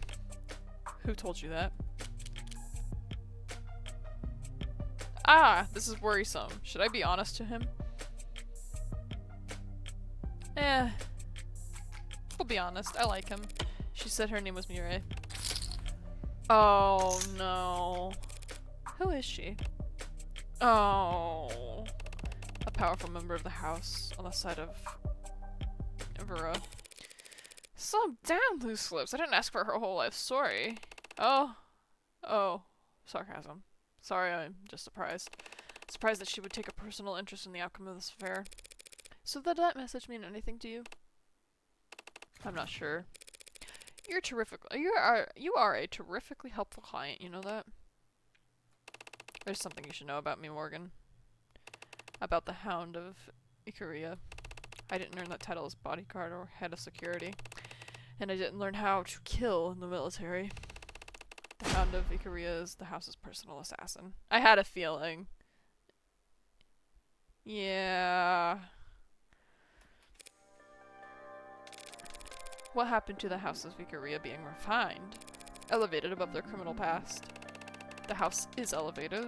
Who told you that? Ah, this is worrisome. Should I be honest to him? We'll be honest. I like him. She said her name was Mirai. Oh, no. Who is she? Oh. A powerful member of the house on the side of Vera. Slow down, loose lips. I didn't ask for her whole life story. Oh. Sarcasm. Sorry, I'm just surprised. Surprised that she would take a personal interest in the outcome of this affair. So did that message mean anything to you? I'm not sure. You're terrific. You are a terrifically helpful client, you know that? There's something you should know about me, Morgan. About the Hound of Ikuria. I didn't earn that title as bodyguard or head of security. And I didn't learn how to kill in the military. The Hound of Ikuria is the house's personal assassin. I had a feeling. Yeah. What happened to the House of Ikuria being refined? Elevated above their criminal past. The house is elevated.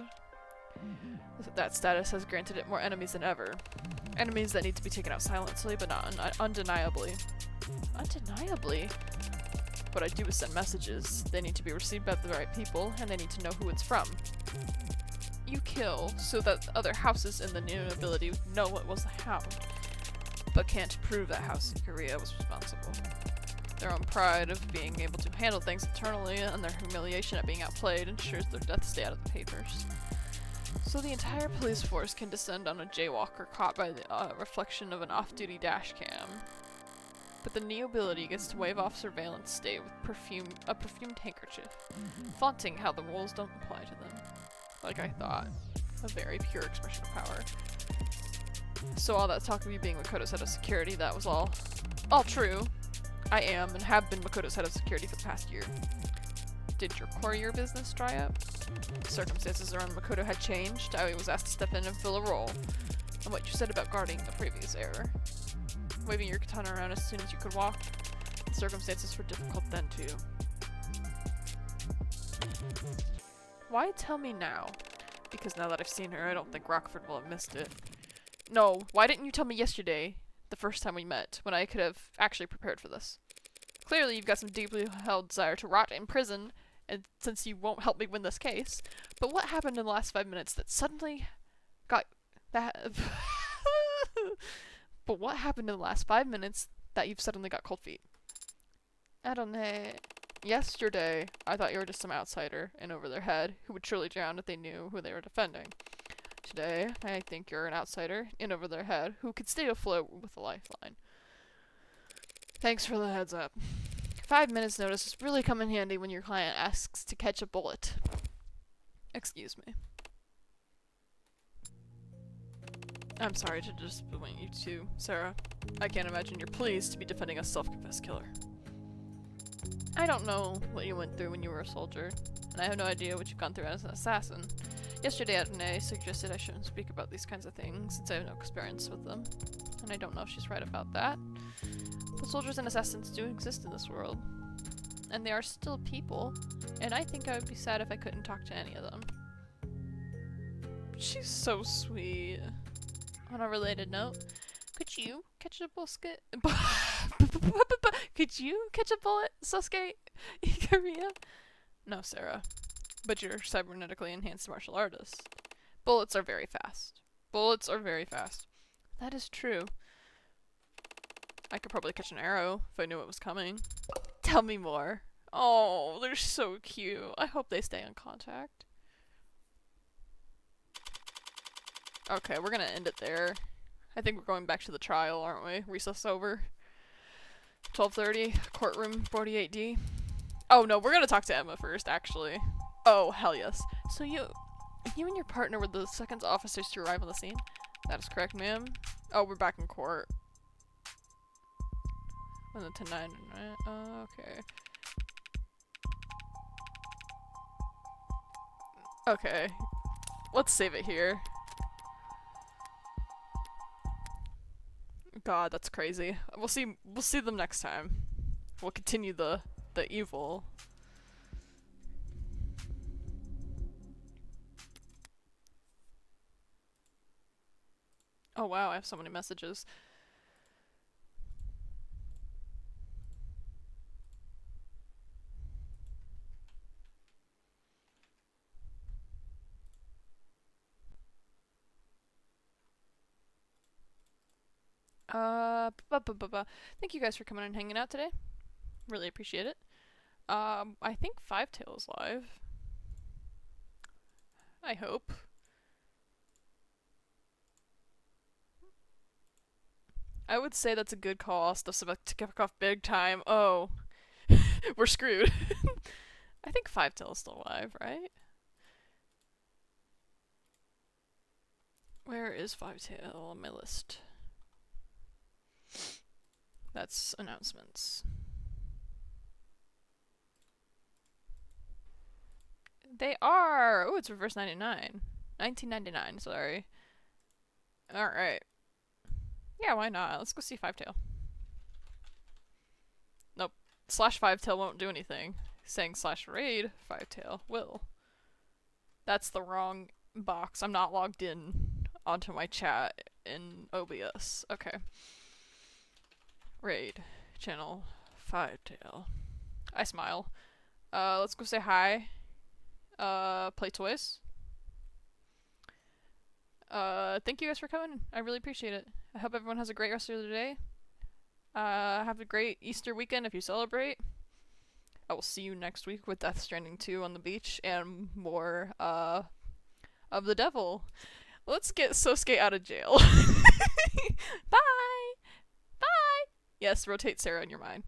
That status has granted it more enemies than ever. Enemies that need to be taken out silently, but not undeniably. Undeniably? What I do is send messages. They need to be received by the right people, and they need to know who it's from. You kill so that other houses in the new nobility know it was the Hound, but can't prove that House Ikuria was responsible. Their own pride of being able to handle things internally and their humiliation at being outplayed ensures their death stay out of the papers. So the entire police force can descend on a jaywalker caught by the reflection of an off-duty dash cam. But the nobility gets to wave off surveillance state with a perfumed handkerchief, flaunting how the rules don't apply to them. Like I thought. A very pure expression of power. So all that talk of you being Makoto's head of security, that was all true. I am and have been Makoto's head of security for the past year. Did your courier business dry up? Circumstances around Makoto had changed. I was asked to step in and fill a role. And what you said about guarding the previous error. Waving your katana around as soon as you could walk. The circumstances were difficult then too. Why tell me now? Because now that I've seen her, I don't think Rockford will have missed it. No, why didn't you tell me yesterday, the first time we met, when I could have actually prepared for this? Clearly you've got some deeply held desire to rot in prison, and since you won't help me win this case. But what happened in the last 5 minutes that suddenly got that... But what happened in the last 5 minutes that you've suddenly got cold feet? I don't know. Yesterday, I thought you were just some outsider in over their head who would surely drown if they knew who they were defending. Today, I think you're an outsider in over their head who could stay afloat with a lifeline. Thanks for the heads up. 5 minutes notice is really come in handy when your client asks to catch a bullet. Excuse me. I'm sorry to disappoint you too, Sarah. I can't imagine you're pleased to be defending a self-confessed killer. I don't know what you went through when you were a soldier, and I have no idea what you've gone through as an assassin. Yesterday, Adene suggested I shouldn't speak about these kinds of things since I have no experience with them, and I don't know if she's right about that. But soldiers and assassins do exist in this world, and they are still people, and I think I would be sad if I couldn't talk to any of them. She's so sweet. On a related note, could you catch a bullet? Could you catch a bullet, Sasuke Ikaria? No, Sarah. But you're cybernetically enhanced martial artist. Bullets are very fast. Bullets are very fast. That is true. I could probably catch an arrow if I knew it was coming. Tell me more. Oh, they're so cute. I hope they stay in contact. Okay, we're gonna end it there. I think we're going back to the trial, aren't we? Recess over. 12:30, courtroom 48D. Oh no, we're gonna talk to Emma first, actually. Oh, hell yes. So you and your partner were the second officers to arrive on the scene? That is correct, ma'am. Oh, we're back in court. 1 to 9, right? Okay. Okay. Let's save it here. God, that's crazy. We'll see them next time. We'll continue the evil. Oh wow, I have so many messages. Thank you guys for coming and hanging out today. Really appreciate it. I think Five Tails live. I hope. I would say that's a good call. Stuff's about to kick off big time. Oh. We're screwed. I think Five Tails still alive, right? Where is Five Tail on my list? That's announcements. They are! Oh, it's reverse 99. 1999, sorry. Alright. Yeah, why not? Let's go see Five Tail. Nope. Slash Five Tail won't do anything. Saying slash raid Five Tail will. That's the wrong box. I'm not logged in onto my chat in OBS. Okay. Raid. Channel Five Tail. I smile. Let's go say hi. Play toys. Thank you guys for coming. I really appreciate it. I hope everyone has a great rest of their day. Have a great Easter weekend if you celebrate. I will see you next week with Death Stranding 2 on the beach and more, of the devil. Let's get Sosuke out of jail. Bye! Bye! Yes, rotate Sarah in your mind.